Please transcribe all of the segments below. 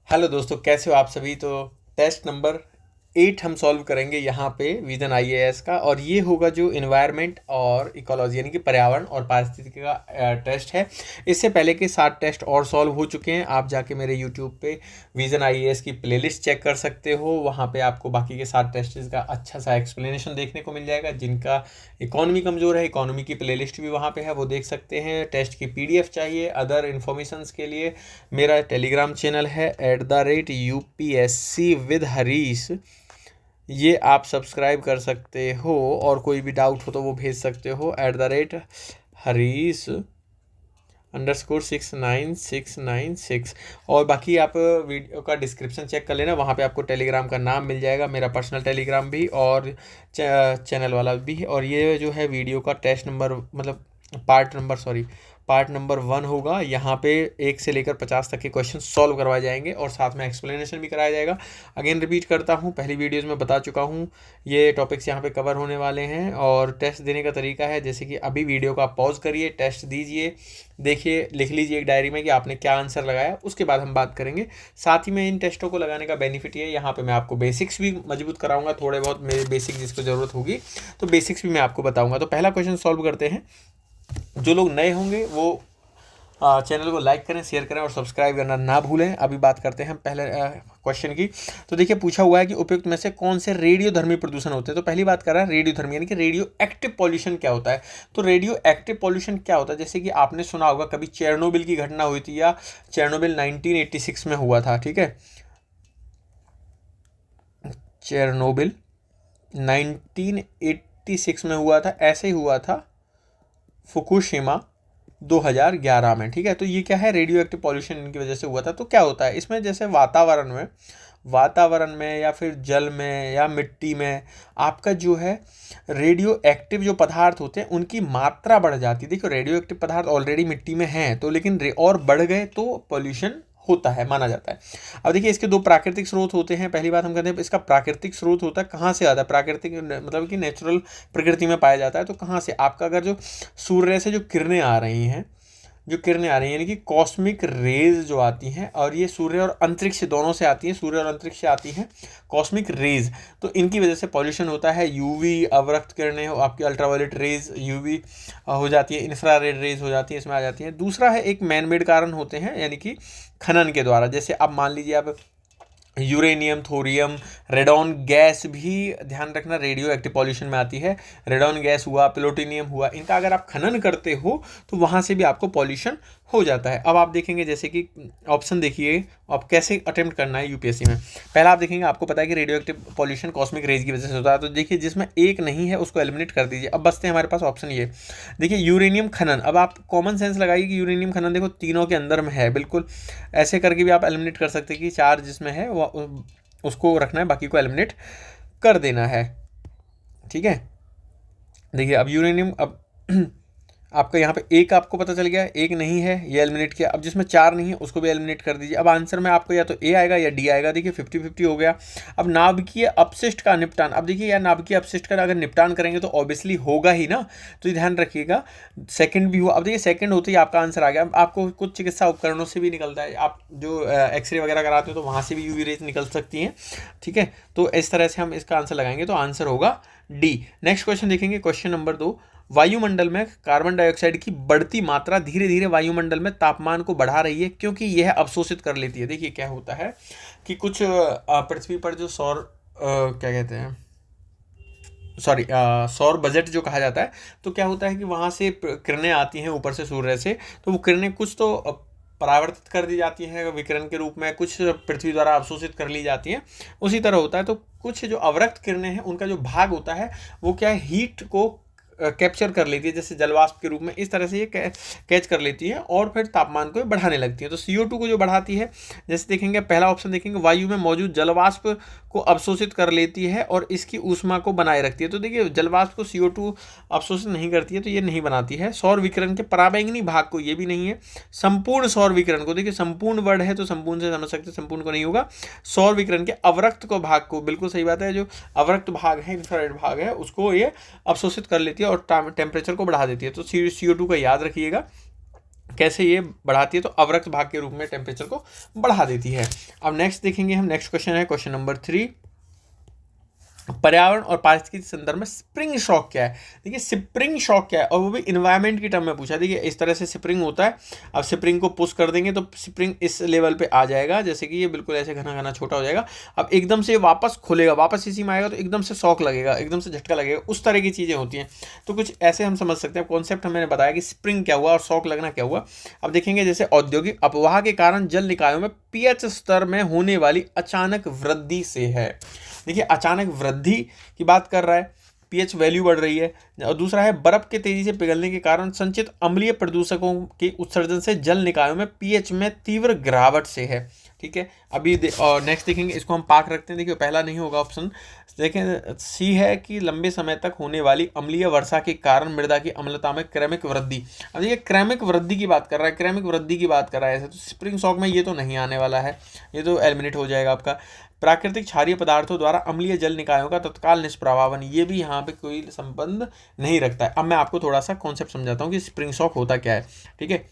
Hello दोस्तों, कैसे हो आप सभी। तो टेस्ट नंबर 8 हम सॉल्व करेंगे यहाँ पे विजन आईएएस का, और ये होगा जो इन्वायरमेंट और इकोलॉजी यानी कि पर्यावरण और पारिस्थितिकी का टेस्ट है। इससे पहले के 7 टेस्ट और सॉल्व हो चुके हैं। आप जाके मेरे यूट्यूब पे विजन आईएएस की प्लेलिस्ट चेक कर सकते हो। वहाँ पे आपको बाकी के 7 टेस्ट का अच्छा सा एक्सप्लेनेशन देखने को मिल जाएगा। जिनका इकोनॉमी कमज़ोर है, इकोनॉमी की प्लेलिस्ट भी वहाँ पे है, वो देख सकते हैं। टेस्ट की पीडीएफ चाहिए अदर इन्फॉर्मेशंस के लिए, मेरा टेलीग्राम चैनल है @UPSC with हरीश, ये आप सब्सक्राइब कर सकते हो। और कोई भी डाउट हो तो वो भेज सकते हो @Harish_6996। और बाकी आप वीडियो का डिस्क्रिप्शन चेक कर लेना, वहाँ पे आपको टेलीग्राम का नाम मिल जाएगा, मेरा पर्सनल टेलीग्राम भी और चैनल वाला भी। और ये जो है वीडियो का टेस्ट नंबर मतलब पार्ट नंबर 1 होगा। यहाँ पे 1 से लेकर 50 तक के क्वेश्चन सॉल्व करवाए जाएंगे और साथ में एक्सप्लेनेशन भी कराया जाएगा। अगेन रिपीट करता हूँ, पहली वीडियोज़ में बता चुका हूँ, ये टॉपिक्स यहाँ पे कवर होने वाले हैं। और टेस्ट देने का तरीका है जैसे कि अभी वीडियो को आप पॉज करिए, टेस्ट दीजिए, देखिए, लिख लीजिए एक डायरी में कि आपने क्या आंसर लगाया, उसके बाद हम बात करेंगे। साथ ही में इन टेस्टों को लगाने का बेनिफिट ये है, यहाँ पे मैं आपको बेसिक्स भी मजबूत कराऊंगा, थोड़े बहुत मेरे बेसिक जिसको ज़रूरत होगी तो बेसिक्स भी मैं आपको बताऊंगा। तो पहला क्वेश्चन सॉल्व करते हैं। जो लोग नए होंगे वो चैनल को लाइक करें, शेयर करें और सब्सक्राइब करना ना भूलें। अभी बात करते हैं पहले क्वेश्चन की। तो देखिए, पूछा हुआ है कि उपयुक्त में से कौन से रेडियोधर्मी प्रदूषण होते हैं। तो पहली बात कर रहा है रेडियोधर्मी यानी कि रेडियो एक्टिव पॉल्यूशन क्या होता है। तो रेडियो एक्टिव पॉल्यूशन क्या होता है, जैसे कि आपने सुना होगा कभी चेरनोबिल की घटना हुई थी, या चेरनोबिल 1986 में हुआ था। ठीक है, चेरनोबिल 1986 में हुआ था, ऐसे ही हुआ था फुकुशिमा 2011 में। ठीक है, तो ये क्या है, रेडियो एक्टिव पॉल्यूशन इनकी वजह से हुआ था। तो क्या होता है इसमें, जैसे वातावरण में या फिर जल में या मिट्टी में आपका जो है रेडियो एक्टिव जो पदार्थ होते हैं उनकी मात्रा बढ़ जाती है। देखो, रेडियो एक्टिव पदार्थ ऑलरेडी मिट्टी में हैं तो लेकिन और बढ़ गए तो पॉल्यूशन होता है, माना जाता है। अब देखिए, इसके 2 प्राकृतिक स्रोत होते हैं। पहली बात हम कहते हैं इसका प्राकृतिक स्रोत होता है, कहाँ से आता है प्राकृतिक मतलब कि नेचुरल प्रकृति में पाया जाता है। तो कहाँ से, आपका अगर जो सूर्य से जो किरणें आ रही हैं, यानी कि कॉस्मिक रेज जो आती हैं, और ये सूर्य और अंतरिक्ष दोनों से आती हैं, सूर्य और अंतरिक्ष से आती हैं कॉस्मिक रेज, तो इनकी वजह से पॉल्यूशन होता है। यूवी अवरक्त किरणें हो, आपकी अल्ट्रावायलेट रेज यूवी हो जाती है, इंफ्रारेड रेज हो जाती है, इसमें आ जाती हैं। दूसरा है एक मैन मेड कारण होते हैं, यानी कि खनन के द्वारा। जैसे आप मान लीजिए, आप यूरेनियम, थोरियम, रेडॉन गैस भी ध्यान रखना रेडियो एक्टिव पॉल्यूशन में आती है। रेडॉन गैस हुआ, प्लूटोनियम हुआ, इनका अगर आप खनन करते हो तो वहाँ से भी आपको पॉल्यूशन हो जाता है। अब आप देखेंगे जैसे कि ऑप्शन देखिए, आप कैसे अटेम्प्ट करना है यूपीएससी में। पहला आप देखेंगे, आपको पता है कि radio active pollution cosmic rays की वजह से होता है, तो देखिए जिसमें एक नहीं है उसको एलिमिनेट कर दीजिए। अब बचते हैं हमारे पास ऑप्शन ये, देखिए यूरेनियम खनन। अब आप कॉमन सेंस लगाइए कि यूरेनियम खनन देखो तीनों के अंदर में है, बिल्कुल ऐसे करके भी आप एलिमिनेट कर सकते हैं कि 4 जिसमें है वो उसको रखना है, बाकी को एलिमिनेट कर देना है। ठीक है, देखिए अब यूरेनियम, अब आपका यहाँ पे एक आपको पता चल गया, एक नहीं है, ये एलिमिनेट किया। अब जिसमें 4 नहीं है उसको भी एलिमिनेट कर दीजिए। अब आंसर में आपको या तो ए आएगा या डी आएगा। देखिए 50-50 हो गया। अब नाभिकीय अपशिष्ट का निपटान, अब देखिए यार, नाभिकीय अपशिष्ट का अगर निपटान करेंगे तो ऑब्वियसली होगा ही ना, तो ये ध्यान रखिएगा। सेकंड भी हुआ। अब देखिए सेकंड होते ही आपका आंसर आ गया। अब आपको कुछ चिकित्सा उपकरणों से भी निकलता है, आप जो एक्सरे वगैरह कराते हो तो वहाँ से भी यूवी रेज निकल सकती हैं। ठीक है, तो इस तरह से हम इसका आंसर लगाएंगे, तो आंसर होगा डी। नेक्स्ट क्वेश्चन देखेंगे, क्वेश्चन नंबर 2। वायुमंडल में कार्बन डाइऑक्साइड की बढ़ती मात्रा धीरे धीरे वायुमंडल में तापमान को बढ़ा रही है, क्योंकि यह अवशोषित कर लेती है। देखिए क्या होता है कि कुछ पृथ्वी पर जो क्या कहते हैं, सौर बजट जो कहा जाता है, तो क्या होता है कि वहाँ से किरणें आती हैं ऊपर से सूर्य से, तो वो किरणें कुछ तो परावर्तित कर दी जाती हैं विकिरण के रूप में, कुछ पृथ्वी द्वारा अवशोषित कर ली जाती हैं। उसी तरह होता है, तो कुछ जो अवरक्त किरणें हैं उनका जो भाग होता है वो क्या है, हीट को कैप्चर कर लेती है, जैसे जलवाष्प के रूप में, इस तरह से ये कैच कर लेती है और फिर तापमान को बढ़ाने लगती है। तो CO2 को जो बढ़ाती है, जैसे देखेंगे पहला ऑप्शन देखेंगे, वायु में मौजूद जलवाष्प को अवशोषित कर लेती है और इसकी ऊष्मा को बनाए रखती है। तो देखिए जलवाष्प को CO2 अवशोषित नहीं करती है, तो ये नहीं बनाती है। सौर विकिरण के पराबैंगनी भाग को, ये भी नहीं है। संपूर्ण सौर विकिरण को, देखिए संपूर्ण वर्ड है तो संपूर्ण से समझ सकते, संपूर्ण को नहीं होगा। सौर विकिरण के अवरक्त को भाग को, बिल्कुल सही बात है, जो अवरक्त भाग है, इंफ्रारेड भाग है, उसको ये अवशोषित कर लेती है और टेम्परेचर को बढ़ा देती है। तो CO2 का याद रखिएगा। कैसे ये बढ़ाती है, तो अवरक्त भाग के रूप में टेम्परेचर को बढ़ा देती है। अब नेक्स्ट देखेंगे हम, नेक्स्ट क्वेश्चन है क्वेश्चन नंबर 3, पर्यावरण और पारिस्थितिकी के संदर्भ में स्प्रिंग शॉक क्या है। देखिए स्प्रिंग शॉक क्या है, और वो भी इन्वायरमेंट की टर्म में पूछा। देखिए इस तरह से स्प्रिंग होता है, अब स्प्रिंग को पुश कर देंगे तो स्प्रिंग इस लेवल पे आ जाएगा, जैसे कि ये बिल्कुल ऐसे घना घना छोटा हो जाएगा। अब एकदम से वापस खुलेगा, वापस इसी में आएगा तो एकदम से शॉक लगेगा, एकदम से झटका लगेगा, उस तरह की चीज़ें होती हैं। तो कुछ ऐसे हम समझ सकते हैं। कॉन्सेप्ट मैंने बताया कि स्प्रिंग क्या हुआ और शॉक लगना क्या हुआ। अब देखेंगे जैसे औद्योगिक अपवाह के कारण जल निकायों में पीएच स्तर में होने वाली अचानक वृद्धि से है। देखिए अचानक वृद्धि की बात कर रहा है, पीएच वैल्यू बढ़ रही है। और दूसरा है बर्फ के तेजी से पिघलने के कारण संचित अम्लीय प्रदूषकों के उत्सर्जन से जल निकायों में पीएच में तीव्र गिरावट से है। ठीक है, अभी और नेक्स्ट देखेंगे, इसको हम पाक रखते हैं। देखिए पहला नहीं होगा ऑप्शन, देखें सी है कि लंबे समय तक होने वाली अम्लीय वर्षा के कारण मृदा की अम्लता में क्रमिक वृद्धि। अब देखिए क्रमिक वृद्धि की बात कर रहा है, क्रमिक वृद्धि की बात कर रहा है ऐसे, तो स्प्रिंग शॉक में ये तो नहीं आने वाला है, ये तो एलिमिनेट हो जाएगा आपका। प्राकृतिक क्षारीय पदार्थों द्वारा अम्लीय जल निकायों का तत्काल निष्प्रवाहन, ये भी यहाँ पे कोई संबंध नहीं रखता है। अब मैं आपको थोड़ा सा कॉन्सेप्ट समझाता हूँ कि स्प्रिंग शॉक होता क्या है। ठीक है,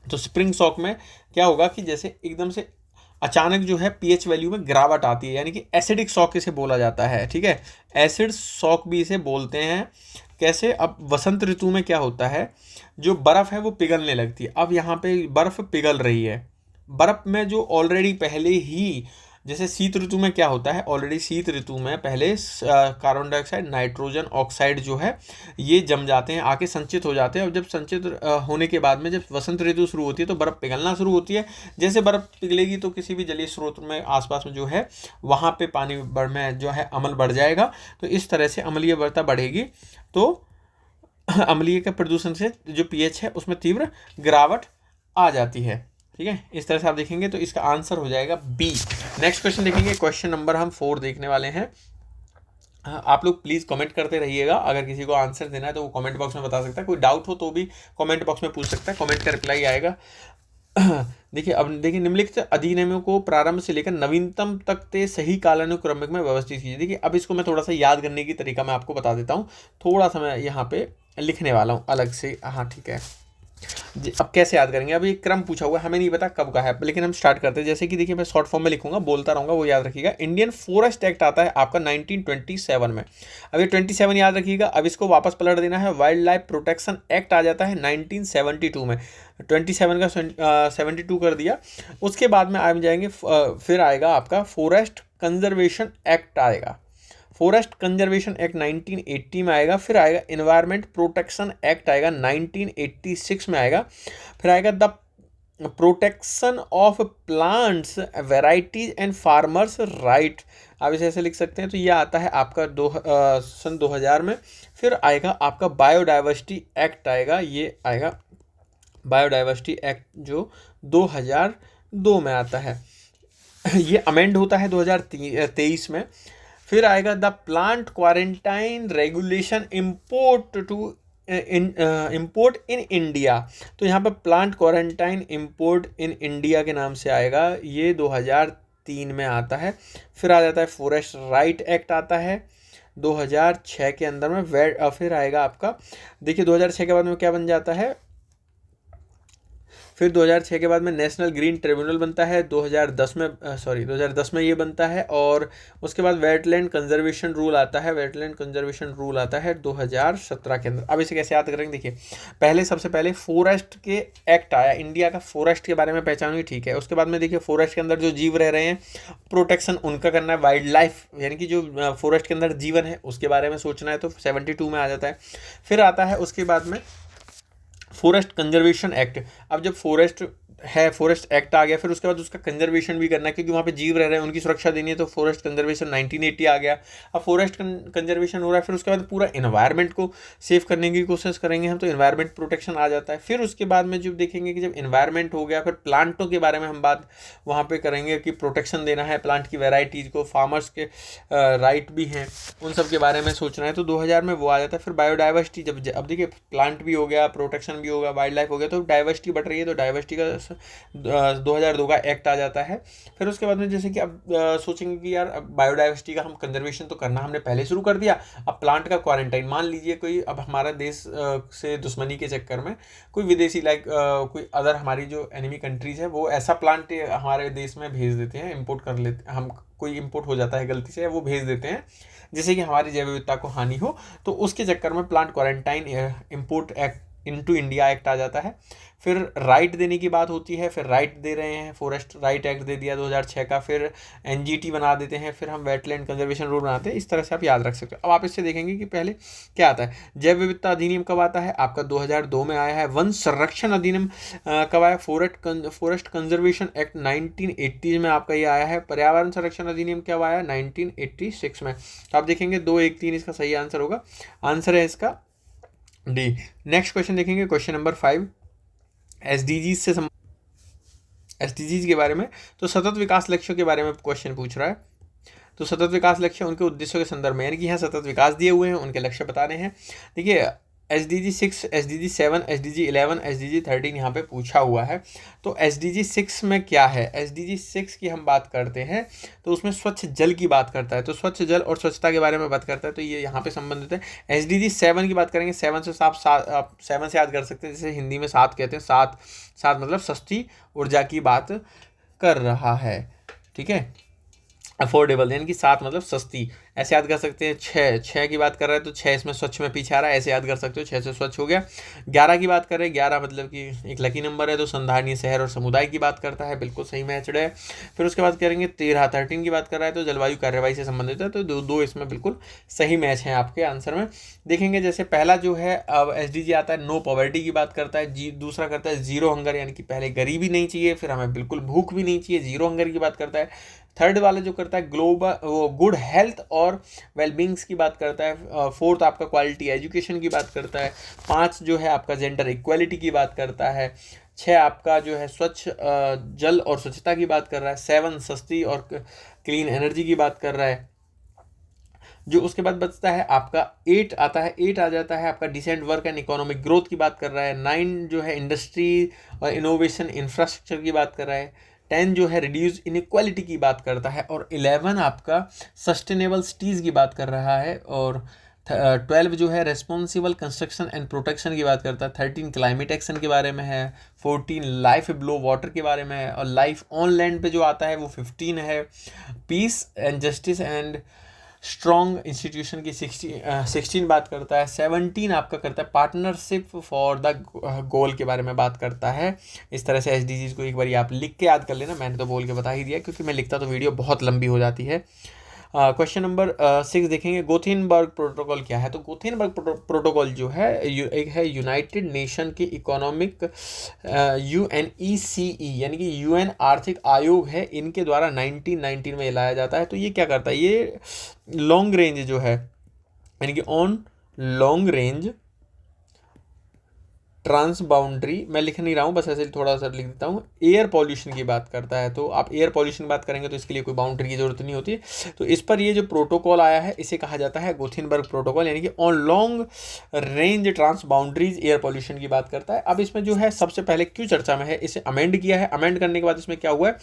तो स्प्रिंग शॉक में क्या होगा कि जैसे एकदम से अचानक जो है पीएच वैल्यू में गिरावट आती है, यानी कि एसिडिक शॉक इसे बोला जाता है। ठीक है, एसिड शॉक भी इसे बोलते हैं। कैसे, अब वसंत ऋतु में क्या होता है, जो बर्फ़ है वो पिघलने लगती है। अब यहाँ पे बर्फ़ पिघल रही है, बर्फ़ में जो ऑलरेडी पहले ही, जैसे शीत ऋतु में क्या होता है, ऑलरेडी शीत ऋतु में पहले कार्बन डाइऑक्साइड, नाइट्रोजन ऑक्साइड जो है ये जम जाते हैं, आके संचित हो जाते हैं। और जब संचित होने के बाद में जब वसंत ऋतु शुरू होती है तो बर्फ़ पिघलना शुरू होती है। जैसे बर्फ़ पिघलेगी तो किसी भी जलीय स्रोत में आसपास में जो है वहाँ पे पानी में जो है अम्ल बढ़ जाएगा। तो इस तरह से अम्लीय वर्ता बढ़ेगी, तो अम्लीय के प्रदूषण से जो पीएच है उसमें तीव्र गिरावट आ जाती है। ठीक है, इस तरह से आप देखेंगे तो इसका आंसर हो जाएगा बी। नेक्स्ट क्वेश्चन देखेंगे, क्वेश्चन नंबर हम 4 देखने वाले हैं। आप लोग प्लीज़ कमेंट करते रहिएगा, अगर किसी को आंसर देना है तो वो कमेंट बॉक्स में बता सकता है, कोई डाउट हो तो भी कमेंट बॉक्स में पूछ सकता है, कमेंट का रिप्लाई आएगा। देखिए अब देखिए, निम्नलिखित अधिनियमों को प्रारंभ से लेकर नवीनतम तक के सही कालानुक्रमिक में व्यवस्थित कीजिए। देखिए अब इसको मैं थोड़ा सा याद करने की तरीका मैं आपको बता देता हूँ, थोड़ा सा मैं यहाँ पे लिखने वाला हूँ अलग से। हाँ ठीक है जी, अब कैसे याद करेंगे, अब ये क्रम पूछा हुआ है, हमें नहीं पता कब का है, लेकिन हम स्टार्ट करते हैं। जैसे कि देखिए मैं शॉर्ट फॉर्म में लिखूंगा, बोलता रहूंगा, वो याद रखिएगा। इंडियन फॉरेस्ट एक्ट आता है आपका 1927 में, अब ये 27 याद रखिएगा। अब इसको वापस पलट देना है, वाइल्ड लाइफ प्रोटेक्शन एक्ट आ जाता है 1972 में, 27 का 72 कर दिया। उसके बाद में आ जाएंगे, फिर आएगा आपका फॉरेस्ट कंजर्वेशन एक्ट आएगा, फॉरेस्ट कंजर्वेशन एक्ट 1980 में आएगा। फिर आएगा इन्वायरमेंट प्रोटेक्शन एक्ट आएगा 1986 में आएगा। फिर आएगा the protection of plants varieties and farmers right, आप इसे ऐसे लिख सकते हैं। तो ये आता है आपका सन 2000 में। फिर आएगा आपका बायोडाइवर्सिटी एक्ट आएगा, ये आएगा बायोडाइवर्सिटी एक्ट जो 2002 में आता है, ये अमेंड होता है 2023 में। फिर आएगा the plant quarantine regulation import in India, तो यहाँ पर plant quarantine import in India के नाम से आएगा, ये 2003 में आता है। फिर आ जाता है फॉरेस्ट राइट एक्ट आता है 2006 के अंदर में। फिर आएगा आपका, देखिए 2006 के बाद में क्या बन जाता है, फिर 2006 के बाद में नेशनल ग्रीन ट्रिब्यूनल बनता है 2010 में ये बनता है। और उसके बाद वेटलैंड कंजर्वेशन रूल आता है, वेटलैंड कंजर्वेशन रूल आता है 2017 के अंदर। अब इसे कैसे याद करेंगे, देखिए पहले सबसे पहले फॉरेस्ट के एक्ट आया, इंडिया का फॉरेस्ट के बारे में पहचान हुई, ठीक है। उसके बाद में देखिए फॉरेस्ट के अंदर जो जीव रह रहे हैं प्रोटेक्शन उनका करना है, वाइल्ड लाइफ यानी कि जो फॉरेस्ट के अंदर जीवन है उसके बारे में सोचना है, तो 72 में आ जाता है। फिर आता है उसके बाद में फॉरेस्ट कंजर्वेशन एक्ट। अब जब फॉरेस्ट है, फॉरेस्ट एक्ट आ गया, फिर उसके बाद उसका कंजर्वेशन भी करना है क्योंकि वहाँ पे जीव रह रहे हैं, उनकी सुरक्षा देनी है, तो फॉरेस्ट कंजर्वेशन 1980 आ गया। अब फॉरेस्ट कंजर्वेशन हो रहा है, फिर उसके बाद पूरा इन्वायरमेंट को सेव करने की कोशिश करेंगे हम, तो इन्वायरमेंट प्रोटेक्शन आ जाता है। फिर उसके बाद में जब देखेंगे कि जब इन्वायरमेंट हो गया, फिर प्लांटों के बारे में हम बात वहाँ पर करेंगे कि प्रोटेक्शन देना है प्लांट की वेराइटीज़ को, फार्मर्स के राइट भी हैं, उन सब के बारे में सोचना है, तो 2000 में वो आ जाता है। फिर बायोडाइवर्सिटी, जब अब देखिए प्लांट भी हो गया, प्रोटेक्शन भी होगा, वाइल्ड लाइफ हो गया, तो डाइवर्सिटी बढ़ रही है, तो डाइवर्सिटी का 2002 का एक्ट आ जाता है। फिर उसके बाद में जैसे कि अब सोचेंगे कि यार अब बायोडाइवर्सिटी का हम कंजर्वेशन तो करना हमने पहले शुरू कर दिया, अब प्लांट का क्वारंटाइन, मान लीजिए कोई अब हमारा देश से दुश्मनी के चक्कर में कोई विदेशी लाइक कोई अदर हमारी जो एनिमी कंट्रीज है वो ऐसा प्लांट हमारे देश में भेज देते हैं, इम्पोर्ट कर लेते हम, कोई इम्पोर्ट हो जाता है गलती से, वो भेज देते हैं जिससे कि हमारी जैव विविधता को हानि हो, तो उसके चक्कर में plant quarantine import act into India act आ जाता है। फिर राइट देने की बात होती है, फिर राइट दे रहे हैं, फॉरेस्ट राइट एक्ट दे दिया 2006 का, फिर एनजीटी बना देते हैं, फिर हम वेटलैंड कंजर्वेशन रूल बनाते हैं। इस तरह से आप याद रख सकते हो। अब आप इससे देखेंगे कि पहले क्या आता है। जैव विविधता अधिनियम कब आता है आपका? 2002 में आया है। वन संरक्षण अधिनियम कब आया? फॉरेस्ट कंजर्वेशन एक्ट 1980 में आपका ये आया है। पर्यावरण संरक्षण अधिनियम कब आया? 1986 में। तो आप देखेंगे 2, 1, 3 इसका सही आंसर होगा। आंसर है इसका डी। नेक्स्ट क्वेश्चन देखेंगे, क्वेश्चन नंबर 5 एसडीजीज के बारे में। तो सतत विकास लक्ष्यों के बारे में क्वेश्चन पूछ रहा है। तो सतत विकास लक्ष्य उनके उद्देश्यों के संदर्भ में, यानी कि यहाँ सतत विकास दिए हुए हैं, उनके लक्ष्य बताने हैं। देखिए SDG 6, SDG 7, SDG 11, SDG 13 यहाँ पे पूछा हुआ है। तो SDG 6 में क्या है? SDG 6 की हम बात करते हैं तो उसमें स्वच्छ जल की बात करता है, तो स्वच्छ जल और स्वच्छता के बारे में बात करता है, तो ये यहाँ पे संबंधित है। SDG 7 की बात करेंगे, 7 से आप 7 से याद कर सकते हैं, जैसे हिंदी में 7 कहते हैं, 7 मतलब सस्ती ऊर्जा की बात कर रहा है, ठीक है, अफोर्डेबल, यानी कि 7 मतलब सस्ती, ऐसे याद कर सकते हैं। 6 की बात कर रहे हैं तो 6 इसमें स्वच्छ में पीछे आ रहा है, ऐसे याद कर सकते हो, 6 से स्वच्छ हो गया। 11 की बात कर रहे हैं, 11 मतलब कि एक लकी नंबर है, तो संधारणीय शहर और समुदाय की बात करता है, बिल्कुल सही मैचड है। फिर उसके बाद करेंगे 13 की बात कर रहा है तो जलवायु कार्यवाही से संबंधित है, तो दो इसमें बिल्कुल सही मैच है आपके आंसर में। देखेंगे जैसे पहला जो है अब SDG आता है, नो पॉवर्टी की बात करता है। दूसरा करता है जीरो हंगर, यानी कि पहले गरीबी नहीं चाहिए, फिर हमें बिल्कुल भूख भी नहीं चाहिए, जीरो हंगर की बात करता है। थर्ड वाला जो करता है ग्लोबल वो गुड हेल्थ और वेलबींग्स की बात करता है। फोर्थ आपका क्वालिटी एजुकेशन की बात करता है। 5 जो है आपका जेंडर इक्वालिटी की बात करता है। 6 आपका जो है स्वच्छ जल और स्वच्छता की बात कर रहा है। 7 सस्ती और क्लीन एनर्जी की बात कर रहा है। जो उसके बाद बचता है आपका 8 आता है, 8 आ जाता है आपका decent work and economic growth की बात कर रहा है। 9 जो है इंडस्ट्री और इनोवेशन इंफ्रास्ट्रक्चर की बात कर रहा है। 10 जो है रिड्यूस इनइक्वालिटी की बात करता है, और 11 आपका सस्टेनेबल सिटीज़ की बात कर रहा है, और 12 जो है रेस्पॉन्सिबल कंस्ट्रक्शन एंड प्रोटेक्शन की बात करता है। 13 क्लाइमेट एक्शन के बारे में है। 14 लाइफ बिलो वाटर के बारे में है, और लाइफ ऑन लैंड पे जो आता है वो 15 है। Peace and justice and strong institution की 16 बात करता है। 17 आपका करता है पार्टनरशिप फॉर द गोल के बारे में बात करता है। इस तरह से SDGs को एक बार आप लिख के याद कर लेना, मैंने तो बोल के बता ही दिया, क्योंकि मैं लिखता तो वीडियो बहुत लंबी हो जाती है। क्वेश्चन नंबर 6 देखेंगे, गोथेनबर्ग प्रोटोकॉल क्या है? तो गोथेनबर्ग प्रोटोकॉल जो है एक है यूनाइटेड नेशन के इकोनॉमिक UNECE यानी कि UN आर्थिक आयोग है, इनके द्वारा 1919 में लाया जाता है। तो ये क्या करता है? ये लॉन्ग रेंज जो है, यानी कि on long range trans boundary, मैं लिख नहीं रहा हूँ, बस ऐसे थोड़ा सा लिख देता हूँ, एयर पॉल्यूशन की बात करता है। तो आप एयर पॉल्यूशन की बात करेंगे तो इसके लिए कोई बाउंड्री की जरूरत नहीं होती है। तो इस पर ये जो प्रोटोकॉल आया है इसे कहा जाता है गोथेनबर्ग प्रोटोकॉल, यानी कि on long range trans boundaries air pollution की बात करता है। अब इसमें जो है सबसे पहले क्यों चर्चा में है, इसे अमेंड किया है। अमेंड करने के बाद इसमें क्या हुआ है,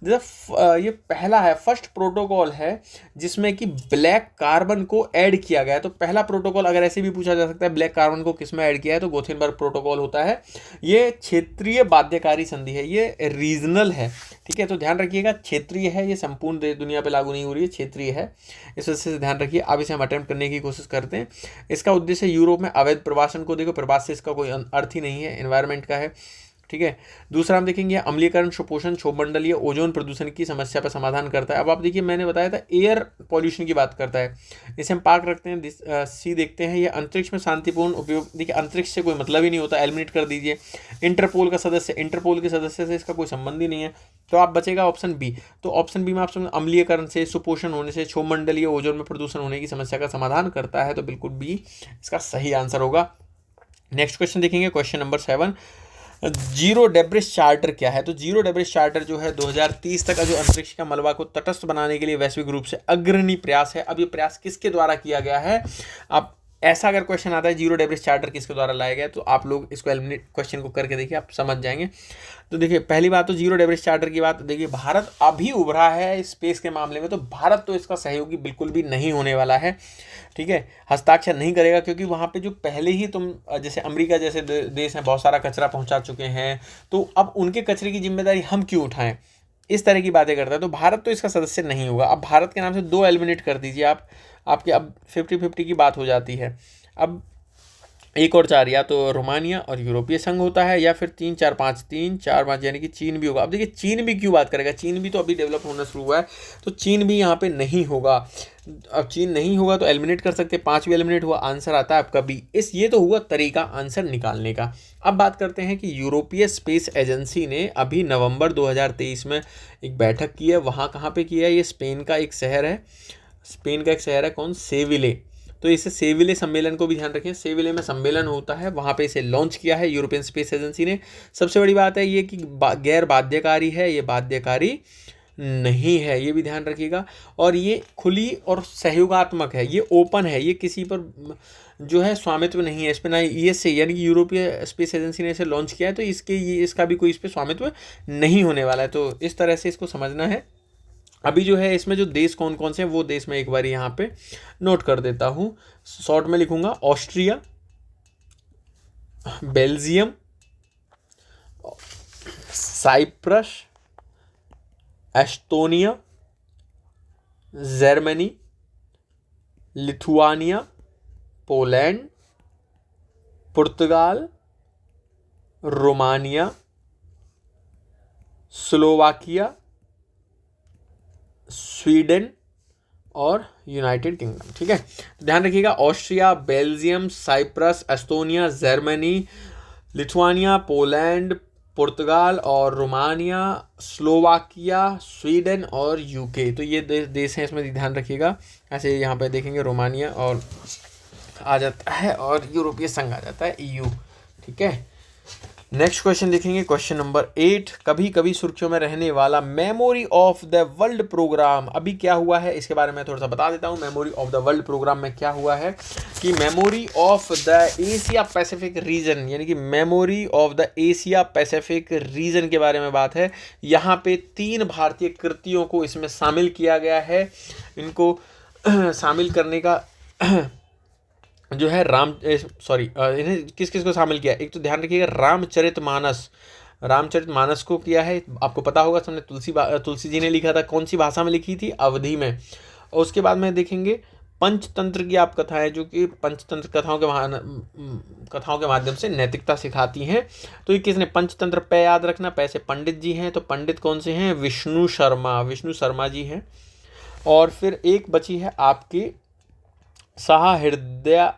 जैसे ये पहला है, फर्स्ट प्रोटोकॉल है जिसमें कि ब्लैक कार्बन को ऐड किया गया है। तो पहला प्रोटोकॉल अगर ऐसे भी पूछा जा सकता है ब्लैक कार्बन को किस में ऐड किया है, तो गोथेनबर्ग प्रोटोकॉल होता है। ये क्षेत्रीय बाध्यकारी संधि है, ये रीजनल है, ठीक है, तो ध्यान रखिएगा क्षेत्रीय है, ये संपूर्ण दुनिया पे लागू नहीं हो रही है, क्षेत्रीय है, इस वजह से ध्यान रखिए। अब इसे हम अटेम्प्ट करने की कोशिश करते हैं। इसका उद्देश्य यूरोप में अवैध प्रवासन को, देखो प्रवास से इसका कोई अर्थ ही नहीं है, एनवायरमेंट का है, ठीक है। दूसरा हम देखेंगे अम्लीकरण, सुपोषण, क्षोभमंडलीय ओजोन प्रदूषण की समस्या पर समाधान करता है। अब आप देखिए मैंने बताया था एयर पॉल्यूशन की बात करता है, इसे हम पार्क रखते हैं। सी देखते हैं, ये अंतरिक्ष में शांतिपूर्ण उपयोग, देखिए अंतरिक्ष से कोई मतलब ही नहीं होता, एलिमिनेट कर दीजिए। इंटरपोल का सदस्य, इंटरपोल के सदस्य से इसका कोई संबंध ही नहीं है, तो आप बचेगा ऑप्शन बी। तो ऑप्शन बी में आप अम्लीकरण से, सुपोषण होने से, क्षोभमंडलीय ओजोन में प्रदूषण होने की समस्या का समाधान करता है, तो बिल्कुल बी इसका सही आंसर होगा। नेक्स्ट क्वेश्चन देखेंगे, question number 7, zero debris charter क्या है? तो जीरो डेब्रिस चार्टर जो है 2030 तक का जो अंतरिक्ष का मलबा को तटस्थ बनाने के लिए वैश्विक रूप से अग्रणी प्रयास है। अब ये प्रयास किसके द्वारा किया गया है? आप ऐसा अगर क्वेश्चन आता है जीरो डेब्रिज चार्टर किसके द्वारा लाया गया, तो आप लोग इसको एलिमिनेट क्वेश्चन को करके देखिए, आप समझ जाएंगे। तो देखिए पहली बात तो जीरो डेब्रिज चार्टर की बात, देखिए भारत अभी उभरा है स्पेस के मामले में, तो भारत तो इसका सहयोगी बिल्कुल भी नहीं होने वाला है, ठीक है, हस्ताक्षर नहीं करेगा, क्योंकि वहाँ पे जो पहले ही तुम जैसे अमेरिका जैसे देश हैं बहुत सारा कचरा पहुँचा चुके हैं, तो अब उनके कचरे की जिम्मेदारी हम क्यों उठाएं, इस तरह की बातें करता है। तो भारत तो इसका सदस्य नहीं होगा। अब भारत के नाम से 2 एलिमिनेट कर दीजिए आप, आपके अब 50-50 की बात हो जाती है। अब एक और 4, या तो रोमानिया और यूरोपीय संघ होता है, या फिर 3-4-5 यानी कि चीन भी होगा। अब देखिए चीन भी क्यों बात करेगा, चीन भी तो अभी डेवलप होना शुरू हुआ है, तो चीन भी यहाँ पे नहीं होगा। अब चीन नहीं होगा तो एलिमिनेट कर सकते, 5 भी एलिमिनेट हुआ, आंसर आता है आपका बी। ये तो हुआ तरीका आंसर निकालने का। अब बात करते हैं कि यूरोपीय स्पेस एजेंसी ने अभी नवंबर 2023 में एक बैठक की है। वहाँ कहाँ पे किया है, ये स्पेन का एक शहर है, कौन, सेविले। तो इसे सेविले सम्मेलन को भी ध्यान रखें, सेविले में सम्मेलन होता है, वहाँ पे इसे लॉन्च किया है यूरोपियन स्पेस एजेंसी ने। सबसे बड़ी बात है ये कि गैर बाध्यकारी है, ये बाध्यकारी नहीं है, ये भी ध्यान रखिएगा। और ये खुली और सहयोगात्मक है, ये ओपन है, ये किसी पर जो है स्वामित्व नहीं है, इस पर ना ESA यानी कि यूरोपीय स्पेस एजेंसी ने इसे लॉन्च किया है, तो इसका भी कोई इस पर स्वामित्व नहीं होने वाला है। तो इस तरह से इसको समझना है। अभी जो है इसमें जो देश कौन कौन से हैं वो देश मैं एक बार यहाँ पे नोट कर देता हूँ, शॉर्ट में लिखूंगा। Austria, Belgium, Cyprus, Estonia, Germany, Lithuania, Poland, Portugal, Romania, Slovakia, Sweden और यूनाइटेड किंगडम, ठीक है। तो ध्यान रखिएगा, Austria, Belgium, Cyprus, Estonia, Germany, Lithuania, Poland, Portugal और रोमानिया, स्लोवाकिया, स्वीडन और यूके। तो ये देश हैं, इसमें ध्यान रखिएगा। ऐसे यहाँ पे देखेंगे रोमानिया और आ जाता है और यूरोपीय संघ आ जाता है, EU, ठीक है। नेक्स्ट क्वेश्चन देखेंगे, क्वेश्चन नंबर 8। कभी कभी सुर्खियों में रहने वाला memory of the world program अभी क्या हुआ है, इसके बारे में थोड़ा सा बता देता हूँ। Memory of the world program में क्या हुआ है कि memory of the Asia Pacific region, यानी कि memory of the Asia Pacific region के बारे में बात है। यहाँ पे 3 भारतीय कृतियों को इसमें शामिल किया गया है। इनको शामिल करने का जो है इन्हें किस किस को शामिल किया, एक तो ध्यान रखिएगा रामचरितमानस को किया है, आपको पता होगा, सबने तुलसी जी ने लिखा था, कौन सी भाषा में लिखी थी, अवधी में। और उसके बाद में देखेंगे पंचतंत्र की आप कथाएं, जो कि पंचतंत्र कथाओं के माध्यम से नैतिकता सिखाती हैं। तो ये किसने, पंचतंत्र पे याद रखना, पैसे पंडित जी हैं, तो पंडित कौन से हैं, विष्णु शर्मा जी हैं। और फिर एक बची है आपकी सहृदय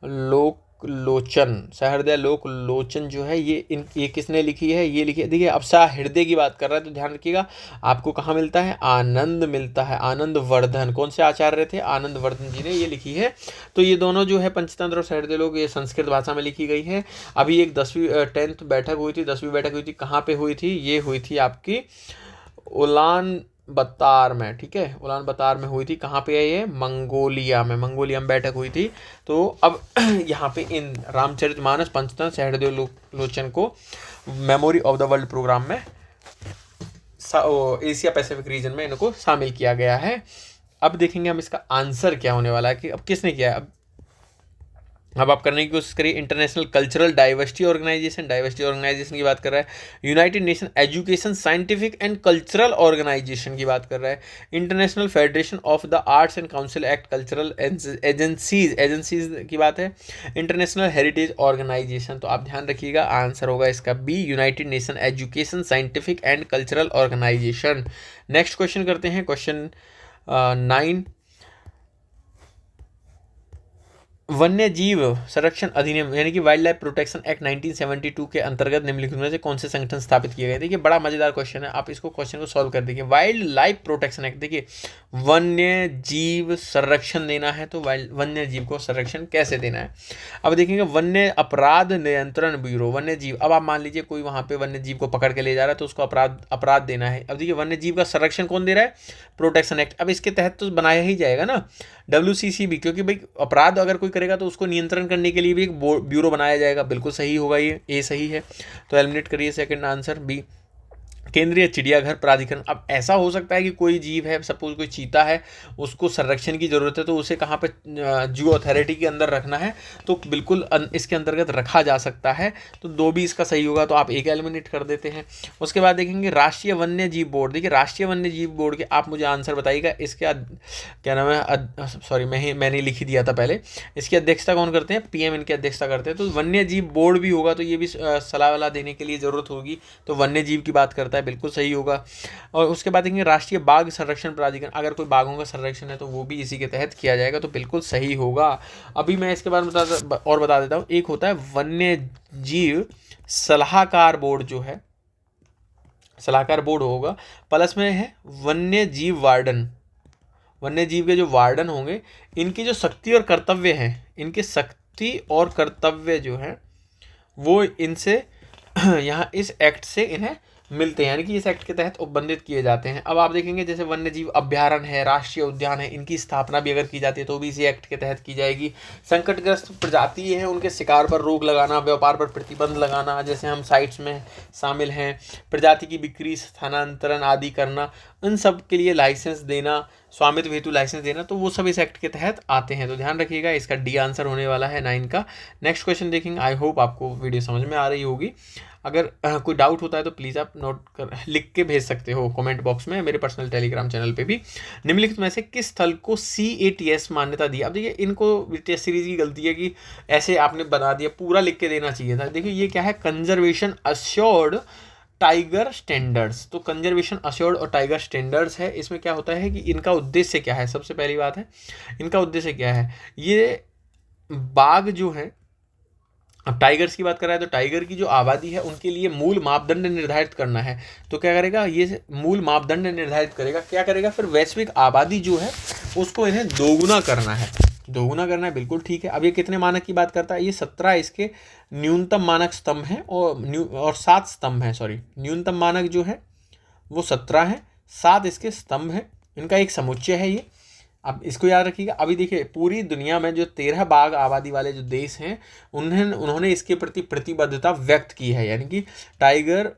लोकलोचन जो है, ये किसने लिखी है, ये लिखी है, देखिए अब सहृदय की बात कर रहा है, तो ध्यान रखिएगा आपको कहाँ मिलता है, आनंद मिलता है, आनंद वर्धन। कौन से आचार्य थे, आनंद वर्धन जी ने ये लिखी है। तो ये दोनों जो है पंचतंत्र और सहृदय लोक, ये संस्कृत भाषा में लिखी गई है। अभी एक 10वीं बैठक हुई थी, कहाँ पे हुई थी, ये हुई थी आपकी उलान बत्तार में, ठीक है, उलान बत्तार में हुई थी। कहाँ पे है ये, मंगोलिया में बैठक हुई थी। तो अब यहाँ पे इन रामचरितमानस, पंचतंत्र, सहृदय लोचन को memory of the world program में एशिया पैसिफिक रीजन में इनको शामिल किया गया है। अब देखेंगे हम इसका आंसर क्या होने वाला है कि अब किसने किया है। अब आप करने की कोशिश करिए। इंटरनेशनल कल्चरल डाइवर्सिटी ऑर्गेनाइजेशन की बात कर रहा है। United Nation education scientific and cultural organization की बात कर रहा है। International federation of the arts and council act cultural agencies की बात है। International heritage organization. तो आप ध्यान रखिएगा, आंसर होगा इसका B, United Nation education scientific and cultural organization. Next question करते हैं, क्वेश्चन 9। वन्य जीव संरक्षण अधिनियम यानी कि वाइल्ड लाइफ प्रोटेक्शन एक्ट 1972 के अंतर्गत निम्नलिखित में से कौन से संगठन स्थापित किए गए। देखिए बड़ा मजेदार क्वेश्चन है, आप इसको क्वेश्चन को सॉल्व कर देखिए। वाइल्ड लाइफ प्रोटेक्शन एक्ट, देखिए वन्य जीव संरक्षण देना है तो वन्य जीव को संरक्षण कैसे देना है। अब देखेंगे वन्य अपराध नियंत्रण ब्यूरो, वन्य जीव। अब आप मान लीजिए कोई वहाँ पे वन्य जीव को पकड़ के ले जा रहा है तो उसको अपराध देना है। अब देखिए वन्य जीव का संरक्षण कौन दे रहा है, प्रोटेक्शन एक्ट। अब इसके तहत तो बनाया ही जाएगा ना, WCCB, क्योंकि भाई अपराध अगर कोई करेगा तो उसको नियंत्रण करने के लिए भी एक ब्यूरो बनाया जाएगा, बिल्कुल सही होगा ये, ए सही है, तो एलिमिनेट करिए सेकंड आंसर बी। केंद्रीय चिड़ियाघर प्राधिकरण, अब ऐसा हो सकता है कि कोई जीव है, सपोज कोई चीता है, उसको संरक्षण की जरूरत है, तो उसे कहाँ पे जू अथॉरिटी के अंदर रखना है, तो बिल्कुल इसके अंतर्गत रखा जा सकता है, तो 2 भी इसका सही होगा, तो आप एक एलिमिनेट कर देते हैं। उसके बाद देखेंगे राष्ट्रीय वन्य जीव बोर्ड। देखिए राष्ट्रीय वन्य जीव बोर्ड के आप मुझे आंसर बताइएगा, इसके क्या नाम है, सॉरी मैंने लिख ही दिया था पहले, इसकी अध्यक्षता कौन करते हैं, PM इनकी अध्यक्षता करते हैं, तो वन्य जीव बोर्ड भी होगा, तो ये भी सलाह वाला देने के लिए जरूरत होगी, तो वन्य जीव की बात करता है, बिल्कुल सही होगा। और उसके बाद देखेंगे राष्ट्रीय बाघ संरक्षण प्राधिकरण, अगर कोई बाघों का संरक्षण है तो वो भी इसी के तहत किया जाएगा, तो बिल्कुल सही होगा। अभी मैं इसके बारे में बता देता हूँ, एक होता है वन्य जीव सलाहकार बोर्ड, जो है सलाहकार बोर्ड होगा, प्लस में है वन्य जीव वार्डन। वन्य जीव के जो वार्डन होंगे, इनकी जो शक्ति और कर्तव्य हैं, इनके शक्ति और कर्तव्य जो है वो इनसे यहाँ इस एक्ट से इन्हें मिलते हैं, यानी कि इस एक्ट के तहत उपबंधित किए जाते हैं। अब आप देखेंगे जैसे वन्य जीव अभ्यारण्य है, राष्ट्रीय उद्यान है, इनकी स्थापना भी अगर की जाती है तो भी इसी एक्ट के तहत की जाएगी। संकटग्रस्त प्रजाति है, उनके शिकार पर रोक लगाना, व्यापार पर प्रतिबंध लगाना, जैसे हम साइट्स में शामिल हैं, प्रजाति की बिक्री, स्थानांतरण आदि करना, उन सब के लिए लाइसेंस देना, स्वामित्व हेतु लाइसेंस देना, तो वो सब इस एक्ट के तहत आते हैं, तो ध्यान रखिएगा, इसका डी आंसर होने वाला है 9 का। नेक्स्ट क्वेश्चन देखेंगे। आई होप आपको वीडियो समझ में आ रही होगी। अगर कोई डाउट होता है तो प्लीज़ आप नोट कर लिख के भेज सकते हो कमेंट बॉक्स में, मेरे पर्सनल टेलीग्राम चैनल पे भी। निम्नलिखित में से किस स्थल को CATS मान्यता दी? अब देखिए इनको टेस्ट सीरीज की गलती है कि ऐसे आपने बना दिया, पूरा लिख के देना चाहिए था। देखिए ये क्या है, कंजर्वेशन अश्योर्ड टाइगर स्टैंडर्ड्स, तो कंजर्वेशन अश्योर्ड और टाइगर स्टैंडर्ड्स है। इसमें क्या होता है कि इनका उद्देश्य क्या है, सबसे पहली बात है इनका उद्देश्य क्या है। ये बाघ जो है, अब टाइगर्स की बात कर रहा है तो टाइगर की जो आबादी है उनके लिए मूल मापदंड निर्धारित करना है, तो क्या करेगा, ये मूल मापदंड निर्धारित करेगा, क्या करेगा, फिर वैश्विक आबादी जो है उसको इन्हें दोगुना करना है, दोगुना करना है, बिल्कुल ठीक है। अब ये कितने मानक की बात करता है, ये 17 इसके न्यूनतम मानक स्तंभ हैं और 7 स्तंभ हैं, सॉरी न्यूनतम मानक जो है वो 17 है, 7 इसके स्तंभ हैं, इनका एक समुच्चय है ये। अब इसको याद रखिएगा। अभी देखिए पूरी दुनिया में जो 13 बाघ आबादी वाले जो देश हैं उन्होंने इसके प्रति प्रतिबद्धता व्यक्त की है, यानी कि टाइगर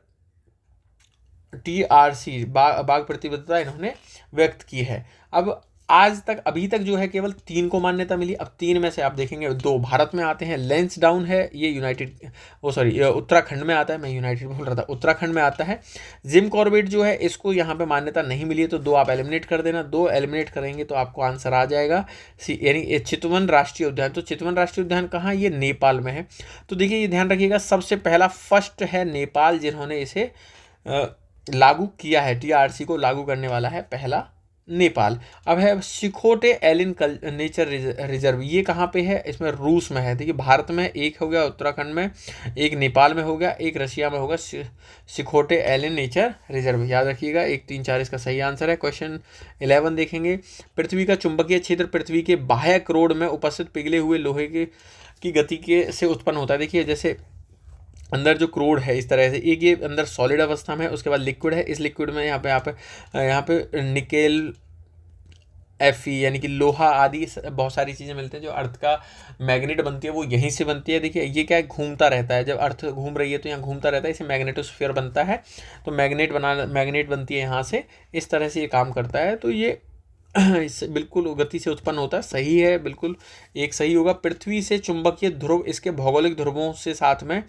TRC बाघ प्रतिबद्धता इन्होंने व्यक्त की है। अब आज तक अभी तक जो है केवल 3 को मान्यता मिली। अब 3 में से आप देखेंगे 2 भारत में आते हैं, लैंसडाउन है ये उत्तराखंड में आता है, मैं यूनाइटेड बोल रहा था, उत्तराखंड में आता है। जिम कॉर्बेट जो है इसको यहाँ पे मान्यता नहीं मिली है, तो 2 आप एलिमिनेट कर देना, 2 एलिमिनेट करेंगे तो आपको आंसर आ जाएगा यानी चितवन राष्ट्रीय उद्यान। तो चितवन राष्ट्रीय उद्यान कहाँ, ये नेपाल में है। तो देखिए ये ध्यान रखिएगा, सबसे पहला फर्स्ट है नेपाल जिन्होंने इसे लागू किया है, TRC को लागू करने वाला है पहला नेपाल। अब है सिकोटे एलिन नेचर रिजर्व, ये कहाँ पे है, इसमें रूस में है। देखिए भारत में एक हो गया, उत्तराखंड में एक, नेपाल में हो गया, एक रशिया में होगा, सिकोटे एलिन नेचर रिजर्व, याद रखिएगा। 1, 3, 4 इसका सही आंसर है। क्वेश्चन 11 देखेंगे। पृथ्वी का चुंबकीय क्षेत्र पृथ्वी के बाह्य क्रोड में उपस्थित पिघले हुए लोहे की गति के से उत्पन्न होता है। देखिए जैसे अंदर जो क्रोड है इस तरह से, एक ये अंदर सॉलिड अवस्था में है, उसके बाद लिक्विड है, इस लिक्विड में यहाँ पे निकेल Fe यानी कि लोहा आदि बहुत सारी चीज़ें मिलते हैं। जो अर्थ का मैग्नेट बनती है वो यहीं से बनती है। देखिए ये क्या है, घूमता रहता है, जब अर्थ घूम रही है तो यहाँ घूमता रहता है, इसे मैग्नेटोस्फीयर बनता है, तो मैग्नेट बनती है यहाँ से, इस तरह से ये काम करता है। तो ये इससे बिल्कुल गति से उत्पन्न होता है, सही है, बिल्कुल एक सही होगा। पृथ्वी से चुंबकीय ध्रुव इसके भौगोलिक ध्रुवों से साथ में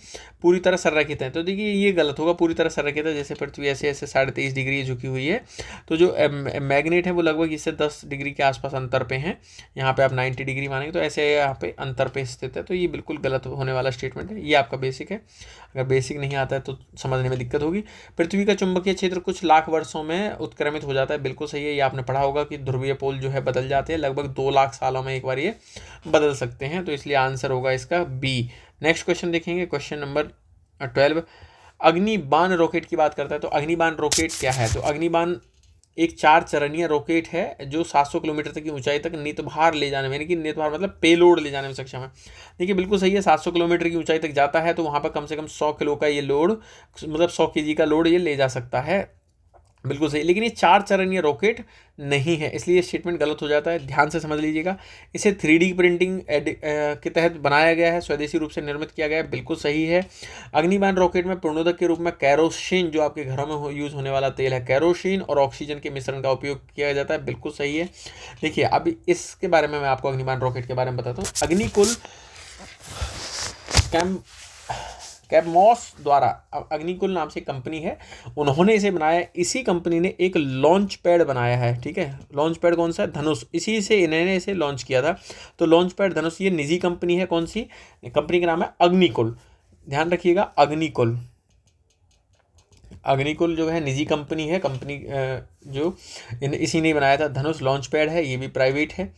पूरी तरह संरेखित है, तो देखिए ये गलत होगा, पूरी तरह संरेखित है, जैसे पृथ्वी ऐसे 23.5 डिग्री झुकी हुई है, तो जो मैग्नेट है वो लगभग इससे 10 डिग्री के आसपास अंतर पे हैं, यहाँ पे आप 90 डिग्री मानेंगे तो ऐसे यहाँ पे अंतर पे स्थित है, तो ये बिल्कुल गलत होने वाला स्टेटमेंट है। ये आपका बेसिक है, अगर बेसिक नहीं आता है तो समझने में दिक्कत होगी। पृथ्वी का चुंबकीय क्षेत्र कुछ लाख वर्षों में उत्क्रमित हो जाता है, बिल्कुल सही है, ये आपने पढ़ा होगा कि ध्रुवीय पोल जो है बदल जाते हैं, लगभग 2 लाख सालों में एक बार ये बदल सकते हैं, तो इसलिए आंसर होगा इसका बी। नेक्स्ट क्वेश्चन देखेंगे, क्वेश्चन नंबर 12। अग्निबाण रॉकेट की बात करता है, तो अग्निबाण रॉकेट क्या है, तो अग्निबाण एक 4 चरणीय रॉकेट है जो 700 किलोमीटर तक की ऊंचाई तक नितभार ले जाने में, यानी कि नितभार मतलब पेलोड ले जाने में सक्षम है। देखिए बिल्कुल सही है, 700 किलोमीटर की ऊंचाई तक जाता है तो वहाँ पर कम से कम 100 किलो का ये लोड, मतलब 100 kg का लोड ये ले जा सकता है। बिल्कुल सही, लेकिन ये 4 चरणीय रॉकेट नहीं है, इसलिए ये स्टेटमेंट गलत हो जाता है, ध्यान से समझ लीजिएगा। इसे 3D प्रिंटिंग के तहत बनाया गया है, स्वदेशी रूप से निर्मित किया गया है, बिल्कुल सही है। अग्निबाण रॉकेट में पूर्णोदक के रूप में कैरोसिन, जो आपके घरों में यूज़ होने वाला तेल है, कैरोसिन और ऑक्सीजन के मिश्रण का उपयोग किया जाता है, बिल्कुल सही है। देखिए अब इसके बारे में मैं आपको अग्निबाण रॉकेट के बारे में बताता हूँ। अग्निकुल कैमॉस द्वारा, अग्निकुल नाम से कंपनी है, उन्होंने इसे बनाया। इसी कंपनी ने एक लॉन्च पैड बनाया है, ठीक है। लॉन्च पैड कौन सा है? धनुष, इसी से इन्होंने इसे लॉन्च किया था। तो लॉन्च पैड धनुष, ये निजी कंपनी है। कौन सी कंपनी का नाम है? अग्निकुल, ध्यान रखिएगा, अग्निकुल। अग्निकुल जो है निजी कंपनी है, कंपनी जो इसी ने बनाया था। धनुष लॉन्च पैड है, ये भी प्राइवेट है।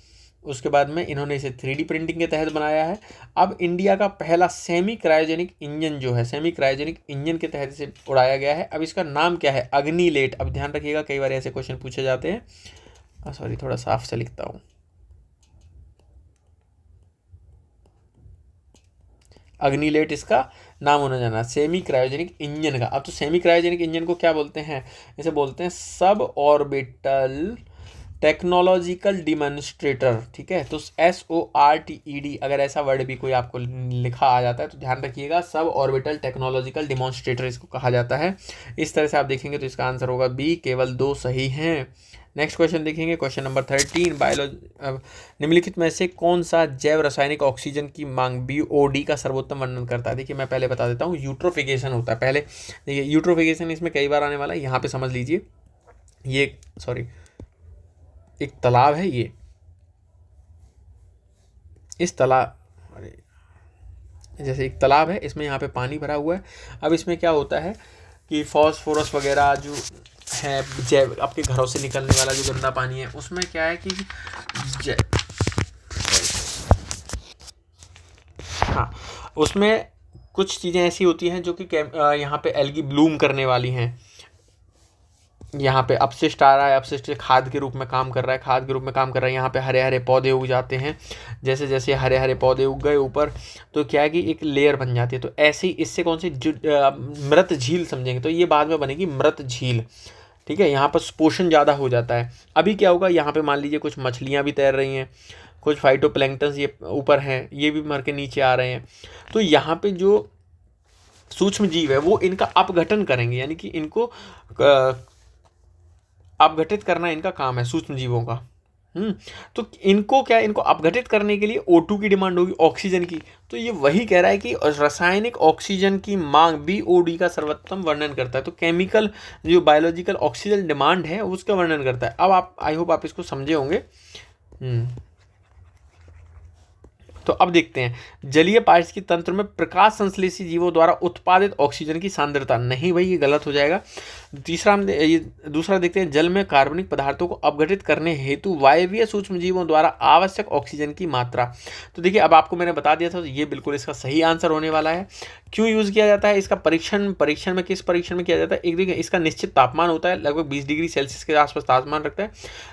उसके बाद में इन्होंने इसे 3D प्रिंटिंग के तहत बनाया है। अब इंडिया का पहला सेमी क्रायोजेनिक इंजन जो है, सेमी क्रायोजेनिक इंजन के तहत इसे उड़ाया गया है। अब इसका नाम क्या है? अग्निलेट। अब ध्यान रखिएगा, कई बार ऐसे क्वेश्चन पूछे जाते हैं। सॉरी, थोड़ा साफ से लिखता हूँ। अग्निलेट इसका नाम होना जाना, सेमी क्रायोजेनिक इंजन का। अब तो सेमी क्रायोजेनिक इंजन को क्या बोलते हैं? इसे बोलते हैं सब ऑर्बिटल टेक्नोलॉजिकल डिमॉन्स्ट्रेटर, ठीक है। तो SORTED, अगर ऐसा वर्ड भी कोई आपको लिखा आ जाता है तो ध्यान रखिएगा, सब ऑर्बिटल टेक्नोलॉजिकल डिमॉन्स्ट्रेटर इसको कहा जाता है। इस तरह से आप देखेंगे तो इसका आंसर होगा बी, केवल 2 सही हैं। नेक्स्ट क्वेश्चन देखेंगे, क्वेश्चन नंबर 13। निम्नलिखित में से कौन सा जैव रासायनिक ऑक्सीजन की मांग BOD का सर्वोत्तम वर्णन करता है? देखिए मैं पहले बता देता हूँ, यूट्रोफिकेशन होता है पहले। देखिए यूट्रोफिकेशन इसमें कई बार आने वाला है, यहाँ पे समझ लीजिए। ये सॉरी, एक तालाब है, ये इस तालाब, अरे जैसे एक तालाब है, इसमें यहाँ पे पानी भरा हुआ है। अब इसमें क्या होता है कि फॉस्फोरस वगैरह जो है, जैव आपके घरों से निकलने वाला जो गंदा पानी है, उसमें क्या है कि हाँ, उसमें कुछ चीज़ें ऐसी होती हैं जो कि यहाँ पे एल्गी ब्लूम करने वाली हैं। यहाँ पे अपशिष्ट आ रहा है, अपशिष्ट खाद के रूप में काम कर रहा है, खाद के रूप में काम कर रहा है। यहाँ पे हरे हरे पौधे उग जाते हैं, जैसे जैसे हरे हरे पौधे उग गए ऊपर, तो क्या है कि एक लेयर बन जाती है। तो ऐसे ही इससे कौन सी मृत झील समझेंगे, तो ये बाद में बनेगी मृत झील, ठीक है। यहाँ पर पोषण ज़्यादा हो जाता है। अभी क्या होगा, यहाँ पे मान लीजिए कुछ मछलियाँ भी तैर रही हैं, कुछ फाइटोप्लैंक्टन्स ये ऊपर हैं, ये भी मर के नीचे आ रहे हैं। तो यहाँ पे जो सूक्ष्म जीव है वो इनका अपघटन करेंगे, यानी कि इनको अपघटित करना इनका काम है, सूक्ष्म जीवों का। तो इनको क्या, इनको अपघटित करने के लिए O2 की डिमांड होगी, ऑक्सीजन की। तो ये वही कह रहा है कि रासायनिक ऑक्सीजन की मांग BOD का सर्वोत्तम वर्णन करता है। तो केमिकल जो बायोलॉजिकल ऑक्सीजन डिमांड है उसका वर्णन करता है। अब आप, आई होप आप इसको समझे होंगे। तो अब देखते हैं, जलीय पारिस्थितिकी तंत्र में प्रकाश संश्लेषी जीवों द्वारा उत्पादित ऑक्सीजन की सांद्रता। नहीं भाई, ये गलत हो जाएगा। दूसरा देखते हैं, जल में कार्बनिक पदार्थों को अपघटित करने हेतु वायवीय सूक्ष्म जीवों द्वारा आवश्यक ऑक्सीजन की मात्रा। तो देखिए अब आपको मैंने बता दिया था, तो ये बिल्कुल इसका सही आंसर होने वाला है। क्यों यूज़ किया जाता है इसका? परीक्षण में किस परीक्षण में किया जाता है? एक देखिए, इसका निश्चित तापमान होता है, लगभग 20 डिग्री सेल्सियस के आसपास तापमान रखता है।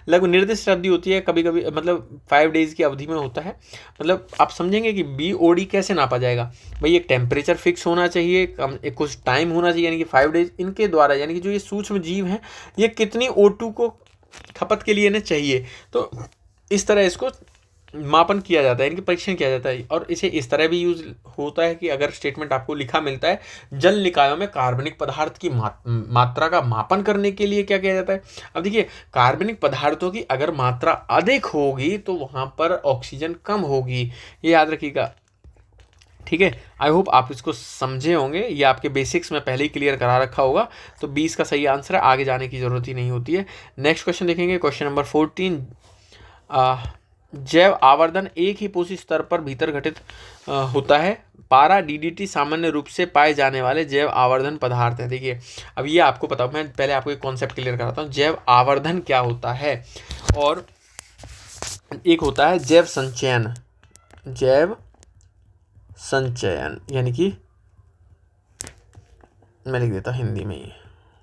लगभग निर्दिष्ट अवधि होती है, कभी कभी मतलब 5 डेज की अवधि में होता है। मतलब आप समझेंगे कि BOD कैसे नापा जाएगा भाई, एक टेम्परेचर फिक्स होना चाहिए, एक कुछ टाइम होना चाहिए, यानी कि 5 डेज इनके द्वारा, यानी कि जो ये सूक्ष्म जीव हैं ये कितनी O2 को खपत के लिए इन्हें चाहिए, तो इस तरह इसको मापन किया जाता है, इनके परीक्षण किया जाता है। और इसे इस तरह भी यूज होता है कि अगर स्टेटमेंट आपको लिखा मिलता है, जल निकायों में कार्बनिक पदार्थ की मात्रा का मापन करने के लिए क्या किया जाता है। अब देखिए, कार्बनिक पदार्थों की अगर मात्रा अधिक होगी तो वहाँ पर ऑक्सीजन कम होगी, ये याद रखिएगा, ठीक है। आई होप आप इसको समझे होंगे, ये आपके बेसिक्स में पहले ही क्लियर करा रखा होगा। तो 20 का सही आंसर है, आगे जाने की जरूरत ही नहीं होती है। नेक्स्ट क्वेश्चन देखेंगे, क्वेश्चन नंबर 14। जैव आवर्धन एक ही पोषी स्तर पर भीतर घटित होता है। पारा DDT सामान्य रूप से पाए जाने वाले जैव आवर्धन पदार्थ है। देखिए अब ये आपको पता, मैं पहले आपको एक कॉन्सेप्ट क्लियर कराता हूँ, जैव आवर्धन क्या होता है। और एक होता है जैव संचयन, जैव संचयन यानी कि मैं लिख देता हिंदी में ही,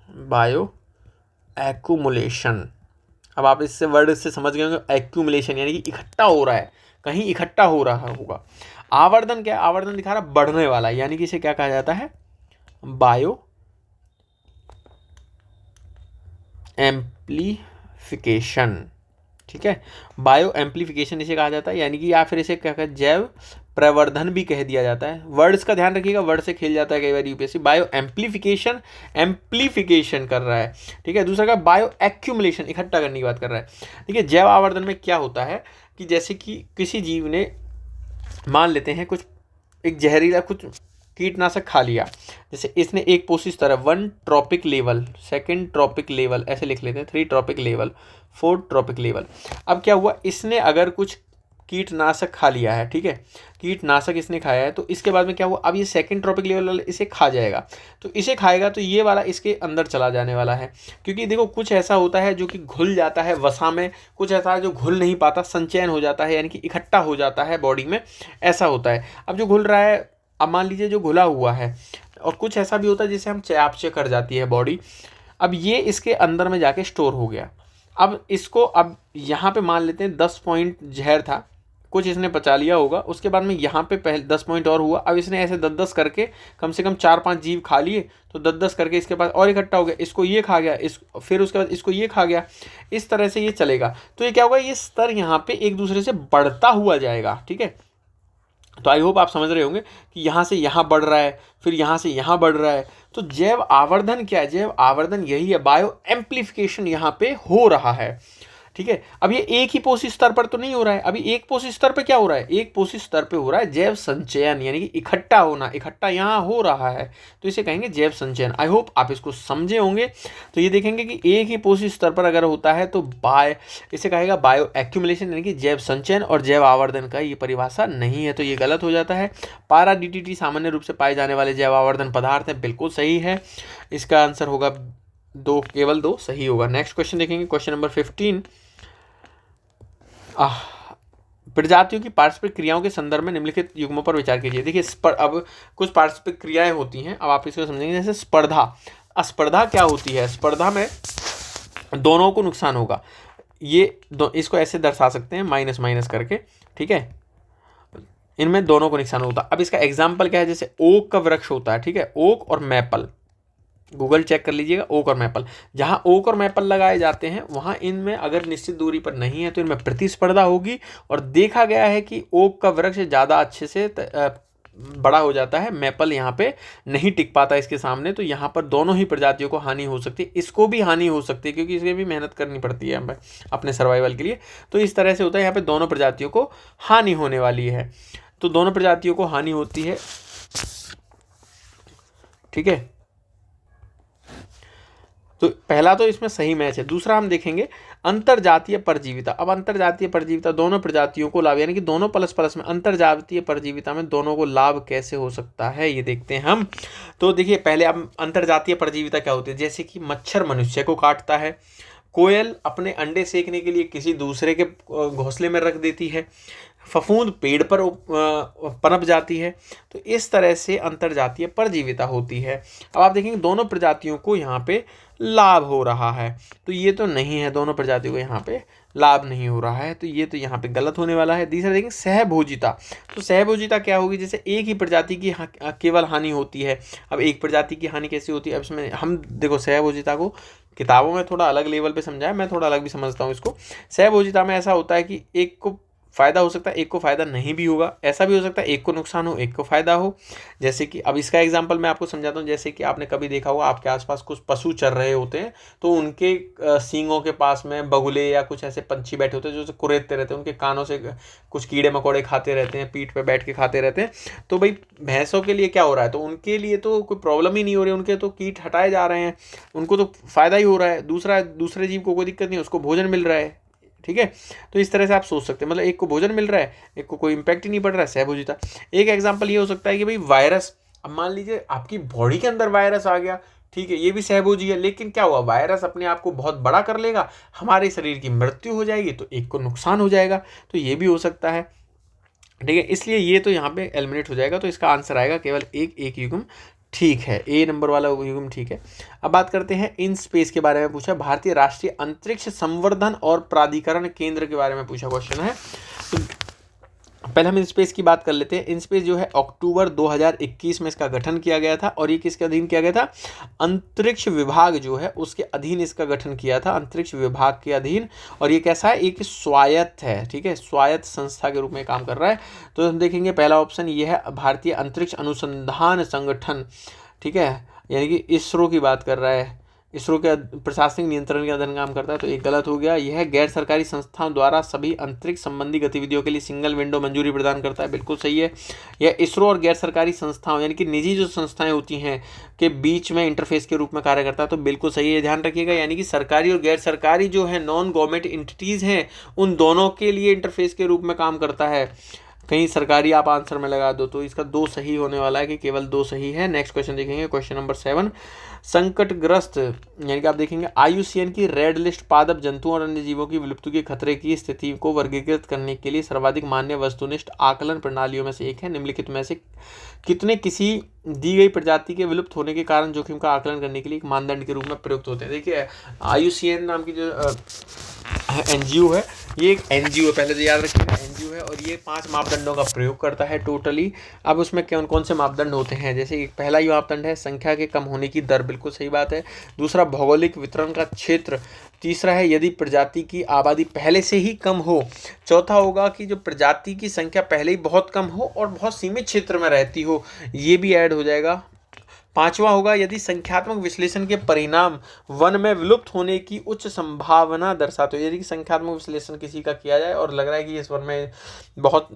बायो एक्यूमुलेशन। अब आप इससे वर्ड से समझ गए होंगे, एक्यूमुलेशन यानी कि इकट्ठा हो रहा है, कहीं इकट्ठा हो रहा होगा। आवर्धन क्या है? आवर्धन दिखा रहा बढ़ने वाला, यानी कि इसे क्या कहा जाता है? बायो एम्प्लीफिकेशन, ठीक है, बायो एम्प्लीफिकेशन इसे कहा जाता है, यानी कि या फिर इसे क्या कहते हैं, जैव प्रवर्धन भी कह दिया जाता है। वर्ड्स का ध्यान रखिएगा, वर्ड से खेल जाता है कई बार यूपीएससी। बायो एम्प्लीफिकेशन, एम्प्लीफिकेशन कर रहा है, ठीक है। दूसरा का बायो एक्यूमुलेशन, इकट्ठा करने की बात कर रहा है। देखिए जैव आवर्धन में क्या होता है कि जैसे कि किसी जीव ने, मान लेते हैं कुछ एक जहरीला कुछ कीटनाशक खा लिया, जैसे इसने एक पोषी स्तर 1 ट्रॉपिक लेवल, 2 ट्रॉपिक लेवल, ऐसे लिख लेते हैं, 3 ट्रॉपिक लेवल, 4 ट्रॉपिक लेवल। अब क्या हुआ, इसने अगर कुछ कीटनाशक खा लिया है, ठीक है, कीटनाशक इसने खाया है, तो इसके बाद में क्या हुआ, अब ये 2 ट्रॉपिक लेवल वाला इसे खा जाएगा, तो इसे खाएगा तो ये वाला इसके अंदर चला जाने वाला है। क्योंकि देखो कुछ ऐसा होता है जो कि घुल जाता है वसा में, कुछ ऐसा है जो घुल नहीं पाता, संचयन हो जाता है, यानी कि इकट्ठा हो जाता है बॉडी में, ऐसा होता है। अब जो घुल रहा है, अब मान लीजिए जो घुला हुआ है, और कुछ ऐसा भी होता है जिसे हम चयापचय कर जाती है बॉडी, अब ये इसके अंदर में जाके स्टोर हो गया। अब इसको, अब यहाँ पे मान लेते हैं 10 पॉइंट जहर था, कुछ इसने पचा लिया होगा, उसके बाद में यहाँ पे पहले 10 पॉइंट और हुआ, अब इसने ऐसे 10-10 करके कम से कम 4-5 जीव खा लिए, तो 10-10 करके इसके पास और इकट्ठा हो गया, इसको ये खा गया, फिर उसके बाद इसको ये खा गया, इस तरह से ये चलेगा। तो ये क्या होगा, ये स्तर यहाँ पे एक दूसरे से बढ़ता हुआ जाएगा, ठीक है। तो आई होप आप समझ रहे होंगे कि यहाँ से यहाँ बढ़ रहा है, फिर यहाँ से यहाँ बढ़ रहा है। तो जैव आवर्धन क्या है, जैव आवर्धन यही है, बायो एम्प्लीफिकेशन यहाँ पे हो रहा है, ठीक है। अब ये एक ही पोषी स्तर पर तो नहीं हो रहा है, अभी एक पोषी स्तर पे क्या हो रहा है, एक पोषी स्तर पे हो रहा है जैव संचयन, यानी कि इकट्ठा होना, इकट्ठा यहाँ हो रहा है, तो इसे कहेंगे जैव संचयन। आई होप आप इसको समझे होंगे। तो ये देखेंगे कि एक ही पोषी स्तर पर अगर होता है तो इसे कहेगा बायो एक्यूमुलेशन, यानी कि जैव संचयन, और जैव आवर्धन का ये परिभाषा नहीं है, तो ये गलत हो जाता है। पारा DDT सामान्य रूप से पाए जाने वाले जैव आवर्धन पदार्थ है, बिल्कुल सही है, इसका आंसर होगा 2, केवल 2 सही होगा। नेक्स्ट क्वेश्चन देखेंगे, क्वेश्चन नंबर 15। प्रजातियों की पारस्परिक क्रियाओं के संदर्भ में निम्नलिखित युग्मों पर विचार कीजिए। देखिए अब कुछ पारस्परिक क्रियाएं होती हैं, अब आप इसको समझेंगे। जैसे स्पर्धा, स्पर्धा क्या होती है, स्पर्धा में दोनों को नुकसान होगा, ये इसको ऐसे दर्शा सकते हैं माइनस माइनस करके, ठीक है, इनमें दोनों को नुकसान होता है। अब इसका एग्जाम्पल क्या है, जैसे ओक का वृक्ष होता है, ठीक है, ओक और मैपल, गूगल चेक कर लीजिएगा, ओक और मैपल, जहां ओक और मैपल लगाए जाते हैं वहां इनमें अगर निश्चित दूरी पर नहीं है तो इनमें प्रतिस्पर्धा होगी, और देखा गया है कि ओक का वृक्ष ज़्यादा अच्छे से बड़ा हो जाता है, मैपल यहाँ पे नहीं टिक पाता इसके सामने, तो यहाँ पर दोनों ही प्रजातियों को हानि हो सकती है, इसको भी हानि हो सकती है क्योंकि इसके भी मेहनत करनी पड़ती है हमें अपने सर्वाइवल के लिए। तो इस तरह से होता है, यहाँ पे दोनों प्रजातियों को हानि होने वाली है, तो दोनों प्रजातियों को हानि होती है, ठीक है। तो पहला तो इसमें सही मैच है। दूसरा हम देखेंगे अंतरजातीय परजीविता। अब अंतरजातीय परजीविता दोनों प्रजातियों को लाभ, यानी कि दोनों प्लस में अंतरजातीय परजीविता में दोनों को लाभ कैसे हो सकता है, ये देखते हैं हम। तो देखिए पहले अब अंतरजातीय परजीविता क्या होती है, जैसे कि मच्छर मनुष्य को काटता है, कोयल अपने अंडे सेकने के लिए किसी दूसरे के घोंसले में रख देती है, फफूंद पेड़ पर पनप जाती है, तो इस तरह से अंतरजातीय परजीविता होती है। अब आप देखेंगे दोनों प्रजातियों को यहाँ पे लाभ हो रहा है, तो ये तो नहीं है, दोनों प्रजातियों को यहाँ पे लाभ नहीं हो रहा है, तो ये तो यहाँ पे गलत होने वाला है। तीसरा देखेंगे सहभोजिता। तो सहभोजिता क्या होगी, जैसे एक ही प्रजाति की केवल हानि होती है। अब एक प्रजाति की हानि कैसी होती है, अब इसमें हम देखो सहभोजिता को किताबों में थोड़ा अलग लेवल पे समझाया, मैं थोड़ा अलग भी समझता हूँ इसको। सहभोजिता में ऐसा होता है कि एक को फ़ायदा हो सकता है, एक को फ़ायदा नहीं भी होगा, ऐसा भी हो सकता है एक को नुकसान हो एक को फ़ायदा हो। जैसे कि अब इसका एग्जांपल मैं आपको समझाता हूँ, जैसे कि आपने कभी देखा होगा आपके आसपास कुछ पशु चर रहे होते हैं, तो उनके सींगों के पास में बगुले या कुछ ऐसे पंछी बैठे होते हैं जो कुरेदते रहते हैं, उनके कानों से कुछ कीड़े मकोड़े खाते रहते हैं, पीठ पर बैठ के खाते रहते हैं। तो भाई भैंसों के लिए क्या हो रहा है, तो उनके लिए तो कोई प्रॉब्लम ही नहीं हो रही, उनके तो कीट हटाए जा रहे हैं, उनको तो फ़ायदा ही हो रहा है, दूसरे जीव को कोई दिक्कत नहीं, उसको भोजन मिल रहा है, ठीक है। तो इस तरह से आप सोच सकते हैं, मतलब एक को भोजन मिल रहा है, एक को कोई इंपैक्ट ही नहीं पड़ रहा है, सहभोजिता। एक एग्जांपल ये हो सकता है कि भाई वायरस, अब मान लीजिए आपकी बॉडी के अंदर वायरस आ गया, ठीक है, ये भी सहभोजी है, लेकिन क्या हुआ, वायरस अपने आप को बहुत बड़ा कर लेगा, हमारे शरीर की मृत्यु हो जाएगी, तो एक को नुकसान हो जाएगा, तो ये भी हो सकता है, ठीक है। इसलिए ये तो यहाँ पे एलिमिनेट हो जाएगा, तो इसका आंसर आएगा केवल एक युग्म ठीक है, ए नंबर वाला युग्म ठीक है। अब बात करते हैं इन स्पेस के बारे में पूछा, भारतीय राष्ट्रीय अंतरिक्ष संवर्धन और प्राधिकरण केंद्र के बारे में पूछा क्वेश्चन है। तो पहले हम इनस्पेस की बात कर लेते हैं। इनस्पेस जो है अक्टूबर 2021 में इसका गठन किया गया था, और ये किसके अधीन किया गया था? अंतरिक्ष विभाग जो है उसके अधीन इसका गठन किया था, अंतरिक्ष विभाग के अधीन। और ये कैसा है? एक स्वायत्त है, ठीक है, स्वायत्त संस्था के रूप में काम कर रहा है। तो हम देखेंगे पहला ऑप्शन ये है, भारतीय अंतरिक्ष अनुसंधान संगठन, ठीक है, यानी कि इसरो की बात कर रहा है, इसरो के प्रशासनिक नियंत्रण के अधीन काम करता है, तो एक गलत हो गया। यह गैर सरकारी संस्थाओं द्वारा सभी अंतरिक्ष संबंधी गतिविधियों के लिए सिंगल विंडो मंजूरी प्रदान करता है, बिल्कुल सही है। यह इसरो और गैर सरकारी संस्थाओं यानी कि निजी जो संस्थाएं होती हैं के बीच में इंटरफेस के रूप में कार्य करता है, तो बिल्कुल सही है, ध्यान रखिएगा। यानी कि सरकारी और गैर सरकारी जो है नॉन गवर्नमेंट इंटिटीज़ हैं, उन दोनों के लिए इंटरफेस के रूप में काम करता है। कहीं सरकारी आप आंसर में लगा दो, तो इसका 2 सही होने वाला है कि केवल 2 सही है। नेक्स्ट क्वेश्चन देखेंगे, क्वेश्चन नंबर 7। संकटग्रस्त यानी कि आप देखेंगे IUCN की रेड लिस्ट पादप जंतुओं और अन्य जीवों की विलुप्ति के खतरे की स्थिति को वर्गीकृत करने के लिए सर्वाधिक मान्य वस्तुनिष्ठ आकलन प्रणालियों में से एक है। निम्नलिखित में से कितने किसी दी गई प्रजाति के विलुप्त होने के कारण जोखिम का आकलन करने के लिए एक मानदंड के रूप में प्रयुक्त होते हैं? देखिए IUCN नाम की जो NGO है, ये एक NGO है, पहले तो याद रखिएगा NGO है, और ये 5 मापदंडों का प्रयोग करता है टोटली। अब उसमें कौन कौन से मापदंड होते हैं? जैसे एक पहला ही मापदंड है संख्या के कम होने की दर, बिल्कुल सही बात है। दूसरा भौगोलिक वितरण का क्षेत्र। तीसरा है यदि प्रजाति की आबादी पहले से ही कम हो। चौथा होगा कि जो प्रजाति की संख्या पहले ही बहुत कम हो और बहुत सीमित क्षेत्र में रहती हो, ये भी ऐड हो जाएगा। पांचवा होगा यदि संख्यात्मक विश्लेषण के परिणाम वन में विलुप्त होने की उच्च संभावना दर्शाते हो। यदि संख्यात्मक विश्लेषण किसी का किया जाए और लग रहा है कि इस वन में बहुत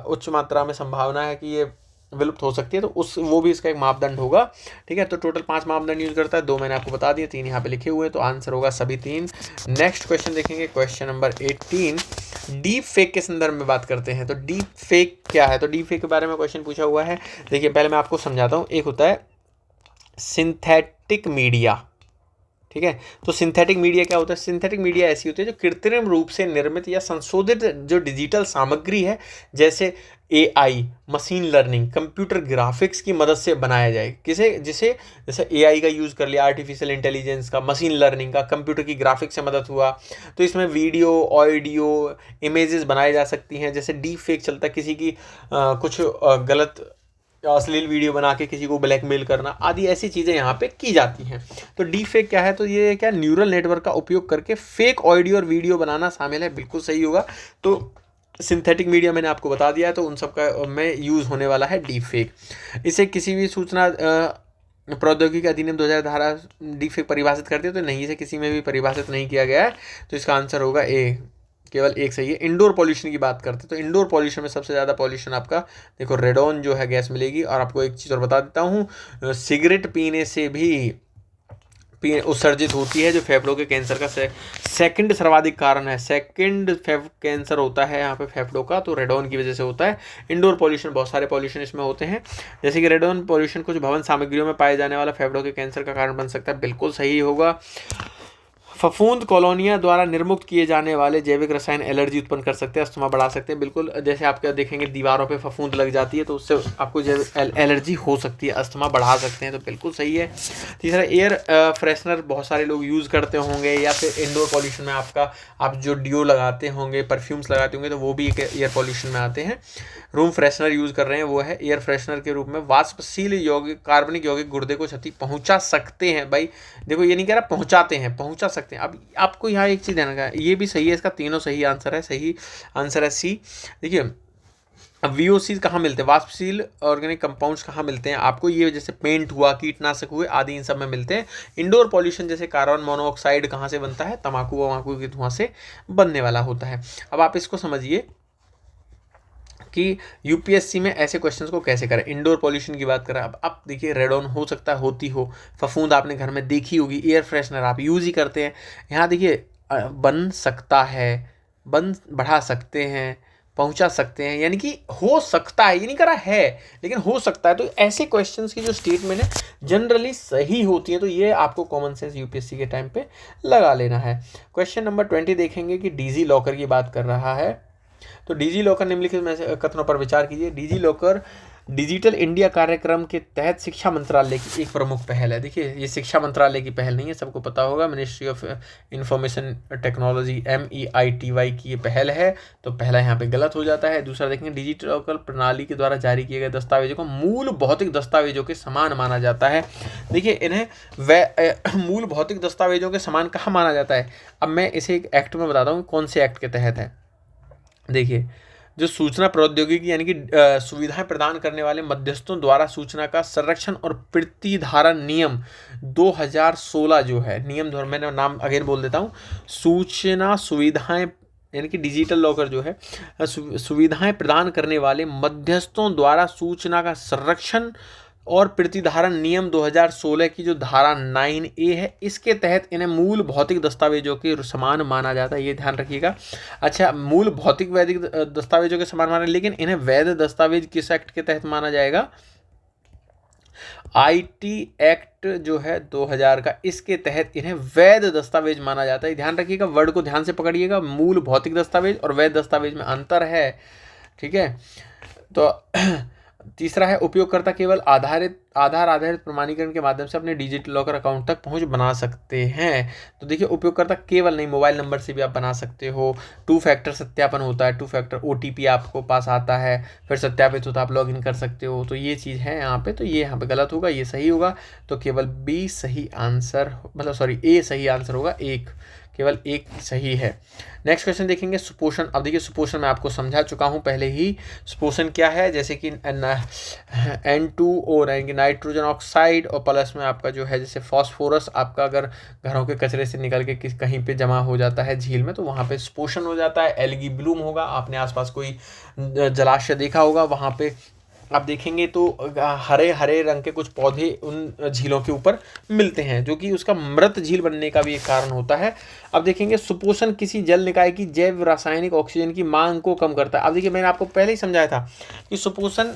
उच्च मात्रा में संभावना है कि ये विलुप्त हो सकती है, तो वो भी इसका एक मापदंड होगा, ठीक है। तो टोटल 5 मापदंड यूज करता है, 2 मैंने आपको बता दिए, 3 यहाँ पे लिखे हुए हैं, तो आंसर होगा सभी 3। नेक्स्ट क्वेश्चन देखेंगे, क्वेश्चन नंबर 18। डीप फेक के संदर्भ में बात करते हैं। तो डीप फेक क्या है? तो डीप फेक के बारे में क्वेश्चन पूछा हुआ है। देखिए पहले मैं आपको समझाता हूँ। एक होता है सिंथेटिक मीडिया, ठीक है। तो सिंथेटिक मीडिया क्या होता है? सिंथेटिक मीडिया ऐसी होती है जो कृत्रिम रूप से निर्मित या संशोधित जो डिजिटल सामग्री है, जैसे AI, machine learning, computer graphics की मदद से बनाया जाए। जैसे AI का यूज़ कर लिया, आर्टिफिशियल इंटेलिजेंस का, मशीन लर्निंग का, कंप्यूटर की ग्राफिक्स से मदद हुआ, तो इसमें वीडियो, ऑडियो, इमेजेस बनाई जा सकती हैं। जैसे डीप फेक चलता है, किसी की कुछ गलत अश्लील वीडियो बना के किसी को ब्लैकमेल करना आदि ऐसी चीज़ें यहाँ पे की जाती हैं। तो डीप फेक क्या है? तो ये क्या न्यूरल नेटवर्क का उपयोग करके फेक ऑडियो और वीडियो बनाना शामिल है, बिल्कुल सही होगा। तो सिंथेटिक मीडिया मैंने आपको बता दिया है, तो उन सब का में यूज़ होने वाला है डीप फेक। इसे किसी भी सूचना प्रौद्योगिकी अधिनियम 2000 धारा डीप फेक परिभाषित करती है, तो नहीं, इसे किसी में भी परिभाषित नहीं किया गया है, तो इसका आंसर होगा ए, केवल एक सही है। इंडोर पॉल्यूशन की बात करते हैं, तो इंडोर पॉल्यूशन में सबसे ज़्यादा पॉल्यूशन आपका देखो रेडॉन जो है गैस मिलेगी। और आपको एक चीज़ और बता देता हूँ, सिगरेट पीने से भी उत्सर्जित होती है, जो फेफड़ों के कैंसर का सेकंड सर्वाधिक कारण है। सेकंड कैंसर होता है यहाँ पे फेफड़ों का, तो रेडॉन की वजह से होता है। इंडोर पॉल्यूशन, बहुत सारे पॉल्यूशन इसमें होते हैं, जैसे कि रेडॉन पॉल्यूशन कुछ भवन सामग्रियों में पाए जाने वाला फेफड़ों के कैंसर का कारण बन सकता है, बिल्कुल सही होगा। फफूंद कॉलोनिया द्वारा निर्मुक्त किए जाने वाले जैविक रसायन एलर्जी उत्पन्न कर सकते हैं, अस्थमा बढ़ा सकते हैं, बिल्कुल। जैसे आप क्या देखेंगे दीवारों पे फफूंद लग जाती है, तो उससे आपको एलर्जी हो सकती है, अस्थमा बढ़ा सकते हैं, तो बिल्कुल सही है। तीसरा एयर फ्रेशनर बहुत सारे लोग यूज़ करते होंगे, या फिर इंडोर पॉल्यूशन में आप जो डिओ लगाते होंगे, परफ्यूम्स लगाते होंगे, तो वो भी एक एयर पॉल्यूशन में आते हैं। रूम फ्रेशनर यूज़ कर रहे हैं, वो है एयर फ्रेशनर के रूप में। वाष्पशील यौगिक, कार्बनिक यौगिक गुर्दे को क्षति पहुंचा सकते हैं। भाई देखो ये नहीं कह रहा पहुंचाते हैं, पहुंचा सकते हैं। अब आपको यहाँ एक चीज़ ध्यान रखना है, ये भी सही है, इसका तीनों सही आंसर है, सही आंसर है सी। देखिए अब VOC कहाँ मिलते हैं? वाष्पशील ऑर्गेनिक कंपाउंड्स कहाँ मिलते हैं आपको? ये जैसे पेंट हुआ, कीटनाशक हुए आदि, इन सब में मिलते हैं। इंडोर पॉल्यूशन जैसे कार्बन मोनोऑक्साइड कहाँ से बनता है? तम्बाकू वमाकू के धुआं से बनने वाला होता है। अब आप इसको समझिए कि UPSC में ऐसे क्वेश्चंस को कैसे करें। इंडोर पॉल्यूशन की बात करें, अब देखिए रेडॉन हो सकता है होती हो, फफूंद आपने घर में देखी होगी, एयर फ्रेशनर आप यूज़ ही करते हैं। यहाँ देखिए बन सकता है, बढ़ा सकते हैं, पहुंचा सकते हैं, यानी कि हो सकता है, ये नहीं करा है लेकिन हो सकता है। तो ऐसे क्वेश्चंस की जो स्टेटमेंट है जनरली सही होती है, तो ये आपको कॉमन सेंस UPSC के टाइम पे लगा लेना है। क्वेश्चन नंबर 20 देखेंगे कि डिजी लॉकर की बात कर रहा है। तो डिजी लॉकर निम्नलिखित में से कथनों पर विचार कीजिए। डिजी लॉकर डिजिटल इंडिया कार्यक्रम के तहत शिक्षा मंत्रालय की एक प्रमुख पहल है। देखिए ये शिक्षा मंत्रालय की पहल नहीं है, सबको पता होगा, ministry of information technology MEITY की ये पहल है। तो पहला यहाँ पे गलत हो जाता है। दूसरा देखेंगे, डिजिटल लॉकर प्रणाली के द्वारा जारी किए गए दस्तावेजों को मूल भौतिक दस्तावेजों के समान माना जाता है। देखिए इन्हें मूल भौतिक दस्तावेजों के समान कहाँ माना जाता है। अब मैं इसे एक एक्ट में बताता हूँ कौन से एक्ट के तहत है। देखिए जो सूचना प्रौद्योगिकी यानी कि सुविधाएं प्रदान करने वाले मध्यस्थों द्वारा सूचना का संरक्षण और प्रतिधारण नियम 2016 जो है, नियम मैंने नाम अगेन बोल देता हूँ, सूचना सुविधाएं यानी कि डिजिटल लॉकर जो है सुविधाएं प्रदान करने वाले मध्यस्थों द्वारा सूचना का संरक्षण और प्रतिधारण नियम 2016 की जो धारा 9A है, इसके तहत इन्हें मूल भौतिक दस्तावेजों के समान माना जाता है। ये ध्यान रखिएगा। अच्छा, मूल भौतिक वैधिक दस्तावेजों के समान माना, लेकिन इन्हें वैध दस्तावेज किस एक्ट के तहत माना जाएगा? IT एक्ट जो है 2000 का, इसके तहत इन्हें वैध दस्तावेज माना जाता है। ध्यान रखिएगा, वर्ड को ध्यान से पकड़िएगा। मूल भौतिक दस्तावेज और वैध दस्तावेज में अंतर है, ठीक है। तो तीसरा है, उपयोगकर्ता केवल आधार आधारित प्रमाणीकरण के माध्यम से अपने डिजिटल लॉकर अकाउंट तक पहुंच बना सकते हैं। तो देखिए उपयोगकर्ता केवल नहीं, मोबाइल नंबर से भी आप बना सकते हो। 2 फैक्टर सत्यापन होता है, 2 फैक्टर OTP आपको पास आता है, फिर सत्यापित होता है, आप लॉगिन कर सकते हो। तो ये चीज़ है यहाँ पे, तो ये यहाँ पे गलत होगा, ये सही होगा। तो केवल B सही आंसर, मतलब सॉरी A सही आंसर होगा, केवल एक सही है। नेक्स्ट क्वेश्चन देखेंगे, सुपोषण। अब देखिए सुपोषण मैं आपको समझा चुका हूँ पहले ही। सुपोषण क्या है, जैसे कि N2O यानी कि नाइट्रोजन ऑक्साइड, और प्लस में आपका जो है जैसे फॉस्फोरस, आपका अगर घरों के कचरे से निकल के कहीं पे जमा हो जाता है झील में, तो वहाँ पे सुपोषण हो जाता है। एल्गी ब्लूम होगा, आपने आसपास कोई जलाशय देखा होगा, वहाँ पे आप देखेंगे तो हरे हरे रंग के कुछ पौधे उन झीलों के ऊपर मिलते हैं, जो कि उसका मृत झील बनने का भी एक कारण होता है। अब देखेंगे सुपोषण किसी जल निकाय की जैव रासायनिक ऑक्सीजन की मांग को कम करता है। अब देखिए मैंने आपको पहले ही समझाया था कि सुपोषण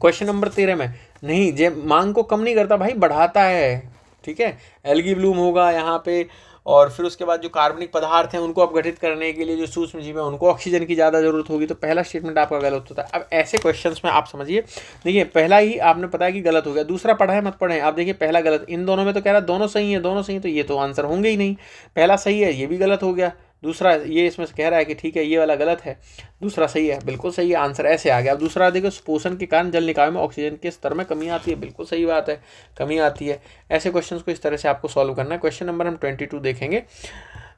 क्वेश्चन नंबर 13 में नहीं, जैव मांग को कम नहीं करता भाई, बढ़ाता है, ठीक है। एल्गी ब्लूम होगा यहाँ पे, और फिर उसके बाद जो कार्बनिक पदार्थ हैं उनको अपघटित करने के लिए जो सूक्ष्म जीव हैं उनको ऑक्सीजन की ज़्यादा जरूरत होगी। तो पहला स्टेटमेंट आपका गलत होता है। अब ऐसे क्वेश्चंस में आप समझिए, देखिए पहला ही आपने पता है कि गलत हो गया, दूसरा पढ़ा है मत पढ़ें। आप देखिए पहला गलत, इन दोनों में तो कह रहा है दोनों सही है, दोनों सही, तो ये तो आंसर होंगे ही नहीं। पहला सही है, ये भी गलत हो गया। दूसरा ये इसमें से कह रहा है कि ठीक है ये वाला गलत है, दूसरा सही है, बिल्कुल सही है, आंसर ऐसे आ गया। अब दूसरा देखो, सुपोषण के कारण जल निकाय में ऑक्सीजन के स्तर में कमी आती है, बिल्कुल सही बात है, कमी आती है। ऐसे क्वेश्चंस को इस तरह से आपको सॉल्व करना है। क्वेश्चन नंबर हम 22 देखेंगे,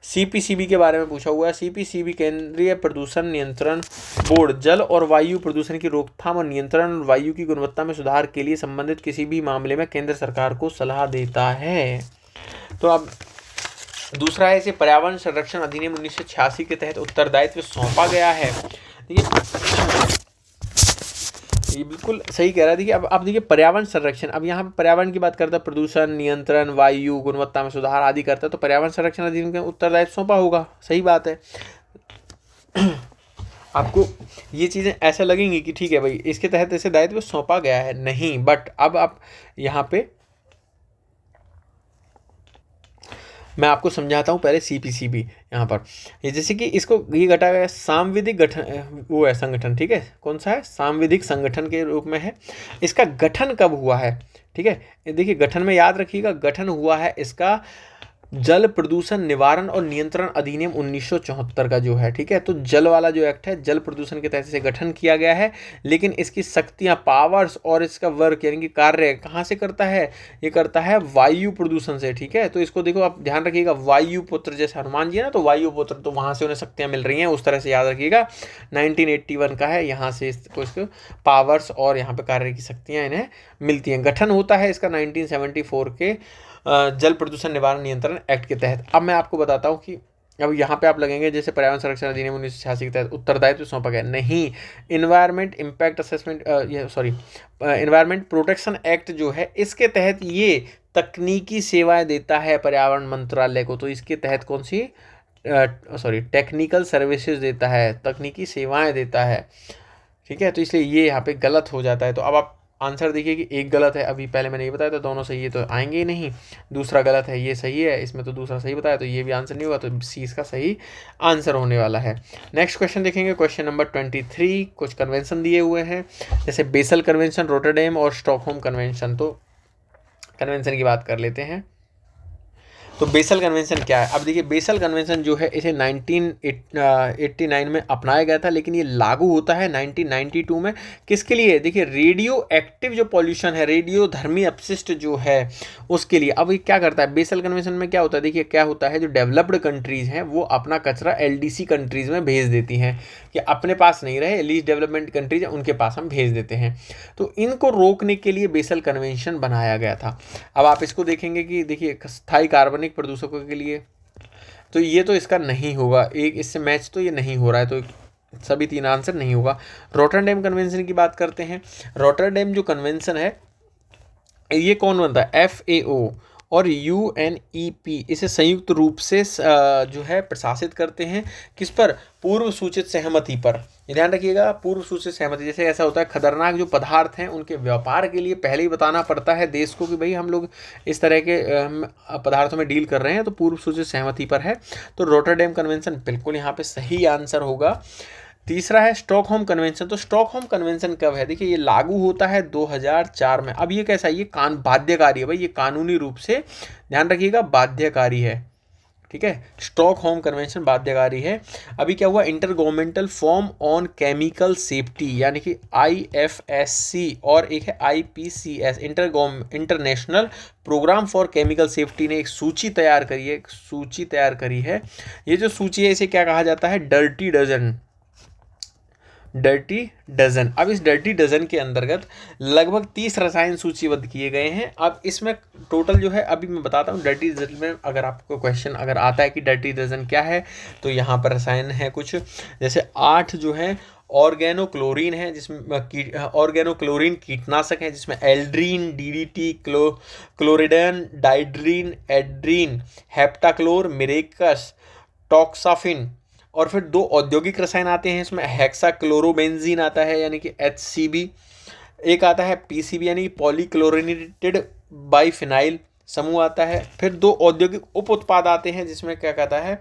CPCB के बारे में पूछा हुआ है। CPCB केंद्रीय प्रदूषण नियंत्रण बोर्ड जल और वायु प्रदूषण की रोकथाम और नियंत्रण और वायु की गुणवत्ता में सुधार के लिए संबंधित किसी भी मामले में केंद्र सरकार को सलाह देता है। तो अब दूसरा है, इसे पर्यावरण संरक्षण अधिनियम 1986 के तहत उत्तरदायित्व सौंपा गया है। देखिए ये बिल्कुल सही कह रहा है। देखिए अब देखिए पर्यावरण संरक्षण, अब यहाँ पे पर्यावरण की बात करता है, प्रदूषण नियंत्रण, वायु गुणवत्ता में सुधार आदि करता है, तो पर्यावरण संरक्षण अधिनियम का उत्तरदायित्व सौंपा होगा, सही बात है। आपको ये चीज़ें ऐसे लगेंगी कि ठीक है भाई इसके तहत ऐसे दायित्व सौंपा गया है, नहीं, बट अब आप यहाँ पे मैं आपको समझाता हूँ पहले CPCB यहाँ पर। ये जैसे कि इसको ये घटा गया सांविधिक गठन, वो है संगठन, ठीक है, कौन सा है, सांविधिक संगठन के रूप में है। इसका गठन कब हुआ है, ठीक है, देखिए गठन में याद रखिएगा, गठन हुआ है इसका जल प्रदूषण निवारण और नियंत्रण अधिनियम 1974 का जो है, ठीक है। तो जल वाला जो एक्ट है, जल प्रदूषण के तहत से गठन किया गया है, लेकिन इसकी शक्तियां, पावर्स और इसका वर्क यानी कि कार्य कहाँ से करता है, ये करता है वायु प्रदूषण से, ठीक है। तो इसको देखो आप ध्यान रखिएगा, वायु पुत्र जैसे हनुमान जी है ना, तो वायु पुत्र, तो वहाँ से उन्हें शक्तियाँ मिल रही हैं, उस तरह से याद रखिएगा। 1981 का है, यहाँ से इसको पावर्स और यहाँ पे कार्य की शक्तियाँ इन्हें मिलती हैं। गठन होता है इसका 1974 के जल प्रदूषण निवारण नियंत्रण एक्ट के तहत। अब मैं आपको बताता हूँ कि अब यहाँ पे आप लगेंगे जैसे पर्यावरण संरक्षण अधिनियम 1986 के तहत उत्तरदायित्व सौंपा गया, नहीं, environment impact assessment, environment protection act जो है इसके तहत ये तकनीकी सेवाएं देता है पर्यावरण मंत्रालय को। तो इसके तहत कौन सी टेक्निकल सर्विसेज देता है, तकनीकी सेवाएं देता है, ठीक है। तो इसलिए ये यहाँ पे गलत हो जाता है। तो अब आप आंसर देखिए कि एक गलत है, अभी पहले मैंने ये बताया था दोनों सही है तो आएंगे ही नहीं, दूसरा गलत है ये सही है, इसमें तो दूसरा सही बताया तो ये भी आंसर नहीं होगा, तो सी इसका सही आंसर होने वाला है। नेक्स्ट क्वेश्चन देखेंगे, क्वेश्चन नंबर 23। कुछ कन्वेंशन दिए हुए हैं जैसे बेसल कन्वेंशन, रोटरडेम और स्टॉकहोम कन्वेंशन। तो कन्वेंशन की बात कर लेते हैं। तो बेसल कन्वेंशन क्या है? अब देखिए बेसल कन्वेंशन जो है इसे 1989 में अपनाया गया था, लेकिन ये लागू होता है 1992 में। किसके लिए? देखिए रेडियो एक्टिव जो पॉल्यूशन है, रेडियो धर्मी अपशिष्ट जो है उसके लिए। अब ये क्या करता है बेसल कन्वेंशन में, क्या होता है देखिए क्या होता है, जो डेवलप्ड कंट्रीज हैं वो अपना कचरा LDC कंट्रीज में भेज देती हैं कि अपने पास नहीं रहे, लीस्ट डेवलपमेंट कंट्रीज है उनके पास हम भेज देते हैं। तो इनको रोकने के लिए बेसल कन्वेंशन बनाया गया था। अब आप इसको देखेंगे कि देखिए स्थायी कार्बनिक प्रदूषकों के लिए, तो ये तो इसका नहीं होगा, एक इससे मैच तो ये नहीं हो रहा है, तो सभी तीन आंसर नहीं होगा। रॉटरडैम कन्वेंशन की बात करते हैं। रॉटरडैम जो कन्वेंशन है ये कौन बनता है? FAO और UNEP इसे संयुक्त रूप से जो है प्रशासित करते हैं। किस पर? पूर्व सूचित सहमति पर। ये ध्यान रखिएगा, पूर्व सूचित सहमति। जैसे ऐसा होता है खतरनाक जो पदार्थ हैं उनके व्यापार के लिए पहले ही बताना पड़ता है देश को कि भाई हम लोग इस तरह के पदार्थों में डील कर रहे हैं, तो पूर्व सूचित सहमति पर है। तो रॉटरडैम कन्वेंशन बिल्कुल यहाँ पे सही आंसर होगा। तीसरा है स्टॉकहोम कन्वेंशन। तो स्टॉकहोम कन्वेंशन कब है? देखिए ये लागू होता है 2004 में। अब ये कैसा है? ये बाध्यकारी है भाई, ये कानूनी रूप से ध्यान रखिएगा बाध्यकारी है, ठीक है। स्टॉकहोम कन्वेंशन बाध्यकारी है। अभी क्या हुआ? Inter governmental forum on chemical safety यानी कि IFSC और एक है IPCS international programme for chemical safety ने एक सूची तैयार करी है। ये जो सूची है इसे क्या कहा जाता है? Dirty dozen. अब इस डर्टी डजन के अंतर्गत लगभग 30 रसायन सूचीबद्ध किए गए हैं। अब इसमें टोटल जो है अभी मैं बताता हूँ डर्टी डजन में, अगर आपको क्वेश्चन अगर आता है कि डर्टी डजन क्या है, तो यहाँ पर रसायन है कुछ जैसे 8 जो है ऑर्गेनोक्लोरीन है, जिसमें ऑर्गेनोक्लोरीन कीटनाशक है जिसमें एल्ड्रीन, DDT, क्लोरिडन, डाइड्रीन, एड्रीन, हेप्टाक्लोर, मिरेकस, टॉक्साफिन। और फिर 2 औद्योगिक रसायन आते हैं इसमें, हेक्साक्लोरोबेंजीन आता है यानी कि HCB, एक आता है PCB यानी कि पॉलीक्लोरिनेटेड बाइफिनाइल समूह आता है। फिर 2 औद्योगिक उप उत्पाद आते हैं जिसमें क्या कहता है?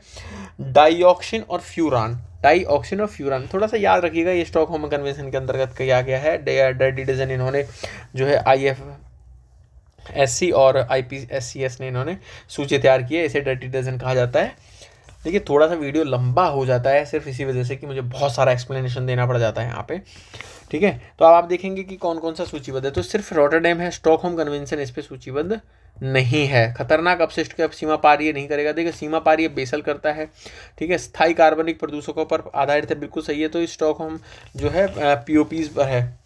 डाइऑक्सिन और फ्यूरान। थोड़ा सा याद रखिएगा ये स्टॉकहोम कन्वेंशन के अंतर्गत किया गया है। डर्टी डजन इन्होंने जो है IFSC और IPCS ने इन्होंने सूची तैयार की है, इसे डर्टी डजन कहा जाता है। देखिए थोड़ा सा वीडियो लंबा हो जाता है सिर्फ इसी वजह से कि मुझे बहुत सारा एक्सप्लेनेशन देना पड़ जाता है यहाँ पे, ठीक है। तो अब आप देखेंगे कि कौन कौन सा सूचीबद्ध है। तो सिर्फ रॉटरडैम है, स्टॉकहोम कन्वेंशन इस पे सूचीबद्ध नहीं है। खतरनाक अपशिष्ट के सीमा पार ये नहीं करेगा। देखिए सीमा पार ये बेसल करता है, ठीक है। स्थायी कार्बनिक प्रदूषकों पर आधारित है, बिल्कुल सही है। तो स्टॉकहोम जो है POPs पर है,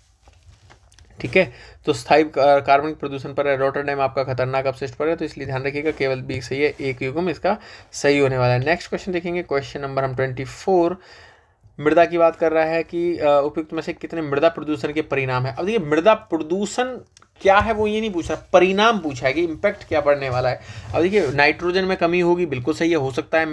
ठीक है। तो स्थायी कार्बनिक प्रदूषण पर है। रॉटरडैम आपका खतरनाक अपशिष्ट पर है, तो इसलिए ध्यान रखिएगा केवल बी सही है, एक युग्म इसका सही होने वाला है। नेक्स्ट क्वेश्चन देखेंगे, क्वेश्चन नंबर हम 24 मृदा की बात कर रहा है कि उपयुक्त में से कितने मृदा प्रदूषण के परिणाम है। अब देखिए मृदा प्रदूषण क्या है वो ये नहीं पूछा, परिणाम पूछा है कि इम्पैक्ट क्या पड़ने वाला है। अब देखिए नाइट्रोजन में कमी होगी, बिल्कुल सही है, हो सकता है।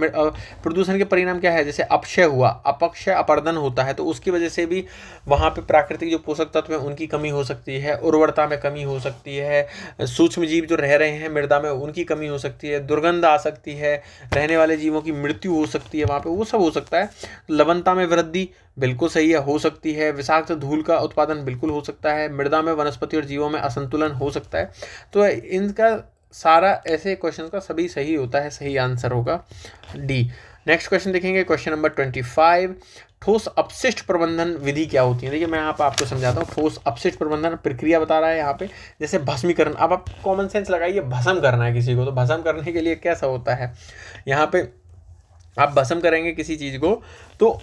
प्रदूषण के परिणाम क्या है? जैसे अपक्षय हुआ, अपक्षय अपरदन होता है, तो उसकी वजह से भी वहाँ पे प्राकृतिक जो पोषक तत्व हैं उनकी कमी हो सकती है, उर्वरता में कमी हो सकती है, सूक्ष्म जीव जो रह रहे हैं मृदा में उनकी कमी हो सकती है, दुर्गंध आ सकती है, रहने वाले जीवों की मृत्यु हो सकती है वहाँ पे, वो सब हो सकता है। लवणता में वृद्धि बिल्कुल सही है, हो सकती है। विषाक्त धूल का उत्पादन बिल्कुल हो सकता है। मृदा में वनस्पति और जीवों में असंतुलन हो सकता है। तो इनका सारा ऐसे क्वेश्चन का सभी सही होता है, सही आंसर होगा D। नेक्स्ट क्वेश्चन देखेंगे, क्वेश्चन नंबर 25 ठोस अपशिष्ट प्रबंधन विधि क्या होती है। देखिए मैं यहाँ पर आपको समझाता हूँ। ठोस अपशिष्ट प्रबंधन प्रक्रिया बता रहा है यहाँ पे, जैसे भस्मीकरण। अब आप कॉमन सेंस लगाइए, भस्म करना है किसी को, तो भस्म करने के लिए कैसा होता है, यहाँ पे आप भस्म करेंगे किसी चीज़ को, तो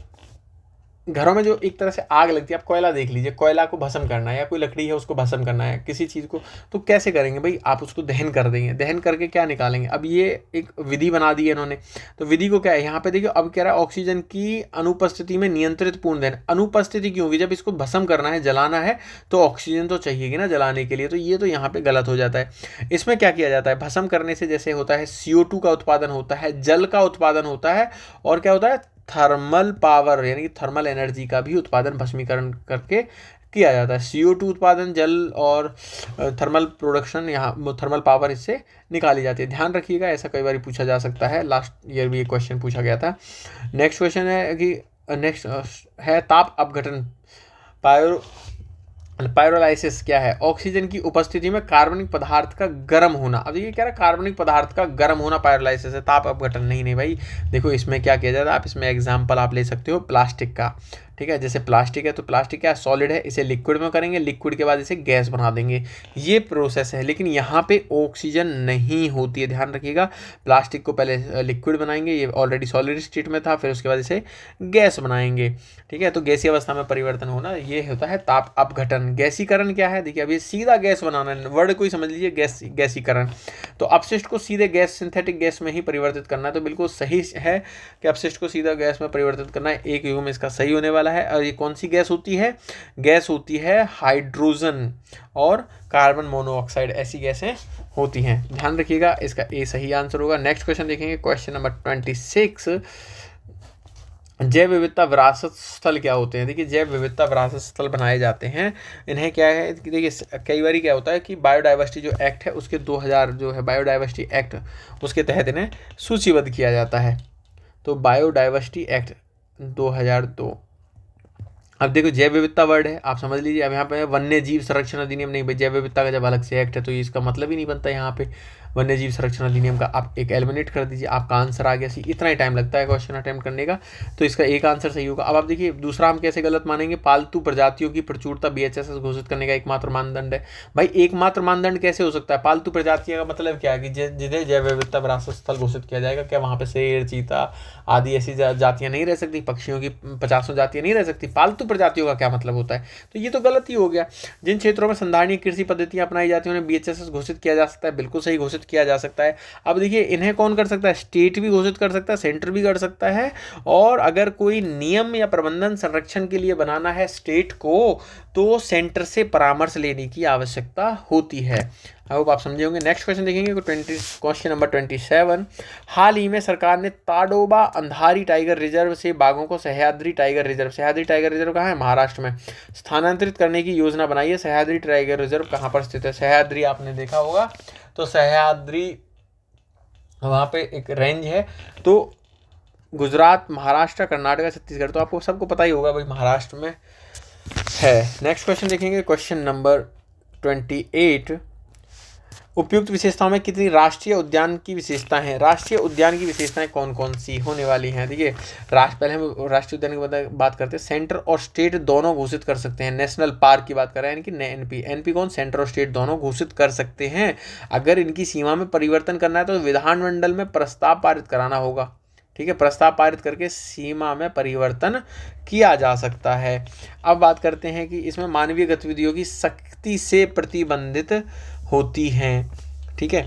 घरों में जो एक तरह से आग लगती है, आप कोयला देख लीजिए, कोयला को भस्म करना है या कोई लकड़ी है उसको भस्म करना है किसी चीज़ को, तो कैसे करेंगे भाई? आप उसको दहन कर देंगे, दहन करके क्या निकालेंगे। अब ये एक विधि बना दी है इन्होंने, तो विधि को क्या है यहाँ पे देखिए, अब कह रहा है ऑक्सीजन की अनुपस्थिति में नियंत्रित पूर्ण दहन। अनुपस्थिति क्यों होगी? जब इसको भस्म करना है, जलाना है, तो ऑक्सीजन तो चाहिएगी ना जलाने के लिए, तो ये तो यहाँ पे गलत हो जाता है। इसमें क्या किया जाता है? भस्म करने से जैसे होता है CO2 का उत्पादन होता है, जल का उत्पादन होता है, और क्या होता है? थर्मल पावर यानी कि थर्मल एनर्जी का भी उत्पादन भस्मीकरण करके किया जाता है। CO2 उत्पादन, जल और थर्मल प्रोडक्शन, यहाँ थर्मल पावर इससे निकाली जाती है। ध्यान रखिएगा, ऐसा कई बार पूछा जा सकता है, लास्ट ईयर भी ये क्वेश्चन पूछा गया था। नेक्स्ट क्वेश्चन है कि नेक्स्ट है ताप अपघटन। पायरोलाइसिस क्या है? ऑक्सीजन की उपस्थिति में कार्बनिक पदार्थ का गर्म होना। अब देखिए क्या रहा, कार्बनिक पदार्थ का गर्म होना पायरोलाइसिस है, ताप अपघटन नहीं भाई। देखो इसमें क्या किया जाता है, आप इसमें एग्जाम्पल आप ले सकते हो प्लास्टिक का, ठीक है। जैसे प्लास्टिक है तो प्लास्टिक क्या सॉलिड है, इसे लिक्विड में करेंगे, लिक्विड के बाद इसे गैस बना देंगे, ये प्रोसेस है। लेकिन यहाँ पे ऑक्सीजन नहीं होती है, ध्यान रखिएगा। प्लास्टिक को पहले लिक्विड बनाएंगे, ये ऑलरेडी सॉलिड स्टेट में था, फिर उसके बाद इसे गैस बनाएंगे, ठीक है। तो गैसीय अवस्था में परिवर्तन होना, ये होता है ताप अपघटन। गैसीकरण क्या है? देखिए अभी सीधा गैस बनाना है, वर्ड को ही समझ लीजिए, गैसीकरण। तो अपशिष्ट को सीधे गैस, सिंथेटिक गैस में ही परिवर्तित करना है। तो बिल्कुल सही है कि अपशिष्ट को सीधा गैस में परिवर्तित करना है। एक युग में इसका सही होने वाला है। और ये कौन सी गैस होती है? गैस होती है हाइड्रोजन और कार्बन मोनोऑक्साइड, ऐसी गैसें होती हैं। ध्यान रखिएगा, इसका ए सही आंसर होगा। नेक्स्ट क्वेश्चन देखेंगे, क्वेश्चन नंबर 26। जैव विविधता विरासत स्थल क्या होते हैं? देखिए जैव विविधता विरासत स्थल बनाए जाते हैं, इन्हें क्या है कि देखिए कई बार क्या होता है कि बायोडाइवर्सिटी जो एक्ट है उसके 2000 जो है बायोडाइवर्सिटी एक्ट, उसके तहत इन्हें सूचीबद्ध किया जाता है। तो बायोडाइवर्सिटी एक्ट 2002। अब देखो जैव विविधता वर्ड है, आप समझ लीजिए। अब यहाँ पे वन्य जीव संरक्षण अधिनियम, नहीं भाई, जैव विविधता का जब अलग से एक्ट है तो इसका मतलब ही नहीं बनता यहाँ पे। वन्य जीव संरक्षण अधिनियम का आप एक एलिमिनेट कर दीजिए, आपका आंसर आ गया सी। इतना ही टाइम लगता है क्वेश्चन अटेम्प्ट करने का, तो इसका एक आंसर सही होगा। अब आप देखिए दूसरा हम कैसे गलत मानेंगे? पालतू प्रजातियों की प्रचुरता BHSS घोषित करने का एकमात्र मानदंड है। भाई एकमात्र मानदंड कैसे हो सकता है? पालतू प्रजातियों का मतलब क्या है कि जिन्हें जैव विविधता विरासत स्थल घोषित किया जाएगा, क्या वहाँ पे शेर, चीता आदि ऐसी जातियां नहीं रह सकती? पक्षियों की 50 जातियां नहीं रह सकती? पालतू प्रजातियों का क्या मतलब होता है? तो ये तो गलत ही हो गया। जिन क्षेत्रों में संधारणीय कृषि पद्धतियां अपनाई जाती हैं उन्हें BHSS घोषित किया जा सकता है, बिल्कुल सही घोषित किया जा सकता है। अब देखिए इन्हें कौन कर सकता है? स्टेट भी घोषित कर सकता है, सेंटर भी कर सकता है। और अगर कोई नियम या प्रबंधन संरक्षण के लिए बनाना है स्टेट को, तो सेंटर से परामर्श लेने की आवश्यकता होती है। आई होप आप समझे होंगे। नेक्स्ट क्वेश्चन देखेंगे, क्वेश्चन नंबर 27। हाल ही में सरकार ने ताडोबा अंधारी टाइगर रिजर्व से बाघों को Sahyadri tiger reserve, Sahyadri tiger reserve कहाँ है? महाराष्ट्र में, स्थानांतरित करने की योजना बनाई है। सह्याद्री टाइगर रिजर्व कहाँ पर स्थित है? सह्याद्री आपने देखा होगा, तो सह्याद्री वहाँ पे एक रेंज है। तो गुजरात, महाराष्ट्र, कर्नाटक, छत्तीसगढ़, तो आपको सबको पता ही होगा भाई महाराष्ट्र में है। नेक्स्ट क्वेश्चन देखेंगे, क्वेश्चन नंबर 28। उपयुक्त विशेषताओं में कितनी राष्ट्रीय उद्यान की विशेषताएं हैं? राष्ट्रीय उद्यान की विशेषताएं कौन कौन सी होने वाली हैं? देखिए पहले हम राष्ट्रीय उद्यान की बात करते हैं। सेंटर और स्टेट दोनों घोषित कर सकते हैं। नेशनल पार्क की बात कर रहे हैं, यानी कि एनपी कौन? सेंटर और स्टेट दोनों घोषित कर सकते हैं। अगर इनकी सीमा में परिवर्तन करना है तो विधानमंडल में प्रस्ताव पारित कराना होगा, ठीक है। प्रस्ताव पारित करके सीमा में परिवर्तन किया जा सकता है। अब बात करते हैं कि इसमें मानवीय गतिविधियों की सख्ती से प्रतिबंधित होती हैं, ठीक है।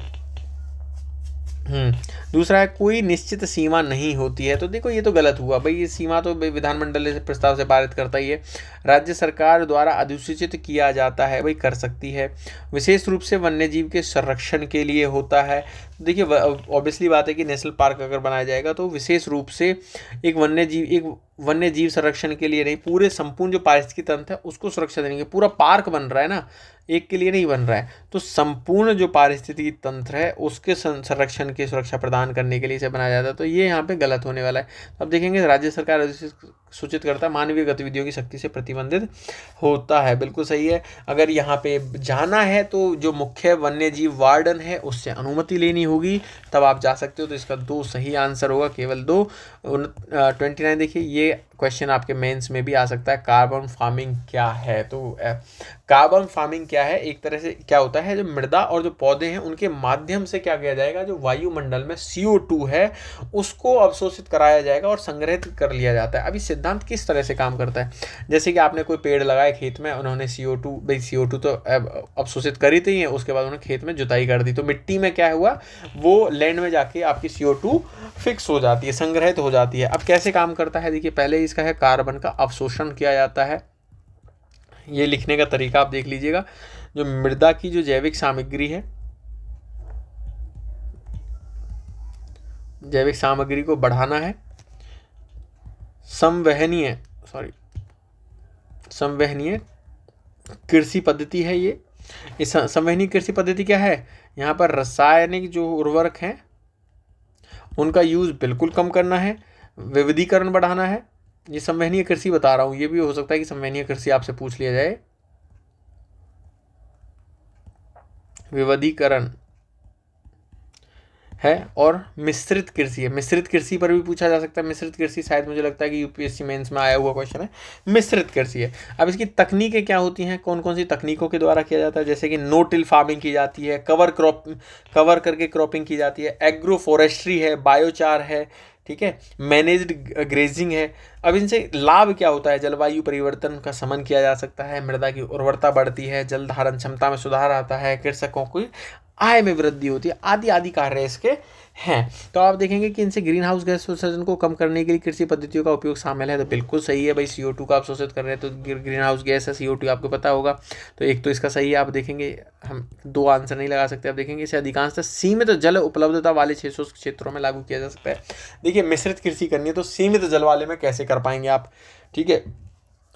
दूसरा है कोई निश्चित सीमा नहीं होती है। तो देखो ये तो गलत हुआ भाई, ये सीमा तो विधानमंडल से प्रस्ताव से पारित करता ही है। राज्य सरकार द्वारा अधिसूचित किया जाता है, भाई कर सकती है। विशेष रूप से वन्यजीव के संरक्षण के लिए होता है। देखिए ऑब्वियसली बात है कि नेशनल पार्क अगर बनाया जाएगा तो विशेष रूप से एक वन्य जीव संरक्षण के लिए नहीं, पूरे संपूर्ण जो पारिस्थितिकी तंत्र है उसको सुरक्षा देने के। पूरा पार्क बन रहा है ना, एक के लिए नहीं बन रहा है, तो संपूर्ण जो पारिस्थितिकी तंत्र है उसके संरक्षण की सुरक्षा प्रदान करने के लिए इसे बनाया जाता है। तो ये यहाँ पे गलत होने वाला है। अब देखेंगे राज्य सरकार सूचित करता है, मानवीय गतिविधियों की सख्ती से प्रतिबंधित होता है, बिल्कुल सही है। अगर यहाँ पे जाना है तो जो मुख्य वन्य जीव वार्डन है उससे अनुमति लेनी होगी, तब आप जा सकते हो। तो इसका 2 सही आंसर होगा, केवल 2। 29 देखिए, ये क्वेश्चन आपके मेंस में भी आ सकता है। कार्बन फार्मिंग क्या है? तो कार्बन फार्मिंग क्या है? एक तरह से क्या होता है, जो मृदा और जो पौधे हैं उनके माध्यम से क्या किया जाएगा, जो वायुमंडल में CO2 है उसको अवशोषित कराया जाएगा और संग्रहित कर लिया जाता है। अभी सिद्धांत किस तरह से काम करता है? जैसे कि आपने कोई पेड़ लगाए खेत में, उन्होंने CO2 तो अवशोषित करी थी, उसके बाद उन्होंने खेत में जुताई कर दी, तो मिट्टी में क्या हुआ, वो लैंड में जाके आपकी CO2 फिक्स हो जाती है, संग्रहित हो जाती है। अब कैसे काम करता है? देखिए पहले इसका है कार्बन का अवशोषण किया जाता है। ये लिखने का तरीका आप देख लीजिएगा। जो मृदा की जो जैविक सामग्री है, जैविक सामग्री को बढ़ाना है, संवहनीय कृषि पद्धति है ये। इस संवहनीय कृषि पद्धति क्या है, यहाँ पर रासायनिक जो उर्वरक हैं उनका यूज बिल्कुल कम करना है, विविधीकरण बढ़ाना है। ये संवहनीय कृषि बता रहा हूँ, ये भी हो सकता है कि संवहनीय कृषि आपसे पूछ लिया जाए। विविधीकरण है और मिश्रित कृषि है। मिश्रित कृषि पर भी पूछा जा सकता है। मिश्रित कृषि शायद मुझे लगता है कि यूपीएससी मेंस में आया हुआ क्वेश्चन है, मिश्रित कृषि है। अब इसकी तकनीकें क्या होती हैं, कौन कौन सी तकनीकों के द्वारा किया जाता है, जैसे कि नो टिल फार्मिंग की जाती है, कवर करके क्रॉपिंग की जाती है, एग्रो फॉरेस्ट्री है, बायोचार है, ठीक है, मैनेज्ड ग्रेजिंग है। अब इनसे लाभ क्या होता है, जलवायु परिवर्तन का शमन किया जा सकता है, मृदा की उर्वरता बढ़ती है, जल धारण क्षमता में सुधार आता है, कृषकों की आय में वृद्धि होती है, आदि आदि कार्य इसके हैं। तो आप देखेंगे कि इनसे ग्रीन हाउस गैस उत्सर्जन को कम करने के लिए कृषि पद्धतियों का उपयोग शामिल है। तो बिल्कुल सही है भाई, CO2 का आप शोषित कर रहे हैं तो ग्रीन हाउस गैस है, CO2 आपको पता होगा। तो एक तो इसका सही है, आप देखेंगे हम 2 आंसर नहीं लगा सकते। आप देखेंगे इसे अधिकांशतः सीमित जल उपलब्धता वाले क्षेत्रों में लागू किया जा सकता है। देखिए मिश्रित कृषि करनी है तो सीमित जल वाले में कैसे कर पाएंगे आप, ठीक है,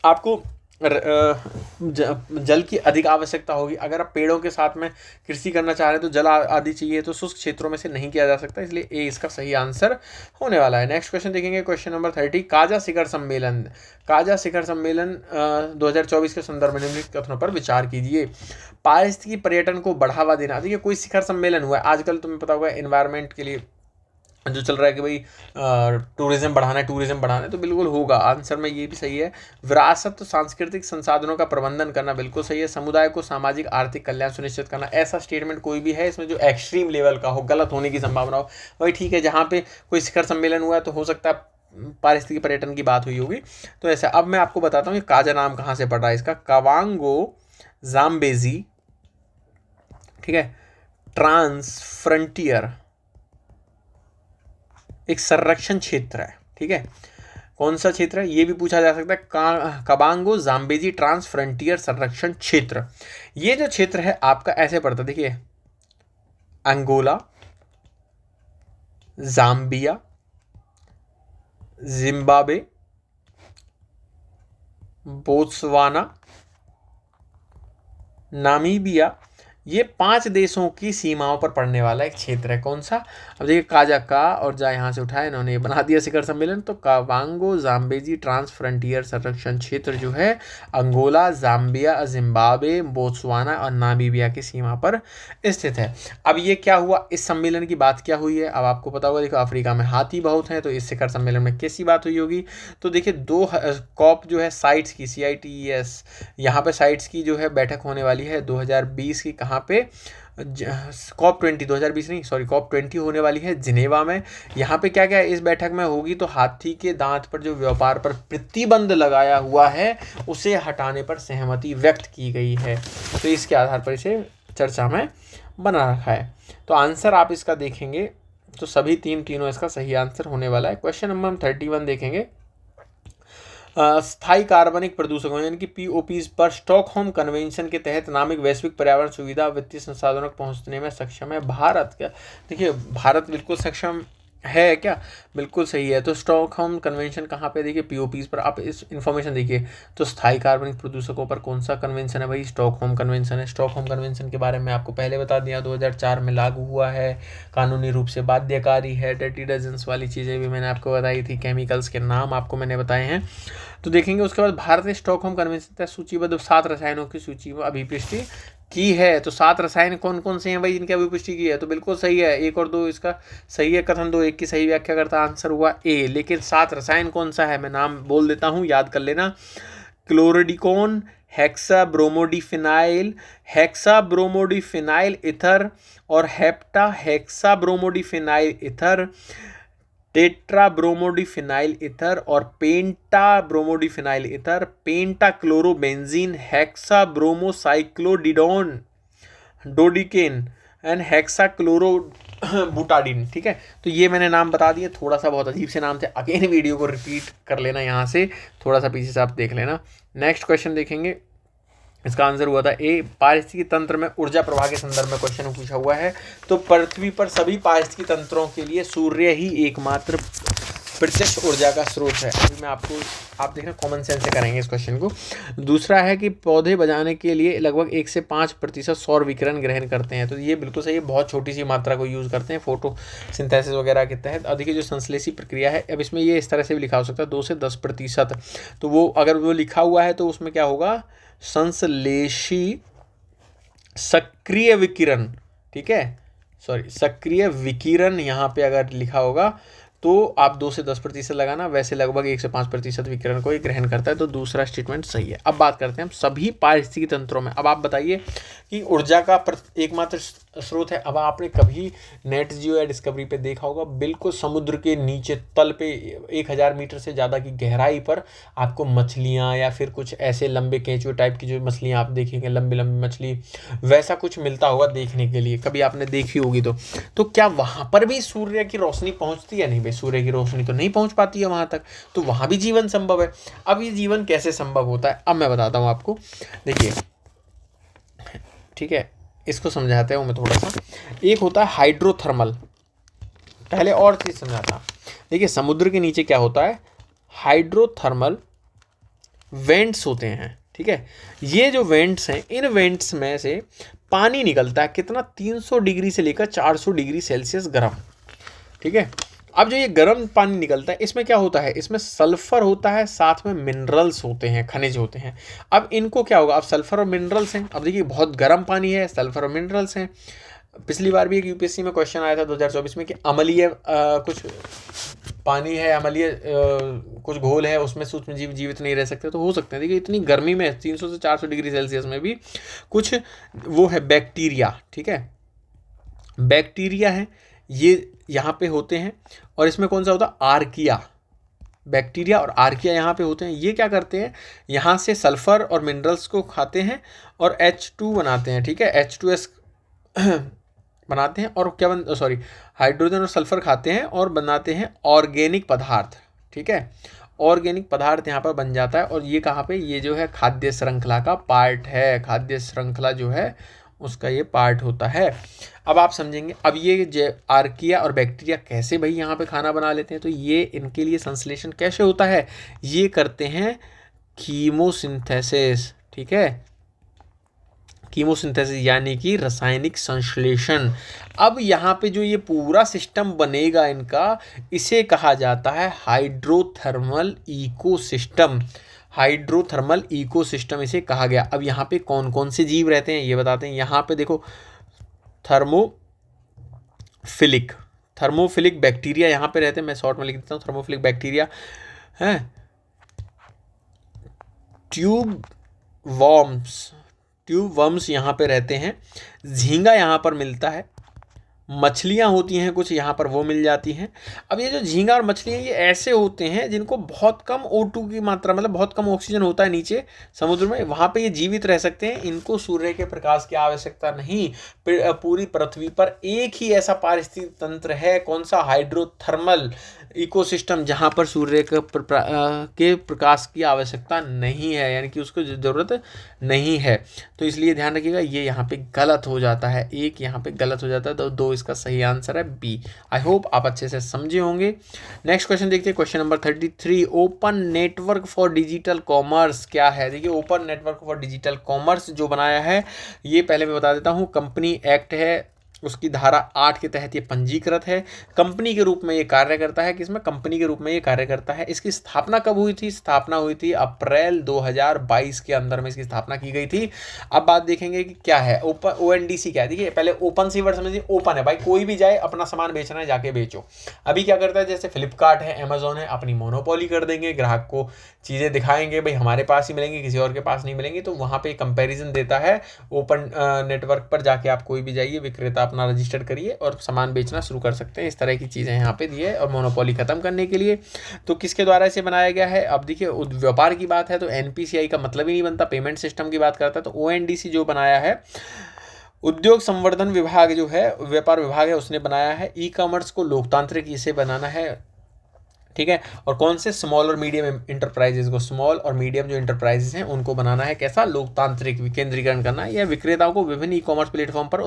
आपको जल की अधिक आवश्यकता होगी। अगर आप पेड़ों के साथ में कृषि करना चाह रहे हैं तो जल आदि चाहिए, तो शुष्क क्षेत्रों में से नहीं किया जा सकता, इसलिए ए इसका सही आंसर होने वाला है। नेक्स्ट क्वेश्चन देखेंगे, क्वेश्चन नंबर 30, काजा शिखर सम्मेलन। काजा शिखर सम्मेलन 2024 के संदर्भ में निम्नलिखित कथनों पर विचार कीजिए। पारिस्थितिकी पर्यटन को बढ़ावा देना। देखिए कोई शिखर सम्मेलन हुआ है आजकल, तुम्हें पता होगा एनवायरनमेंट के लिए जो चल रहा है कि भाई टूरिज्म बढ़ाना है, तो बिल्कुल होगा। आंसर में ये भी सही है। विरासत तो सांस्कृतिक संसाधनों का प्रबंधन करना बिल्कुल सही है। समुदाय को सामाजिक आर्थिक कल्याण सुनिश्चित करना, ऐसा स्टेटमेंट कोई भी है इसमें जो एक्सट्रीम लेवल का हो, गलत होने की संभावना हो, वही ठीक है। जहाँ पे कोई शिखर सम्मेलन हुआ है तो हो सकता है पारिस्थितिकी पर्यटन की बात हुई होगी, तो ऐसा। अब मैं आपको बताता हूँ ये काजा नाम कहाँ से पड़ रहा है इसका। कावांगो जाम्बेजी, ठीक है, ट्रांस फ्रंटियर एक संरक्षण क्षेत्र है, ठीक है। कौन सा क्षेत्र है ये भी पूछा जा सकता है। काबांगो जाम्बेजी ट्रांस फ्रंटियर संरक्षण क्षेत्र, ये जो क्षेत्र है आपका ऐसे पड़ता है, देखिए Angola, Zambia, Zimbabwe, Botswana, Namibia, ये 5 देशों की सीमाओं पर पड़ने वाला एक क्षेत्र है। कौन सा, अब देखिए काजा का और जा यहाँ से उठाया इन्होंने, ये बना दिया शिखर सम्मेलन। तो कावांगो जाम्बेजी ट्रांस फ्रंटियर संरक्षण क्षेत्र जो है अंगोला, जाम्बिया, जिम्बाब्वे, बोत्सवाना और नामीबिया की सीमा पर स्थित है। अब ये क्या हुआ, इस सम्मेलन की बात क्या हुई है, अब आपको पता होगा। देखो अफ्रीका में हाथी बहुत हैं, तो इस शिखर सम्मेलन में कैसी बात हुई होगी। तो देखिए 2 कॉप जो है साइट्स की, CITES यहाँ पे साइट्स की जो है बैठक होने वाली है 2020 की। कहाँ पे, COP20, 2020 नहीं सॉरी, COP20 होने वाली है जिनेवा में। यहाँ पे क्या क्या इस बैठक में होगी, तो हाथी के दांत पर जो व्यापार पर प्रतिबंध लगाया हुआ है उसे हटाने पर सहमति व्यक्त की गई है। तो इसके आधार पर इसे चर्चा में बना रखा है। तो आंसर आप इसका देखेंगे तो सभी तीनों इसका सही आंसर होने वाला है। क्वेश्चन नंबर 31 देखेंगे। स्थायी कार्बनिक प्रदूषकों यानी कि POPs पर स्टॉकहोम कन्वेंशन के तहत नामिक वैश्विक पर्यावरण सुविधा वित्तीय संसाधनों तक पहुंचने में सक्षम है भारत। क्या, देखिए भारत बिल्कुल सक्षम है क्या, बिल्कुल सही है। तो स्टॉकहोम कन्वेंशन कहाँ पे, देखिए POPs पर। आप इस इन्फॉर्मेशन देखिए, तो स्थायी कार्बनिक प्रदूषकों पर कौन सा कन्वेंशन है भाई, स्टॉकहोम कन्वेंशन है। स्टॉकहोम कन्वेंशन के बारे में आपको पहले बता दिया, 2004 में लागू हुआ है, कानूनी रूप से बाध्यकारी है। डर्टी डजन्स वाली चीज़ें भी मैंने आपको बताई थी, केमिकल्स के नाम आपको मैंने बताए हैं। तो देखेंगे उसके बाद भारत ने स्टॉकहोम कन्वेंशन तहत सूचीबद्ध 7 रसायनों की सूची में अभिपुष्टि की है। तो 7 रसायन कौन कौन से हैं भाई जिनकी अभिपुष्टि की है, तो बिल्कुल सही है। 1 और 2 इसका सही है कथन, 2 1 की सही व्याख्या करता, आंसर हुआ ए। लेकिन 7 रसायन कौन सा है, मैं नाम बोल देता हूँ, याद कर लेना। क्लोरोडिकोन, हेक्साब्रोमोडिफिनाइल, हेक्साब्रोमोडिफिनाइल इथर और हेप्टा हेक्साब्रोमोडिफिनाइल इथर, टेट्राब्रोमोडिफिनाइल इथर और पेंटाब्रोमोडिफिनाइल इथर, पेंटाक्लोरोबेंजीन, हेक्साब्रोमोसाइक्लोडिडोन डोडिकेन एंड हेक्साक्लोरोबुटाडिन, ठीक है। तो ये मैंने नाम बता दिए, थोड़ा सा बहुत अजीब से नाम थे। अगेन वीडियो को रिपीट कर लेना, यहाँ से थोड़ा सा पीछे से आप देख लेना। नेक्स्ट क्वेश्चन देखेंगे, इसका आंसर हुआ था ए। पारिस्थितिकी तंत्र में ऊर्जा प्रवाह के संदर्भ में क्वेश्चन पूछा हुआ है। तो पृथ्वी पर सभी पारिस्थितिकी तंत्रों के लिए सूर्य ही एकमात्र प्रत्यक्ष ऊर्जा का स्रोत है। अभी मैं आपको, आप देखना कॉमन सेंस से करेंगे इस क्वेश्चन को। दूसरा है कि पौधे बचाने के लिए लगभग 1 से 5% सौर विकिरण ग्रहण करते हैं। तो ये बिल्कुल सही है, बहुत छोटी सी मात्रा को यूज़ करते हैं फोटोसिंथेसिस वगैरह के तहत। और देखिए जो संश्लेषी प्रक्रिया है, अब इसमें ये इस तरह से भी लिखा हो सकता है 2 से 10%। तो वो अगर वो लिखा हुआ है तो उसमें क्या होगा, संश्लेषी सक्रिय विकिरण, ठीक है, सॉरी सक्रिय विकिरण यहाँ पे अगर लिखा होगा तो आप 2 से 10% लगाना, वैसे लगभग 1 से 5% विकिरण को ये ग्रहण करता है। तो दूसरा स्टेटमेंट सही है। अब बात करते हैं हम सभी पारिस्थितिकी तंत्रों में। अब आप बताइए कि ऊर्जा का एकमात्र स्रोत है। अब आपने कभी नेट जियो या डिस्कवरी पे देखा होगा, बिल्कुल समुद्र के नीचे तल पे 1000 मीटर से ज़्यादा की गहराई पर आपको मछलियाँ या फिर कुछ ऐसे लंबे केंचुए टाइप की जो मछलियाँ आप देखेंगे, लंबी लंबी मछली, वैसा कुछ मिलता होगा देखने के लिए, कभी आपने देखी होगी। तो क्या वहाँ पर भी सूर्य की रोशनी पहुँचती है? नहीं भाई, सूर्य की रोशनी तो नहीं पहुँच पाती है वहाँ तक, तो वहाँ भी जीवन संभव है। अब ये जीवन कैसे संभव होता है, अब मैं बताता हूँ आपको। देखिए, ठीक है, इसको समझाते हूँ मैं थोड़ा सा। एक होता है हाइड्रोथर्मल, पहले और चीज़ समझाता। देखिए समुद्र के नीचे क्या होता है, हाइड्रोथर्मल वेंट्स होते हैं, ठीक है। ये जो वेंट्स हैं, इन वेंट्स में से पानी निकलता है, कितना, 300 डिग्री से लेकर 400 डिग्री सेल्सियस गर्म, ठीक है। अब जो ये गर्म पानी निकलता है, इसमें क्या होता है, इसमें सल्फर होता है, साथ में मिनरल्स होते हैं, खनिज होते हैं। अब इनको क्या होगा, अब सल्फर और मिनरल्स हैं, अब देखिए बहुत गर्म पानी है, सल्फर और मिनरल्स हैं। पिछली बार भी एक यूपीएससी में क्वेश्चन आया था 2024 में कि अम्लीय कुछ पानी है, अम्लीय कुछ घोल है, उसमें सूक्ष्म जीव जीवित नहीं रह सकते, तो हो सकते हैं। देखिए इतनी गर्मी में 300 से 400 डिग्री सेल्सियस में भी कुछ वो है बैक्टीरिया, ठीक है, बैक्टीरिया है, ये यहाँ पे होते हैं। और इसमें कौन सा होता है, आर्किया, बैक्टीरिया और आर्किया यहाँ पे होते हैं। ये क्या करते हैं, यहाँ से सल्फर और मिनरल्स को खाते हैं और H2 बनाते हैं, ठीक है, H2S बनाते हैं। और क्या सॉरी, हाइड्रोजन और सल्फर खाते हैं और बनाते हैं ऑर्गेनिक पदार्थ, ठीक है, ऑर्गेनिक पदार्थ यहाँ पर बन जाता है। और ये कहाँ पे, ये जो है खाद्य श्रृंखला का पार्ट है, खाद्य श्रृंखला जो है उसका ये पार्ट होता है। अब आप समझेंगे, अब ये आर्किया और बैक्टीरिया कैसे भाई यहाँ पे खाना बना लेते हैं, तो ये इनके लिए संश्लेषण कैसे होता है, ये करते हैं कीमोसिंथेसिस, ठीक है, कीमोसिंथेसिस यानी कि रासायनिक संश्लेषण। अब यहाँ पे जो ये पूरा सिस्टम बनेगा इनका, इसे कहा जाता है हाइड्रोथर्मल इकोसिस्टम, हाइड्रोथर्मल इकोसिस्टम इसे कहा गया। अब यहाँ पे कौन कौन से जीव रहते हैं ये बताते हैं। यहाँ पे देखो थर्मोफिलिक बैक्टीरिया यहाँ पे रहते हैं, मैं शॉर्ट में लिख देता हूँ, थर्मोफिलिक बैक्टीरिया हैं, ट्यूब वर्म्स यहाँ पे रहते हैं, झींगा यहाँ पर मिलता है, मछलियाँ होती हैं कुछ यहाँ पर, वो मिल जाती हैं। अब ये जो झींगा और मछलियाँ, ये ऐसे होते हैं जिनको बहुत कम O2 की मात्रा, मतलब बहुत कम ऑक्सीजन होता है नीचे समुद्र में, वहाँ पे ये जीवित रह सकते हैं। इनको सूर्य के प्रकाश की आवश्यकता नहीं। पूरी पृथ्वी पर एक ही ऐसा पारिस्थितिक तंत्र है, कौन सा, हाइड्रोथर्मल इकोसिस्टम, जहाँ पर सूर्य के प्रकाश की आवश्यकता नहीं है, यानी कि उसको ज़रूरत नहीं है। तो इसलिए ध्यान रखिएगा, ये यहाँ पे गलत हो जाता है, एक यहाँ पे गलत हो जाता है, तो 2 इसका सही आंसर है बी। आई होप आप अच्छे से समझे होंगे। नेक्स्ट क्वेश्चन देखते हैं, question number 33, open network for digital commerce क्या है। देखिए open network for digital commerce जो बनाया है, ये पहले मैं बता देता हूँ, कंपनी एक्ट है, उसकी धारा 8 के तहत ये पंजीकृत है, कंपनी के रूप में ये कार्य करता है। किसमें, कंपनी के रूप में ये कार्य करता है। इसकी स्थापना कब हुई थी, स्थापना हुई थी अप्रैल 2022 के अंदर में इसकी स्थापना की गई थी। अब बात देखेंगे कि क्या है ओपन, ONDC क्या है। देखिए पहले ओपन सी वर्ड समझिए, ओपन है भाई, कोई भी जाए अपना सामान बेचना है जाके बेचो। अभी क्या करता है, जैसे फ्लिपकार्ट है, अमेजोन है, अपनी मोनोपोली कर देंगे, ग्राहक को चीज़ें दिखाएंगे, भाई हमारे पास ही मिलेंगी, किसी और के पास नहीं मिलेंगी, तो वहाँ पे कंपैरिजन देता है। ओपन नेटवर्क पर जाके आप कोई भी जाइए, विक्रेता अपना रजिस्टर करिए और सामान बेचना शुरू कर सकते हैं। इस तरह की चीज़ें यहाँ पे दी है, और मोनोपोली खत्म करने के लिए। तो किसके द्वारा इसे बनाया गया है, अब देखिए व्यापार की बात है तो NPCI का मतलब ही नहीं बनता, पेमेंट सिस्टम की बात करता है तो ONDC जो बनाया है, उद्योग संवर्धन विभाग जो है, व्यापार विभाग है, उसने बनाया है। ई कॉमर्स को लोकतांत्रिक इसे बनाना है, ठीक है। और कौन से स्मॉल और मीडियम इंटरप्राइजेज को, स्मॉल और मीडियम जो इंटरप्राइजेज हैं उनको बनाना है कैसा, लोकतांत्रिक विकेंद्रीकरण करना है। यह विक्रेताओं को विभिन्न ई कॉमर्स प्लेटफॉर्म पर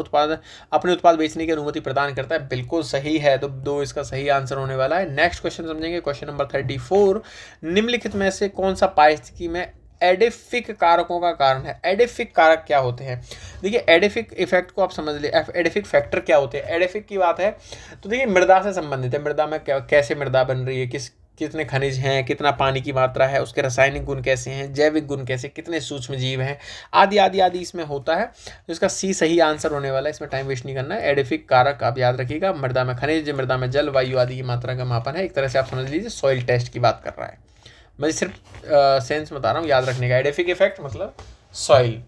अपने उत्पाद बेचने की अनुमति प्रदान करता है। बिल्कुल सही है, तो 2 इसका सही आंसर होने वाला है। नेक्स्ट क्वेश्चन समझेंगे, क्वेश्चन नंबर 34, निम्नलिखित में से कौन सा पारिस्थितिकी में एडिफिक कारकों का कारण है। एडिफिक कारक क्या होते हैं, देखिए एडिफिक इफेक्ट को आप समझ लिए, एडिफिक फैक्टर क्या होते हैं। एडिफिक की बात है तो देखिए मृदा से संबंधित है, मृदा में कैसे मृदा बन रही है, कितने खनिज हैं, कितना पानी की मात्रा है, उसके रासायनिक गुण कैसे हैं, जैविक गुण कैसे, कितने सूक्ष्म जीव हैं, आदि आदि आदि इसमें होता है। तो इसका सी सही आंसर होने वाला है, इसमें टाइम वेस्ट नहीं करना है। एडिफिक कारक आप याद रखिएगा, मृदा में खनिज, मृदा में जल, वायु आदि की मात्रा का मापन है। एक तरह से आप समझ लीजिए सॉइल टेस्ट की बात कर रहा है। मैं सिर्फ सेंस बता रहा हूँ, याद रखने का। एडिफिक इफेक्ट मतलब सॉइल,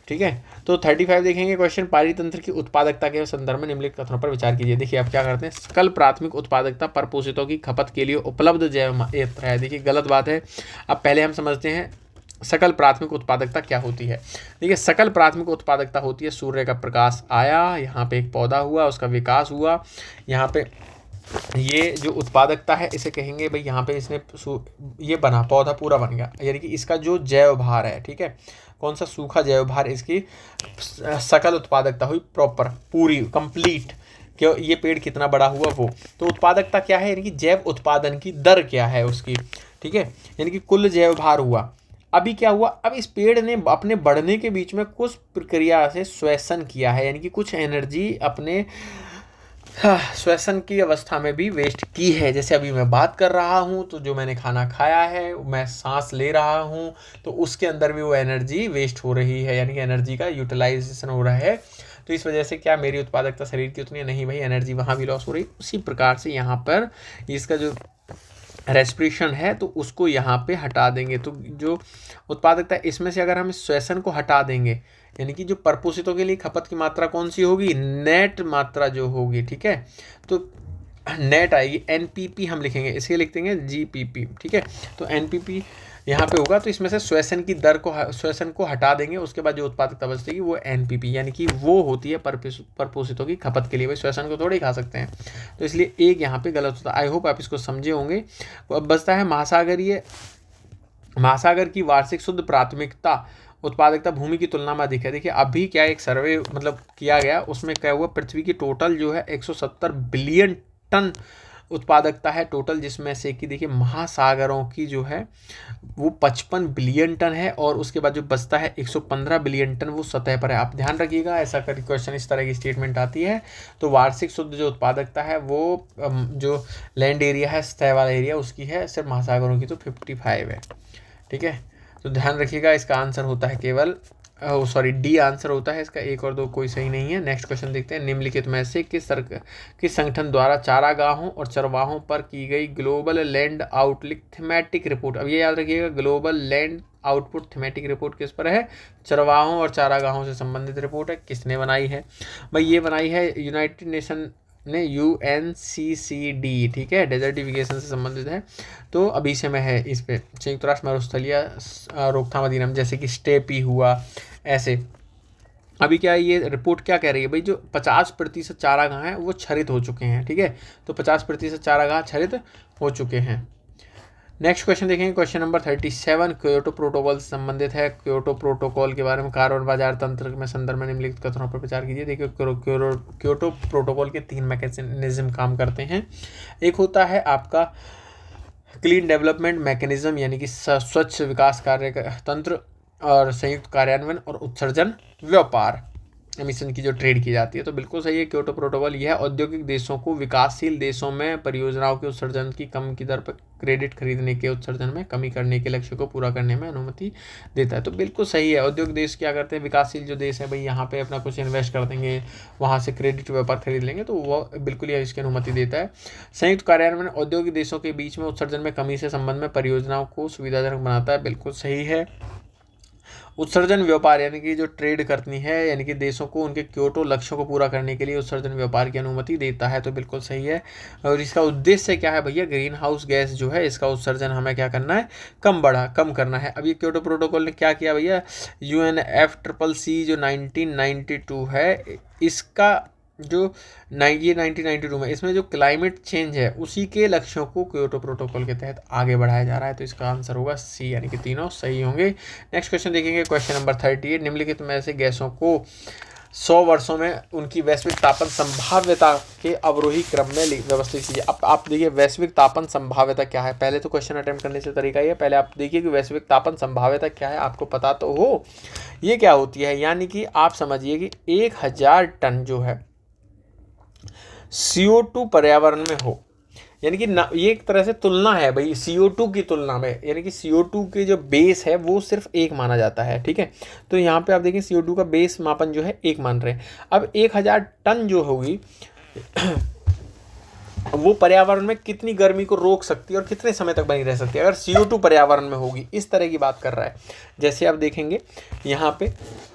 ठीक है। तो 35 देखेंगे क्वेश्चन, पारितंत्र की उत्पादकता के संदर्भ में निम्नलिखित कथनों पर विचार कीजिए। देखिए आप क्या करते हैं, सकल प्राथमिक उत्पादकता परपोषितों की खपत के लिए उपलब्ध जैव मात्रा है। देखिए गलत बात है, अब पहले हम समझते हैं सकल प्राथमिक उत्पादकता क्या होती है। देखिए सकल प्राथमिक उत्पादकता होती है, सूर्य का प्रकाश आया, यहाँ पे एक पौधा हुआ, उसका विकास हुआ, यहाँ पे ये जो उत्पादकता है इसे कहेंगे भाई, यहाँ पे इसने ये बना, पौधा पूरा बन गया, यानी कि इसका जो जैव भार है, ठीक है, कौन सा सूखा जैव भार, इसकी सकल उत्पादकता हुई प्रॉपर, पूरी, कंप्लीट, क्यों ये पेड़ कितना बड़ा हुआ वो। तो उत्पादकता क्या है, यानी कि जैव उत्पादन की दर क्या है उसकी, ठीक है, यानी कि कुल जैव भार हुआ। अभी क्या हुआ, अब इस पेड़ ने अपने बढ़ने के बीच में कुछ प्रक्रिया से श्वसन किया है, यानी कि कुछ एनर्जी अपने श्वसन की अवस्था में भी वेस्ट की है। जैसे अभी मैं बात कर रहा हूँ तो जो मैंने खाना खाया है, मैं सांस ले रहा हूँ, तो उसके अंदर भी वो एनर्जी वेस्ट हो रही है, यानी कि एनर्जी का यूटिलाइजेशन हो रहा है। तो इस वजह से क्या मेरी उत्पादकता शरीर की उतनी नहीं भाई, एनर्जी वहाँ भी लॉस हो रही। उसी प्रकार से यहाँ पर इसका जो रेस्पिरेशन है तो उसको यहाँ पे हटा देंगे, तो जो उत्पादकता इसमें से अगर हम श्वसन को हटा देंगे, यानी कि जो परपोषितों के लिए खपत की मात्रा कौन सी होगी, नेट मात्रा जो होगी, ठीक है, तो नेट आएगी, एनपीपी हम लिखेंगे, इसके लिख देंगे जीपीपी, ठीक है। तो एनपीपी यहाँ पे होगा, तो इसमें से श्वसन की दर को, श्वसन को हटा देंगे, उसके बाद जो उत्पादकता बचेगी वो एनपीपी, यानी कि वो होती है परपोषितों की खपत के लिए। भाई श्वसन को थोड़े ही खा सकते हैं, तो इसलिए एक यहाँ पे गलत होता है। आई होप आप इसको समझे होंगे। अब बचता है महासागरीय, महासागर की वार्षिक शुद्ध प्राथमिकता उत्पादकता भूमि की तुलना में अधिक है। देखिए अभी क्या एक सर्वे मतलब किया गया, उसमें क्या हुआ, पृथ्वी की टोटल जो है 170 बिलियन टन उत्पादकता है टोटल, जिसमें से कि देखिए महासागरों की जो है वो 55 बिलियन टन है, और उसके बाद जो बचता है 115 बिलियन टन वो सतह पर है। आप ध्यान रखिएगा, ऐसा कर क्वेश्चन इस तरह की स्टेटमेंट आती है। तो वार्षिक शुद्ध जो उत्पादकता है वो जो लैंड एरिया है, सतह वाला एरिया, उसकी है, सिर्फ महासागरों की तो 55 है, ठीक है। तो ध्यान रखिएगा, इसका आंसर होता है केवल डी आंसर होता है इसका, 1 और 2 कोई सही नहीं है। नेक्स्ट क्वेश्चन देखते हैं, निम्नलिखित में से किस संगठन द्वारा चारागाहों और चरवाहों पर की गई global land outlook thematic report, अब ये याद रखिएगा, global land output thematic report किस पर है, चरवाहों और चारागाहों से संबंधित रिपोर्ट है, किसने बनाई है भाई, ये बनाई है यूनाइटेड नेशन ने, UNCCD, ठीक है, डेजर्टिफिकेशन से संबंधित है। तो अभी से में है इस पे, संयुक्त राष्ट्र मरुस्थलीय रोकथाम अधिनियम, जैसे कि स्टेपी हुआ, ऐसे। अभी क्या है, ये रिपोर्ट क्या कह रही है भाई, जो 50% चारागाह हैं वो क्षरित हो चुके हैं, ठीक है, तो 50% चारागाह क्षरित हो चुके हैं। नेक्स्ट क्वेश्चन देखेंगे, क्वेश्चन नंबर 37 क्योटो प्रोटोकॉल से संबंधित है। क्योटो प्रोटोकॉल के बारे में, कार्बन बाजार तंत्र में संदर्भ में निम्नलिखित कथनों पर विचार कीजिए। देखिए क्योटो प्रोटोकॉल के 3 मैकेनिज्म काम करते हैं। एक होता है आपका क्लीन डेवलपमेंट मैकेनिज्म, यानी कि स्वच्छ विकास कार्य तंत्र, और संयुक्त कार्यान्वयन और उत्सर्जन व्यापार, एमिशन की जो ट्रेड की जाती है। तो बिल्कुल सही है, क्योटो प्रोटोकॉल यह औद्योगिक देशों को विकासशील देशों में परियोजनाओं के उत्सर्जन की कम की दर पर क्रेडिट खरीदने के उत्सर्जन में कमी करने के लक्ष्य को पूरा करने में अनुमति देता है। तो बिल्कुल सही है, औद्योगिक देश क्या करते हैं, विकासशील जो देश है भाई, यहाँ पे अपना कुछ इन्वेस्ट कर देंगे, वहाँ से क्रेडिट व्यापार खरीद लेंगे, तो वो बिल्कुल यह इसकी अनुमति देता है। संयुक्त कार्यान्वयन औद्योगिक देशों के बीच में उत्सर्जन में कमी से संबंध में परियोजनाओं को सुविधाजनक बनाता है, बिल्कुल सही है। उत्सर्जन व्यापार, यानी कि जो ट्रेड करनी है, यानी कि देशों को उनके क्योटो लक्ष्यों को पूरा करने के लिए उत्सर्जन व्यापार की अनुमति देता है, तो बिल्कुल सही है। और इसका उद्देश्य क्या है भैया, ग्रीन हाउस गैस जो है इसका उत्सर्जन हमें क्या करना है, कम करना है। अब ये क्योटो प्रोटोकॉल ने क्या किया भैया, UNFCCC जो 1992 है, इसका जो ये 1992 में, इसमें जो क्लाइमेट चेंज है उसी के लक्ष्यों को क्योटो प्रोटोकॉल के तहत आगे बढ़ाया जा रहा है। तो इसका आंसर होगा सी, यानी कि तीनों सही होंगे। नेक्स्ट क्वेश्चन देखेंगे, क्वेश्चन नंबर 38। निम्नलिखित में से गैसों को 100 वर्षों में उनकी वैश्विक तापन संभाव्यता के अवरोही क्रम में व्यवस्थित कीजिए। अब आप देखिए वैश्विक तापन संभाव्यता क्या है। पहले तो क्वेश्चन अटेम्प्ट करने से तरीका ये है, पहले आप देखिए कि वैश्विक तापन संभाव्यता क्या है, आपको पता तो हो ये क्या होती है। यानी कि आप समझिए कि 1000 टन जो है CO2 पर्यावरण में हो, यानी कि ये एक तरह से तुलना है भाई CO2 की तुलना में, यानी कि CO2 की जो बेस है वो सिर्फ 1 माना जाता है, ठीक है। तो यहाँ पे आप देखिए CO2 का बेस मापन जो है 1 मान रहे हैं। अब 1000 टन जो होगी वो पर्यावरण में कितनी गर्मी को रोक सकती है और कितने समय तक बनी रह सकती है अगर CO2 पर्यावरण में होगी, इस तरह की बात कर रहा है। जैसे आप देखेंगे यहाँ पे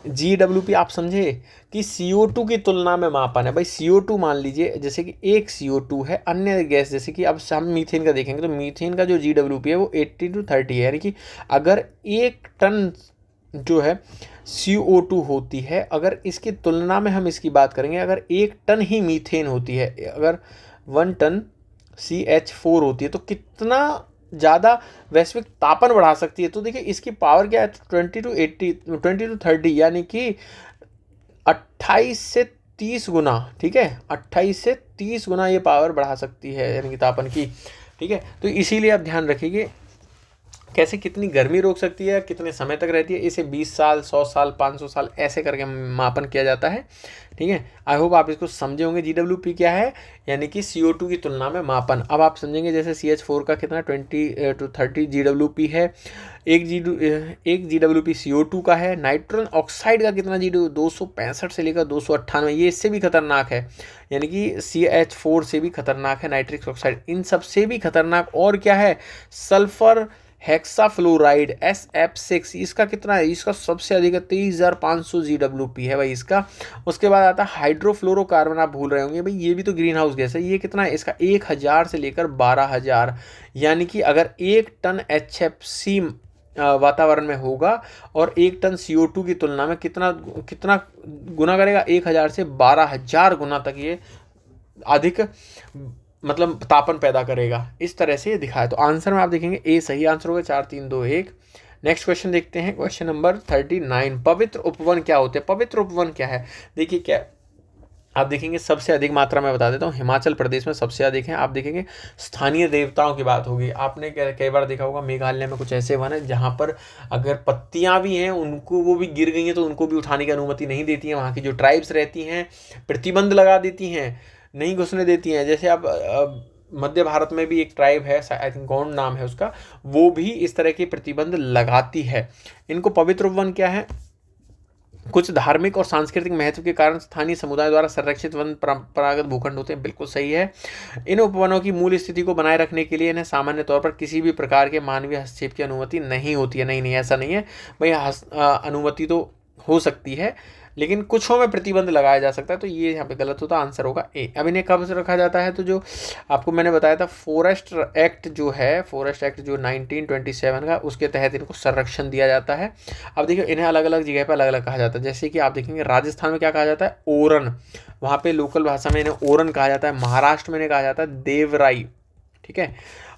GWP, आप समझे कि CO2 की तुलना में मापन है भाई। CO2 मान लीजिए जैसे कि एक CO2 है, अन्य गैस जैसे कि अब हम मीथेन का देखेंगे तो मीथेन का जो GWP है वो 80 to 30 है, यानी कि अगर 1 टन जो है CO2 होती है, अगर इसकी तुलना में हम इसकी बात करेंगे, अगर 1 टन ही मीथेन होती है, अगर 1 टन CH4 होती है तो कितना ज़्यादा वैश्विक तापन बढ़ा सकती है। तो देखिए इसकी पावर क्या है, 20 to 30, यानी कि 28 से 30 गुना, ठीक है, 28 से 30 गुना ये पावर बढ़ा सकती है, यानी कि तापन की, ठीक है। तो इसीलिए आप ध्यान रखिए कैसे कितनी गर्मी रोक सकती है, कितने समय तक रहती है। इसे 20 साल, 100 साल, 500 साल ऐसे करके मापन किया जाता है, ठीक है। आई होप आप इसको समझे होंगे। GWP क्या है, यानी कि CO2 की तुलना में मापन। अब आप समझेंगे जैसे CH4 का कितना 20 to 30 GWP है, एक GWP CO2 का है। नाइट्रोजन ऑक्साइड का कितना 265 से लेकर 298, ये इससे भी खतरनाक है, यानी कि CH4 से भी खतरनाक है नाइट्रिक ऑक्साइड। इन सब से भी खतरनाक और क्या है, सल्फर हेक्साफ्लोराइड SF6, इसका कितना है, इसका सबसे अधिक है 23,500 GWP है भाई इसका। उसके बाद आता है हाइड्रोफ्लोरोकार्बन, आप भूल रहे होंगे भाई ये भी तो ग्रीन हाउस गैस है। ये कितना है, इसका 1000 से लेकर 12,000, यानी कि अगर 1 टन HFC वातावरण में होगा और 1 टन CO2 की तुलना में कितना कितना गुना करेगा, 1000 से 12,000 गुना तक ये अधिक मतलब तापन पैदा करेगा। इस तरह से ये दिखाया। तो आंसर में आप देखेंगे ए सही आंसर होगा, 4 3 2 1। नेक्स्ट क्वेश्चन देखते हैं, क्वेश्चन नंबर 39। पवित्र उपवन क्या होते हैं। पवित्र उपवन क्या है, देखिए क्या आप देखेंगे सबसे अधिक मात्रा में बता देता हूँ, हिमाचल प्रदेश में सबसे अधिक है। आप देखेंगे स्थानीय देवताओं की बात होगी, आपने कई बार देखा होगा मेघालय में कुछ ऐसे वन है जहाँ पर अगर पत्तियाँ भी हैं उनको वो भी गिर गई हैं तो उनको भी उठाने की अनुमति नहीं देती है। वहाँ की जो ट्राइब्स रहती हैं प्रतिबंध लगा देती हैं, नहीं घुसने देती हैं। जैसे अब मध्य भारत में भी एक ट्राइब है, आई थिंक गौंड नाम है उसका, वो भी इस तरह के प्रतिबंध लगाती है। इनको पवित्र उपवन क्या है, कुछ धार्मिक और सांस्कृतिक महत्व के कारण स्थानीय समुदाय द्वारा संरक्षित वन परंपरागत भूखंड होते हैं, बिल्कुल सही है। इन उपवनों की मूल स्थिति को बनाए रखने के लिए इन्हें सामान्य तौर पर किसी भी प्रकार के मानवीय हस्तक्षेप की अनुमति नहीं होती है। नहीं, ऐसा नहीं है भाई, अनुमति तो हो सकती है लेकिन कुछों में प्रतिबंध लगाया जा सकता है, तो ये यहाँ पे गलत होता, आंसर होगा ए। अब इन्हें कब से रखा जाता है, तो जो आपको मैंने बताया था फॉरेस्ट एक्ट जो है, फॉरेस्ट एक्ट जो 1927 का, उसके तहत इनको संरक्षण दिया जाता है। अब देखिए इन्हें अलग अलग जगह पर अलग अलग कहा जाता है। जैसे कि आप देखेंगे राजस्थान में क्या कहा जाता है, ओरन, वहाँ पे लोकल भाषा में इन्हें ओरन कहा जाता है। महाराष्ट्र में इन्हें कहा जाता है देवराई, ठीक है।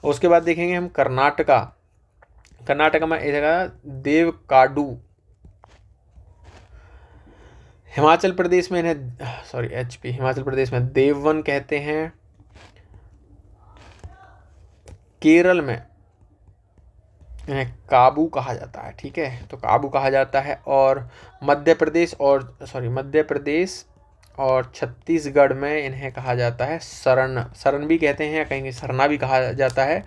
उसके बाद देखेंगे हम कर्नाटका में इधर देवकाडू। हिमाचल प्रदेश में इन्हें हिमाचल प्रदेश में देववन कहते हैं। केरल में इन्हें काबू कहा जाता है, ठीक है, तो काबू कहा जाता है। और मध्य प्रदेश और छत्तीसगढ़ में इन्हें कहा जाता है शरण भी कहते हैं, या कहीं सरना भी कहा जाता है।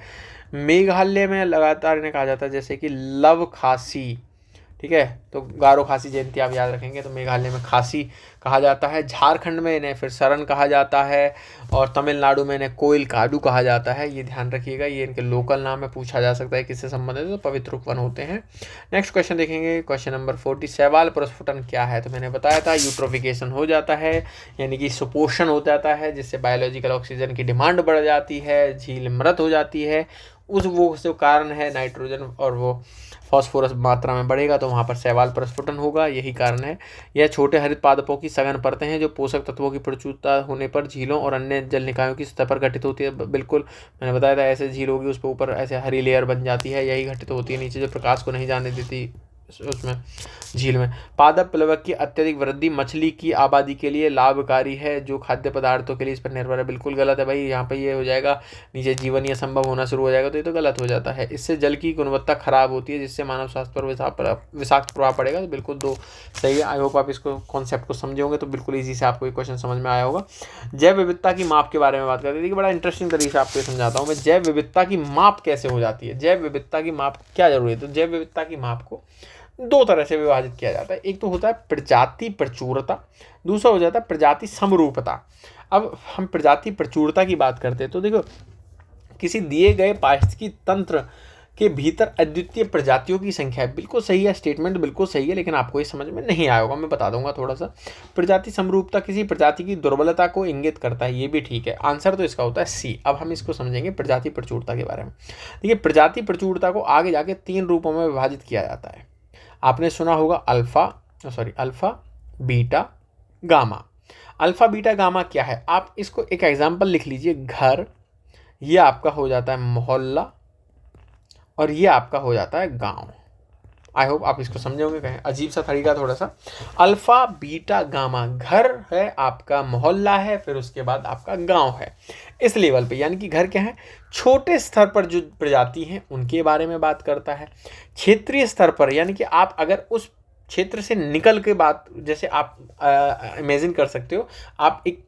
मेघालय में लगातार इन्हें कहा जाता है जैसे कि लव खासी, ठीक है, तो गारो खासी जयंती आप याद रखेंगे, तो मेघालय में खासी कहा जाता है। झारखंड में इन्हें फिर सरन कहा जाता है और तमिलनाडु में इन्हें कोयल काडू कहा जाता है। ये ध्यान रखिएगा, ये इनके लोकल नाम में पूछा जा सकता है किससे संबंधित, तो पवित्र उपवन होते हैं। नेक्स्ट क्वेश्चन देखेंगे, क्वेश्चन नंबर 40। शैवाल प्रस्फुटन क्या है, तो मैंने बताया था यूट्रोफिकेशन हो जाता है, यानी कि सुपोषण हो जाता है, जिससे बायोलॉजिकल ऑक्सीजन की डिमांड बढ़ जाती है, झील मृत हो जाती है, उस वो जो कारण है नाइट्रोजन और वो फॉस्फोरस मात्रा में बढ़ेगा तो वहाँ पर शैवाल प्रस्फुटन होगा, यही कारण है। यह छोटे हरित पादपों की सघन परतें हैं जो पोषक तत्वों की प्रचुरता होने पर झीलों और अन्य जल निकायों की सतह पर घटित होती है। बिल्कुल मैंने बताया था, ऐसे झील होगी उस पर ऊपर ऐसे हरी लेयर बन जाती है, यही घटित होती है नीचे जो प्रकाश को नहीं जाने देती उसमें झील में। पादप प्लवक की अत्यधिक वृद्धि मछली की आबादी के लिए लाभकारी है जो खाद्य पदार्थों के लिए इस पर निर्भर है। बिल्कुल गलत है भाई, यहाँ पे ये हो जाएगा नीचे जीवन ये संभव होना शुरू हो जाएगा तो ये तो गलत हो जाता है। इससे जल की गुणवत्ता खराब होती है जिससे मानव स्वास्थ्य पर विषाक्त प्रभाव पड़ेगा। तो बिल्कुल दो सही है। आई होप आप इसको कॉन्सेप्ट को समझे होंगे तो बिल्कुल ईजी से आपको ये क्वेश्चन समझ में आया होगा। जैव विविधता की माप के बारे में बात करते हैं। देखिए बड़ा इंटरेस्टिंग तरीके से आपको समझाता हूँ मैं, जैव विविधता की माप कैसे हो जाती है, जैव विविधता की माप क्या जरूरी है। तो जैव विविधता की माप को दो तरह से विभाजित किया जाता है। एक तो होता है प्रजाति प्रचुरता, दूसरा हो जाता है प्रजाति समरूपता। अब हम प्रजाति प्रचुरता की बात करते हैं तो देखो किसी दिए गए पारिस्थितिकी तंत्र के भीतर अद्वितीय प्रजातियों की संख्या है। बिल्कुल सही है, स्टेटमेंट बिल्कुल सही है, लेकिन आपको ये समझ में नहीं आया होगा, मैं बता दूंगा थोड़ा सा। प्रजाति समरूपता किसी प्रजाति की दुर्बलता को इंगित करता है, ये भी ठीक है। आंसर तो इसका होता है सी। अब हम इसको समझेंगे प्रजाति प्रचुरता के बारे में। देखिए प्रजाति प्रचुरता को आगे जाके 3 रूपों में विभाजित किया जाता है। आपने सुना होगा alpha beta gamma. Alpha beta gamma क्या है, आप इसको एक एग्जांपल लिख लीजिए। घर, ये आपका हो जाता है मोहल्ला और ये आपका हो जाता है गांव। आई होप आप इसको समझे होंगे, कहें अजीब सा तरीका थोड़ा सा। अल्फा बीटा गामा, घर है आपका, मोहल्ला है, फिर उसके बाद आपका गांव है। इस लेवल पे यानी कि घर क्या है, छोटे स्तर पर जो प्रजाति हैं उनके बारे में बात करता है। क्षेत्रीय स्तर पर यानी कि आप अगर उस क्षेत्र से निकल के बात, जैसे आप इमेजिन कर सकते हो, आप एक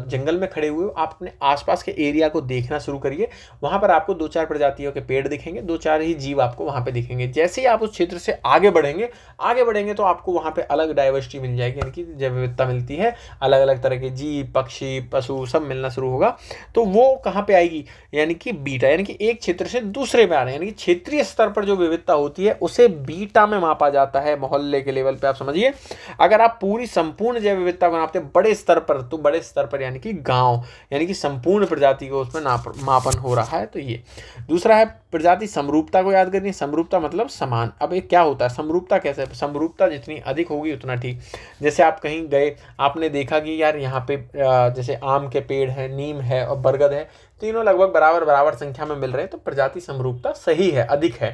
जंगल में खड़े हुए हो, आप अपने आसपास के एरिया को देखना शुरू करिए, वहाँ पर आपको 2-4 प्रजातियों के पेड़ दिखेंगे, 2-4 ही जीव आपको वहाँ पे दिखेंगे। जैसे ही आप उस क्षेत्र से आगे बढ़ेंगे तो आपको वहाँ पे अलग डाइवर्सिटी मिल जाएगी, यानी कि जैव विविधता मिलती है, अलग अलग तरह के जीव पक्षी पशु सब मिलना शुरू होगा। तो वो कहाँ पे आएगी, यानी कि बीटा, यानी कि एक क्षेत्र से दूसरे में आ रहे हैं, यानी कि क्षेत्रीय स्तर पर जो विविधता होती है उसे बीटा में मापा जाता है। मोहल्ले के लेवल पे आप समझिए। अगर आप पूरी संपूर्ण जैव विविधता को नापते बड़े स्तर पर, तो बड़े स्तर पर यानी कि गांव, यानी कि संपूर्ण प्रजाति को उसमें मापन हो रहा है। तो ये दूसरा है प्रजाति समरूपता को याद करिए। समरूपता मतलब समान। अब ये क्या होता है समरूपता, कैसे, समरूपता जितनी अधिक होगी उतना ठीक। जैसे आप कहीं गए, आपने देखा कि यार यहाँ पे जैसे आम के पेड़ है, नीम है और बरगद है, तीनों लगभग बराबर संख्या में मिल रहे हैं, तो प्रजाति समरूपता सही है, अधिक है,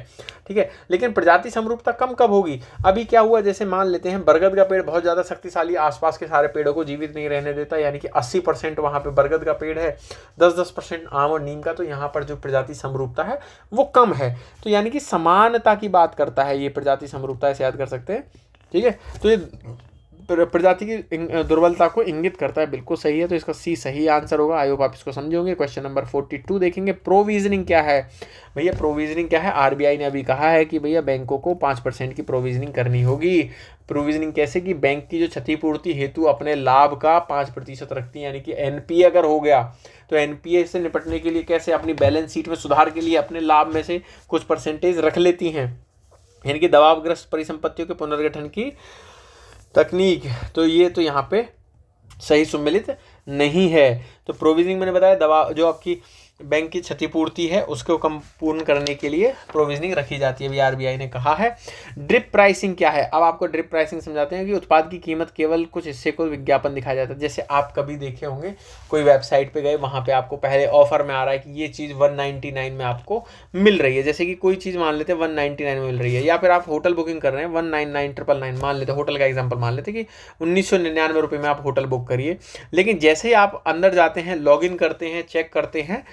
ठीक है। लेकिन प्रजाति समरूपता कम कब होगी, अभी क्या हुआ, जैसे मान लेते हैं बरगद का पेड़ बहुत ज़्यादा शक्तिशाली, आसपास के सारे पेड़ों को जीवित नहीं रहने देता, यानी कि 80% वहाँ पे बरगद का पेड़ है, 10% आम और नीम का, तो यहाँ पर जो प्रजाति समरूपता है वो कम है। तो यानी कि समानता की बात करता है ये प्रजाति समरूपता, ऐसे याद कर सकते हैं, ठीक है। तो ये प्रजाति की दुर्बलता को इंगित करता है, बिल्कुल सही है। तो इसका सी सही आंसर होगा। आई होप आप इसको समझे होंगे। क्वेश्चन नंबर 42 देखेंगे। प्रोविजनिंग क्या है भैया, प्रोविजनिंग क्या है, आरबीआई ने अभी कहा है कि भैया बैंकों को 5% की प्रोविजनिंग करनी होगी। प्रोविजनिंग कैसे कि बैंक की जो क्षतिपूर्ति हेतु अपने लाभ का 5% रखती है, यानी कि एनपीए अगर हो गया तो एनपीए से निपटने के लिए कैसे अपनी बैलेंस शीट में सुधार के लिए अपने लाभ में से कुछ परसेंटेज रख लेती हैं, यानी कि दबावग्रस्त परिसंपत्तियों के पुनर्गठन की तकनीक। तो ये तो यहाँ पे सही सम्मिलित नहीं है। तो प्रोविजनिंग मैंने बताया, दवा जो आपकी बैंक की क्षतिपूर्ति है उसको कम पूर्ण करने के लिए प्रोविजनिंग रखी जाती है, भी आरबीआई ने कहा है। ड्रिप प्राइसिंग क्या है, अब आपको ड्रिप प्राइसिंग समझाते हैं कि उत्पाद की कीमत केवल कुछ हिस्से को विज्ञापन दिखाया जाता है। जैसे आप कभी देखे होंगे कोई वेबसाइट पे गए, वहाँ पे आपको पहले ऑफर में आ रहा है कि ये चीज़ 199 में आपको मिल रही है। जैसे कि कोई चीज़ मान लेते हैं 199 में मिल रही है, या फिर आप होटल बुकिंग कर रहे हैं 199,999 मान लेते, होटल का एग्जाम्पल मान लेते कि 1999 रुपये में आप होटल बुक करिए। लेकिन जैसे ही आप अंदर जाते हैं, लॉग इन करते हैं, चेक करते हैं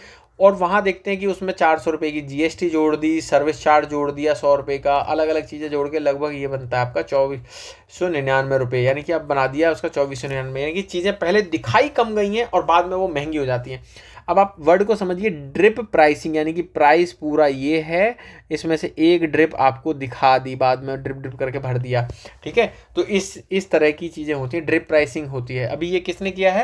और वहाँ देखते हैं कि उसमें 400 रुपये की जीएसटी जोड़ दी, सर्विस चार्ज जोड़ दिया 100 रुपये का, अलग अलग चीज़ें जोड़ के लगभग ये बनता है आपका 2499 रुपये, यानी कि आप बना दिया उसका 2499, यानी कि चीज़ें पहले दिखाई कम गई हैं और बाद में वो महंगी हो जाती हैं। अब आप वर्ड को समझिए, ड्रिप प्राइसिंग, यानी कि प्राइस पूरा ये है, इसमें से एक ड्रिप आपको दिखा दी, बाद में ड्रिप करके भर दिया, ठीक है। तो इस तरह की चीज़ें होती हैं, ड्रिप प्राइसिंग होती है। अभी ये किसने किया है,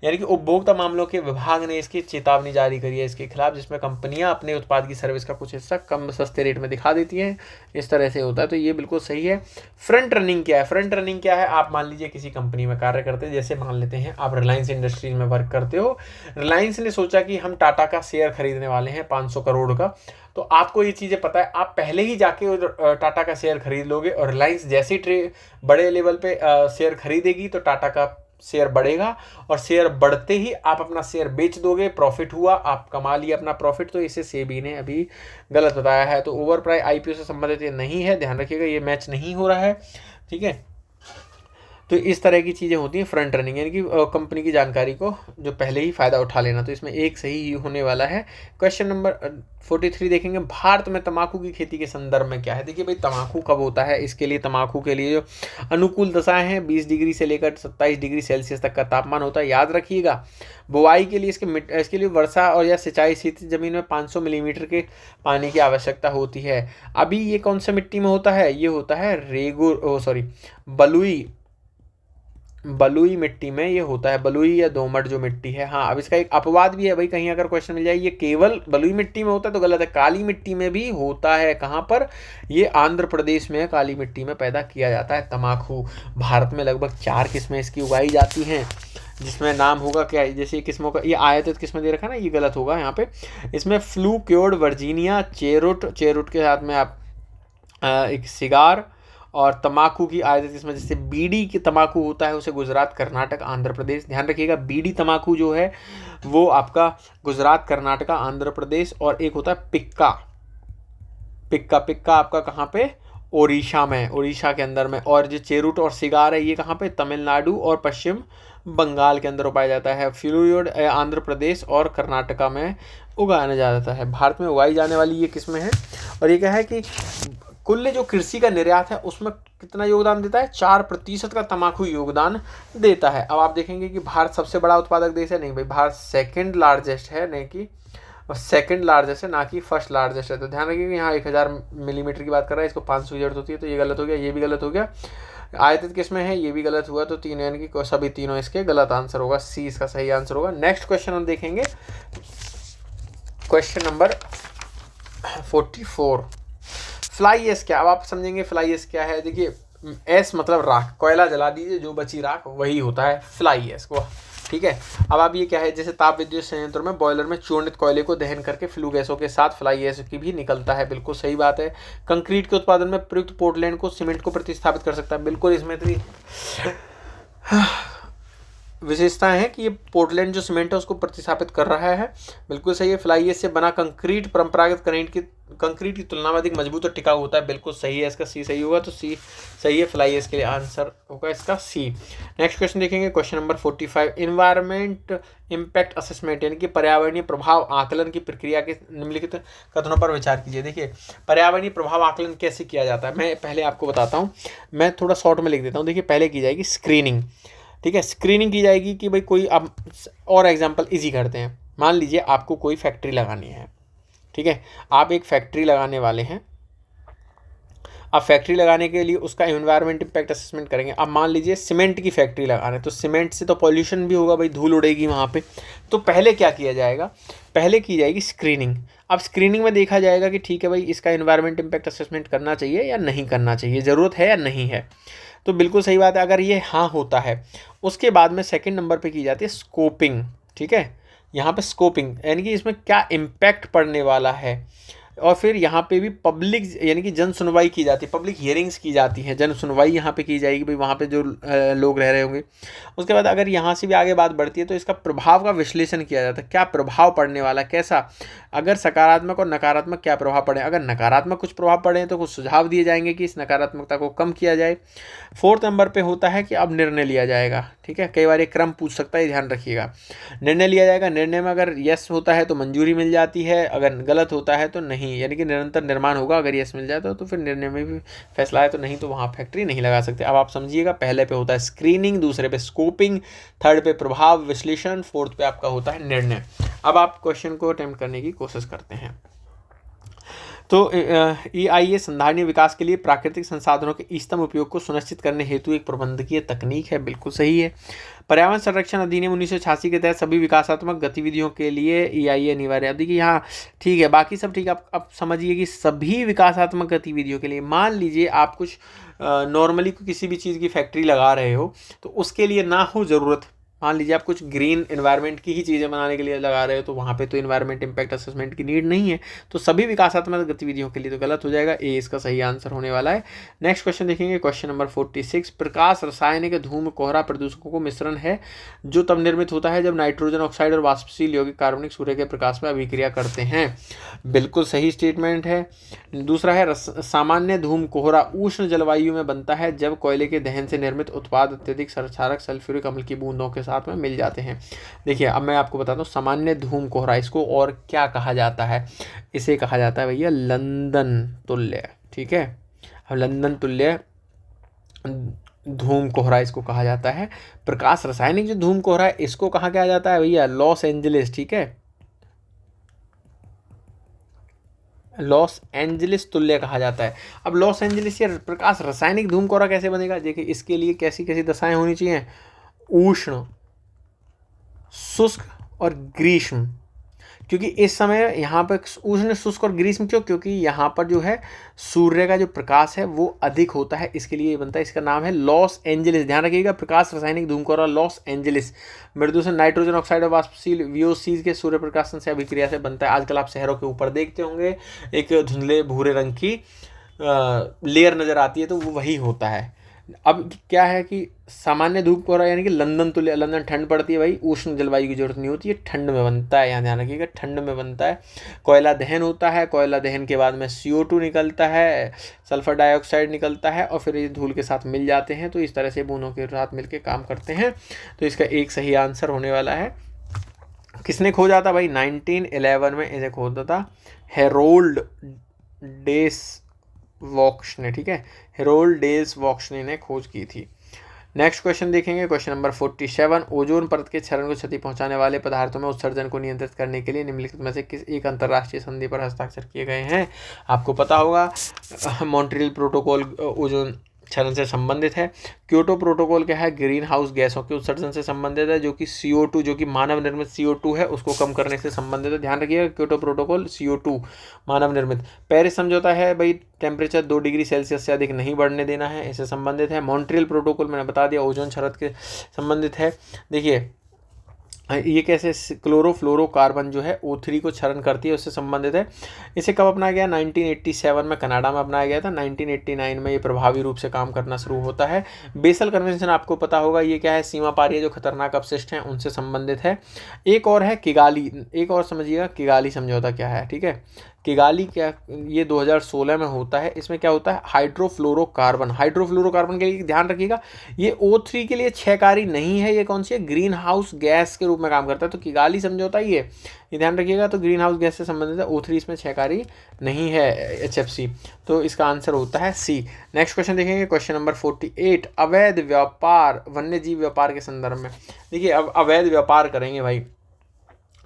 यानी कि उपभोक्ता मामलों के विभाग ने इसकी चेतावनी जारी करी है इसके खिलाफ, जिसमें कंपनियां अपने उत्पाद की सर्विस का कुछ हिस्सा कम सस्ते रेट में दिखा देती हैं, इस तरह से होता है। तो ये बिल्कुल सही है। फ्रंट रनिंग क्या है, फ्रंट रनिंग क्या है, आप मान लीजिए किसी कंपनी में कार्य करते हैं, जैसे मान लेते हैं आप रिलायंस इंडस्ट्रीज में वर्क करते हो, रिलायंस ने सोचा कि हम टाटा का शेयर खरीदने वाले हैं 500 करोड़ का, तो आपको ये चीज़ें पता है, आप पहले ही जाके टाटा का शेयर खरीद लोगे और रिलायंस जैसे ही बड़े लेवल पे शेयर खरीदेगी तो टाटा का शेयर बढ़ेगा, और शेयर बढ़ते ही आप अपना शेयर बेच दोगे, प्रॉफिट हुआ, आप कमा लिया अपना प्रॉफिट। तो इसे सेबी ने अभी गलत बताया है। तो ओवर प्राइस आईपीओ से संबंधित ये नहीं है, ध्यान रखिएगा, ये मैच नहीं हो रहा है, ठीक है। तो इस तरह की चीज़ें होती हैं फ्रंट रनिंग, यानी कि कंपनी की जानकारी को जो पहले ही फ़ायदा उठा लेना। तो इसमें एक सही होने वाला है। क्वेश्चन नंबर 43 देखेंगे, भारत में तंबाकू की खेती के संदर्भ में क्या है। देखिए भाई, तंबाकू कब होता है, इसके लिए तंबाकू के लिए जो अनुकूल दशाएं हैं 20 डिग्री से लेकर 27 डिग्री सेल्सियस तक का तापमान होता है, याद रखिएगा। बुआई के लिए इसके लिए वर्षा और या सिंचाई शीत जमीन में 500 मिलीमीटर के पानी की आवश्यकता होती है। अभी ये कौन सा मिट्टी में होता है, ये होता है बलुई मिट्टी में ये होता है, बलुई या दोमट जो मिट्टी है। हाँ, अब इसका एक अपवाद भी है भाई, कहीं अगर क्वेश्चन मिल जाए ये केवल बलुई मिट्टी में होता है तो गलत है, काली मिट्टी में भी होता है। कहाँ पर, ये आंध्र प्रदेश में काली मिट्टी में पैदा किया जाता है तंबाकू। भारत में लगभग 4 किस्में इसकी उगाई जाती हैं, जिसमें नाम होगा क्या, जैसे किस्मों का ये आयतित किस्में दे रखा है ना, ये गलत होगा यहाँ पे। इसमें फ्लू क्योर्ड वर्जीनिया, चेरुट के साथ में आप एक सिगार, और तंबाकू की आयत इसमें जैसे बीड़ी की तंबाकू होता है उसे गुजरात, कर्नाटक, आंध्र प्रदेश। ध्यान रखिएगा, बीड़ी तंबाकू जो है वो आपका गुजरात, कर्नाटक, आंध्र प्रदेश। और एक होता है पिक्का आपका कहाँ पे, ओडिशा में, ओडिशा के अंदर में। और जो चेरुट और सिगार है ये कहाँ पे, तमिलनाडु और पश्चिम बंगाल के अंदर उगाया जाता है। फ्लूइड आंध्र प्रदेश और कर्नाटका में उगाया जाता है। भारत में उगाई जाने वाली ये किस्में हैं। और ये क्या है कि कुल जो कृषि का निर्यात है उसमें कितना योगदान देता है, 4% का तंबाकू योगदान देता है। अब आप देखेंगे कि भारत सबसे बड़ा उत्पादक देश है, नहीं भाई, भारत सेकंड लार्जेस्ट है, नहीं कि सेकंड लार्जेस्ट है, ना कि फर्स्ट लार्जेस्ट है। तो ध्यान रखिए कि यहाँ 1000 मिलीमीटर की बात कर रहा है, इसको 500 की जरूरत होती है, तो ये गलत हो गया, ये भी गलत हो गया। आयतित किसमें है, ये भी गलत हुआ। तो 3 यानी कि सभी तीनों इसके गलत आंसर होगा, सी इसका सही आंसर होगा। नेक्स्ट क्वेश्चन हम देखेंगे, क्वेश्चन नंबर 44, फ्लाई एश क्या। अब आप समझेंगे फ्लाई एश क्या है। देखिए, एस मतलब राख, कोयला जला दीजिए, जो बची राख वही होता है फ्लाई एश को, ठीक है। अब आप ये क्या है, जैसे ताप विद्युत संयंत्र में बॉयलर में चूर्णित कोयले को दहन करके फ्लू गैसों के साथ फ्लाई एश की भी निकलता है, बिल्कुल सही बात है। कंक्रीट के उत्पादन में प्रयुक्त पोर्टलैंड को सीमेंट को प्रतिस्थापित कर सकता है, बिल्कुल। इसमें इतनी विशेषताएं हैं कि ये पोर्टलैंड जो सीमेंट है उसको प्रतिस्थापित कर रहा है, बिल्कुल सही है। फ्लाई एश से बना कंक्रीट परंपरागत कंक्रीट की तुलना में अधिक मजबूत और टिकाऊ होता है, बिल्कुल सही है, इसका सी सही होगा। तो सी सही है, फ्लाई एश के लिए आंसर होगा इसका सी। नेक्स्ट क्वेश्चन देखेंगे, question number 45, environment impact assessment यानी कि पर्यावरणीय प्रभाव आकलन की प्रक्रिया के निम्नलिखित कथनों पर विचार कीजिए। देखिए, पर्यावरणीय प्रभाव आकलन कैसे किया जाता है, मैं पहले आपको बताता हूँ, मैं थोड़ा शॉर्ट में लिख देता हूँ। देखिए, पहले की जाएगी स्क्रीनिंग, ठीक है, स्क्रीनिंग की जाएगी कि भाई कोई, अब और एग्जांपल इजी करते हैं। मान लीजिए आपको कोई फैक्ट्री लगानी है, ठीक है, आप एक फैक्ट्री लगाने वाले हैं। अब फैक्ट्री लगाने के लिए उसका एनवायरमेंट इम्पैक्ट असेसमेंट करेंगे। अब मान लीजिए सीमेंट की फैक्ट्री लगा रहे हैं, तो सीमेंट से तो पॉल्यूशन भी होगा भाई, धूल उड़ेगी वहाँ पे। तो पहले क्या किया जाएगा, पहले की जाएगी स्क्रीनिंग। अब स्क्रीनिंग में देखा जाएगा कि ठीक है भाई, इसका एनवायरमेंट इम्पैक्ट असेसमेंट करना चाहिए या नहीं करना चाहिए, ज़रूरत है या नहीं है। तो बिल्कुल सही बात है, अगर ये हाँ होता है, उसके बाद में सेकंड नंबर पे की जाती है स्कोपिंग, ठीक है। यहाँ पे स्कोपिंग यानी कि इसमें क्या इम्पैक्ट पड़ने वाला है, और फिर यहाँ पे भी पब्लिक यानी कि जन सुनवाई की जाती है, पब्लिक हियरिंग्स की जाती है, जन सुनवाई यहाँ पे की जाएगी भाई, वहाँ पे जो लोग रह रहे होंगे। उसके बाद अगर यहाँ से भी आगे बात बढ़ती है तो इसका प्रभाव का विश्लेषण किया जाता है, क्या प्रभाव पड़ने वाला, कैसा, अगर सकारात्मक और नकारात्मक क्या प्रभाव पड़े। अगर नकारात्मक कुछ प्रभाव पड़े तो कुछ सुझाव दिए जाएंगे कि इस नकारात्मकता को कम किया जाए। 4th नंबर पे होता है कि अब निर्णय लिया जाएगा, ठीक है, कई बार एक क्रम पूछ सकता है, ध्यान रखिएगा। निर्णय लिया जाएगा, निर्णय में अगर यस होता है तो मंजूरी मिल जाती है, अगर गलत होता है तो नहीं, यानी कि निरंतर निर्माण होगा। अगर यस मिल जाए तो फिर निर्णय में भी फैसला है, तो नहीं तो वहाँ फैक्ट्री नहीं लगा सकते। अब आप समझिएगा, पहले पे होता है स्क्रीनिंग, दूसरे पे स्कोपिंग, थर्ड पे प्रभाव विश्लेषण, 4th पे आपका होता है निर्णय। अब आप क्वेश्चन को अटेम्प्ट करने की कोशिश करते हैं। तो EIA संधारणीय विकास के लिए प्राकृतिक संसाधनों के इष्टतम उपयोग को सुनिश्चित करने हेतु एक प्रबंधकीय तकनीक है, बिल्कुल सही है। पर्यावरण संरक्षण अधिनियम 1986 के तहत सभी विकासात्मक गतिविधियों के लिए EIA अनिवार्य है। देखिए यहाँ ठीक है, बाकी सब ठीक है। आप समझिए कि सभी विकासात्मक गतिविधियों के लिए, मान लीजिए आप कुछ नॉर्मली किसी भी चीज़ की फैक्ट्री लगा रहे हो, तो उसके लिए ना हो ज़रूरत मान लीजिए आप कुछ ग्रीन एनवायरनमेंट की ही चीज़ें बनाने के लिए लगा रहे हो, तो वहाँ पे तो एनवायरनमेंट इम्पैक्ट असेसमेंट की नीड नहीं है, तो सभी विकासात्मक गतिविधियों के लिए तो गलत हो जाएगा, ए इसका सही आंसर होने वाला है। नेक्स्ट क्वेश्चन देखेंगे, क्वेश्चन नंबर 46, प्रकाश रासायनिक धूम कोहरा प्रदूषकों को मिश्रण है जो तब निर्मित होता है जब नाइट्रोजन ऑक्साइड और वाष्पशील यौगिक कार्बनिक सूर्य के प्रकाश में अभिक्रिया करते हैं। बिल्कुल सही स्टेटमेंट है। दूसरा है सामान्य धूम कोहरा उष्ण जलवायु में बनता है जब कोयले के दहन से निर्मित उत्पाद अत्यधिक क्षारक सल्फ्यूरिक अम्ल की बूंदों के साथ में मिल जाते हैं। देखिए अब मैं आपको बताता हूँ सामान्य धूम कोहरा इसको और क्या कहा जाता है, इसे कहा जाता है भैया लंदन तुल्य। ठीक है, अब लंदन तुल्य धूम कोहरा इसको कहा जाता है। प्रकाश रासायनिक जो धूम कोहरा है इसको कहा क्या जाता है भैया, लॉस एंजलिस। ठीक है, लॉस एंजलिस तुल्य कहा जाता है। अब लॉस एंजलिस या प्रकाश रासायनिक धूम कोहरा कैसे बनेगा, देखिए इसके लिए कैसी कैसी दशाएं होनी चाहिए, उष्ण, शुष्क और ग्रीष्म। क्योंकि इस समय यहाँ पर उष्ण, शुष्क और ग्रीष्म क्यों, क्योंकि यहाँ पर जो है सूर्य का जो प्रकाश है वो अधिक होता है, इसके लिए ये बनता है। इसका नाम है लॉस एंजलिस, ध्यान रखिएगा, प्रकाश रासायनिक धूम कोहरा लॉस एंजलिस मृदु से नाइट्रोजन ऑक्साइड और वाष्पशील VOCs के सूर्य प्रकाशन से अभिक्रिया से बनता है। आजकल आप शहरों के ऊपर देखते होंगे एक धुंधले भूरे रंग की लेयर नजर आती है, तो वो वही होता है। अब क्या है कि सामान्य धूप कोहरा यानी कि लंदन तुल्य, लंदन ठंड पड़ती है भाई, उष्ण जलवायु की जरूरत नहीं होती है, ठंड में बनता है, यहाँ ध्यान रखिएगा ठंड में बनता है। कोयला दहन होता है, कोयला दहन के बाद में CO2 निकलता है, सल्फर डाइऑक्साइड निकलता है और फिर ये धूल के साथ मिल जाते हैं, तो इस तरह से बूंदों के साथ मिलकर काम करते हैं। तो इसका एक सही आंसर होने वाला है। किसने खोजा था भाई, 1911 में इसे खोजा था हेरोल्ड डेस वॉक्स ने। ठीक है, हेरोल्ड डेस वॉक्स ने खोज की थी। नेक्स्ट क्वेश्चन देखेंगे, क्वेश्चन नंबर 47, ओजोन परत के क्षरण को क्षति पहुंचाने वाले पदार्थों में उत्सर्जन को नियंत्रित करने के लिए निम्नलिखित में से किस एक अंतर्राष्ट्रीय संधि पर हस्ताक्षर किए गए हैं। आपको पता होगा मॉन्ट्रियल प्रोटोकॉल ओजोन क्षरण से संबंधित है। क्योटो प्रोटोकॉल क्या है, ग्रीन हाउस गैसों के उत्सर्जन से संबंधित है, जो कि CO2 जो कि मानव निर्मित CO2 है उसको कम करने से संबंधित है। ध्यान रखिएगा क्योटो प्रोटोकॉल CO2 मानव निर्मित। पेरिस समझौता है भाई टेम्परेचर 2 डिग्री सेल्सियस से अधिक नहीं बढ़ने देना है, इससे संबंधित है। मॉन्ट्रियल प्रोटोकॉल मैंने बता दिया ओजोन क्षरण के संबंधित है। देखिए ये कैसे क्लोरोफ्लोरोकार्बन जो है O3 को क्षरण करती है, उससे संबंधित है। इसे कब अपनाया गया, 1987 में कनाडा में अपनाया गया था। 1989 में ये प्रभावी रूप से काम करना शुरू होता है। बेसल कन्वेंशन आपको पता होगा, ये क्या है, सीमा पारी जो खतरनाक अपशिष्ट हैं उनसे संबंधित है। एक और है किगाली, एक और समझिएगा किगाली समझौता क्या है। ठीक है, किगाली क्या, ये 2016 में होता है। इसमें क्या होता है, हाइड्रोफ्लोरोकार्बन, हाइड्रोफ्लोरोकार्बन के लिए ध्यान रखिएगा ये O3 के लिए क्षयकारी नहीं है, ये कौन सी है, ग्रीन हाउस गैस के रूप में काम करता है। तो किगाली समझौता ये ध्यान रखिएगा, तो ग्रीन हाउस गैस से संबंधित है, O3 इसमें क्षयकारी नहीं है HFC, तो इसका आंसर होता है C। नेक्स्ट क्वेश्चन देखेंगे, क्वेश्चन नंबर 48, अवैध व्यापार वन्य जीव व्यापार के संदर्भ में। देखिए अब अवैध व्यापार करेंगे भाई,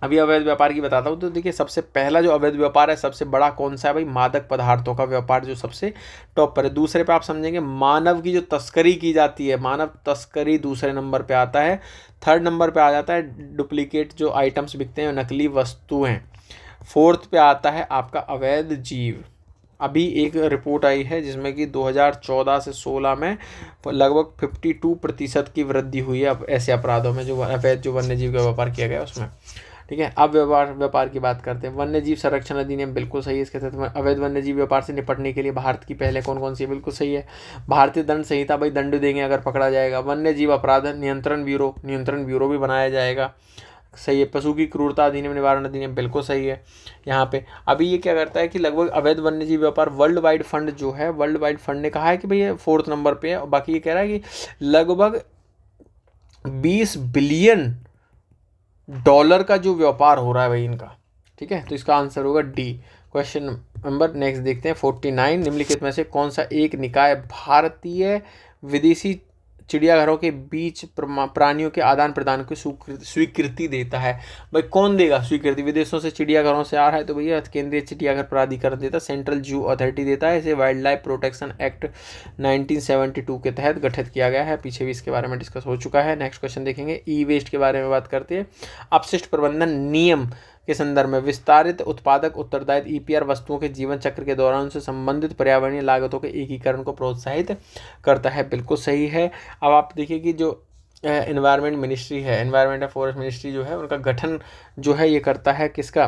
अभी अवैध व्यापार की बताता हूँ। तो देखिए सबसे पहला जो अवैध व्यापार है सबसे बड़ा कौन सा है भाई, मादक पदार्थों का व्यापार जो सबसे टॉप पर है। दूसरे पे आप समझेंगे मानव की जो तस्करी की जाती है, मानव तस्करी दूसरे नंबर पे आता है। थर्ड नंबर पे आ जाता है डुप्लीकेट जो आइटम्स बिकते हैं, नकली वस्तुएं। फोर्थ पे आता है आपका अवैध जीव। अभी एक रिपोर्ट आई है जिसमें कि 2014 से 16 में लगभग 52% की वृद्धि हुई है अब ऐसे अपराधों में, जो अवैध जो वन्य जीव का व्यापार किया गया उसमें। ठीक है, अब व्यापार की बात करते हैं। वन्य जीव संरक्षण अधिनियम बिल्कुल सही है, इसके तहत अवैध वन्य जीव व्यापार से निपटने के लिए भारत की पहले कौन कौन सी है, बिल्कुल सही है, भारतीय दंड संहिता भाई, दंड देंगे अगर पकड़ा जाएगा। वन्य जीव अपराध नियंत्रण ब्यूरो भी बनाया जाएगा, सही है। पशु की क्रूरता अधिनियम निवारण अधिनियम बिल्कुल सही है यहाँ पे। अभी ये क्या करता है कि लगभग अवैध वन्य जीव व्यापार वर्ल्ड वाइड फंड जो है, वर्ल्ड वाइड फंड ने कहा है कि भाई ये 4th नंबर पे है, और बाकी ये कह रहा है कि लगभग 20 बिलियन डॉलर का जो व्यापार हो रहा है भाई इनका। ठीक है, तो इसका आंसर होगा डी। क्वेश्चन नंबर नेक्स्ट देखते हैं 49, निम्नलिखित में से कौन सा एक निकाय भारतीय विदेशी चिड़ियाघरों के बीच प्राणियों के आदान प्रदान की स्वीकृति देता है। भाई कौन देगा स्वीकृति, विदेशों से चिड़ियाघरों से आ रहा है तो भैया केंद्रीय चिड़ियाघर प्राधिकरण देता है, सेंट्रल जू अथॉरिटी देता है। इसे वाइल्ड लाइफ प्रोटेक्शन एक्ट 1972 के तहत गठित किया गया है, पीछे भी इसके बारे में डिस्कस हो चुका है। नेक्स्ट क्वेश्चन देखेंगे, ई वेस्ट के बारे में बात करते हैं। अपशिष्ट प्रबंधन नियम के संदर्भ में विस्तारित उत्पादक उत्तरदायित्व EPR वस्तुओं के जीवन चक्र के दौरान उनसे संबंधित पर्यावरणीय लागतों के एकीकरण को प्रोत्साहित करता है, बिल्कुल सही है। अब आप देखिए कि जो एनवायरनमेंट मिनिस्ट्री है, एनवायरनमेंट एंड फॉरेस्ट मिनिस्ट्री जो है उनका गठन जो है ये करता है किसका,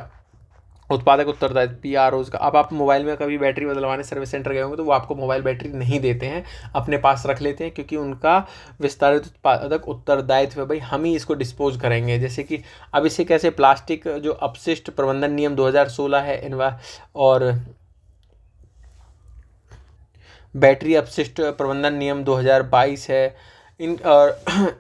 उत्पादक उत्तरदायित्व PROs का। अब आप मोबाइल में कभी बैटरी बदलवाने सर्विस सेंटर गए होंगे तो वो आपको मोबाइल बैटरी नहीं देते हैं, अपने पास रख लेते हैं, क्योंकि उनका विस्तारित उत्पादक उत्तरदायित्व है, भाई हम ही इसको डिस्पोज करेंगे। जैसे कि अब इसे कैसे, प्लास्टिक जो अपशिष्ट प्रबंधन नियम 2016 है और बैटरी अपशिष्ट प्रबंधन नियम 2022 है, इन और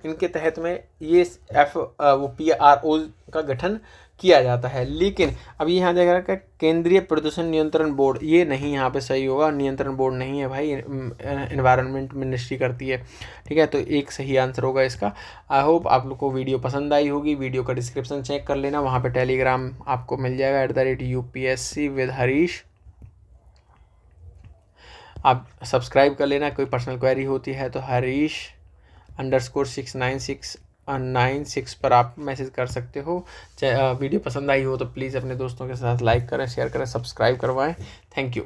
इनके तहत में ये वो PRO का गठन किया जाता है। लेकिन अभी यहाँ देख रहा है कि केंद्रीय प्रदूषण नियंत्रण बोर्ड, ये नहीं, यहाँ पे सही होगा, नियंत्रण बोर्ड नहीं है भाई, एनवायरनमेंट मिनिस्ट्री करती है, ठीक है। तो एक सही आंसर होगा इसका। आई होप आप लोग को वीडियो पसंद आई होगी। वीडियो का डिस्क्रिप्शन चेक कर लेना, वहाँ पे टेलीग्राम आपको मिल जाएगा @UPSC विद हरीश, आप सब्सक्राइब कर लेना। कोई पर्सनल क्वेरी होती है तो harish_69696 पर आप मैसेज कर सकते हो। वीडियो पसंद आई हो तो प्लीज़ अपने दोस्तों के साथ लाइक करें, शेयर करें, सब्सक्राइब करवाएं। Thank you.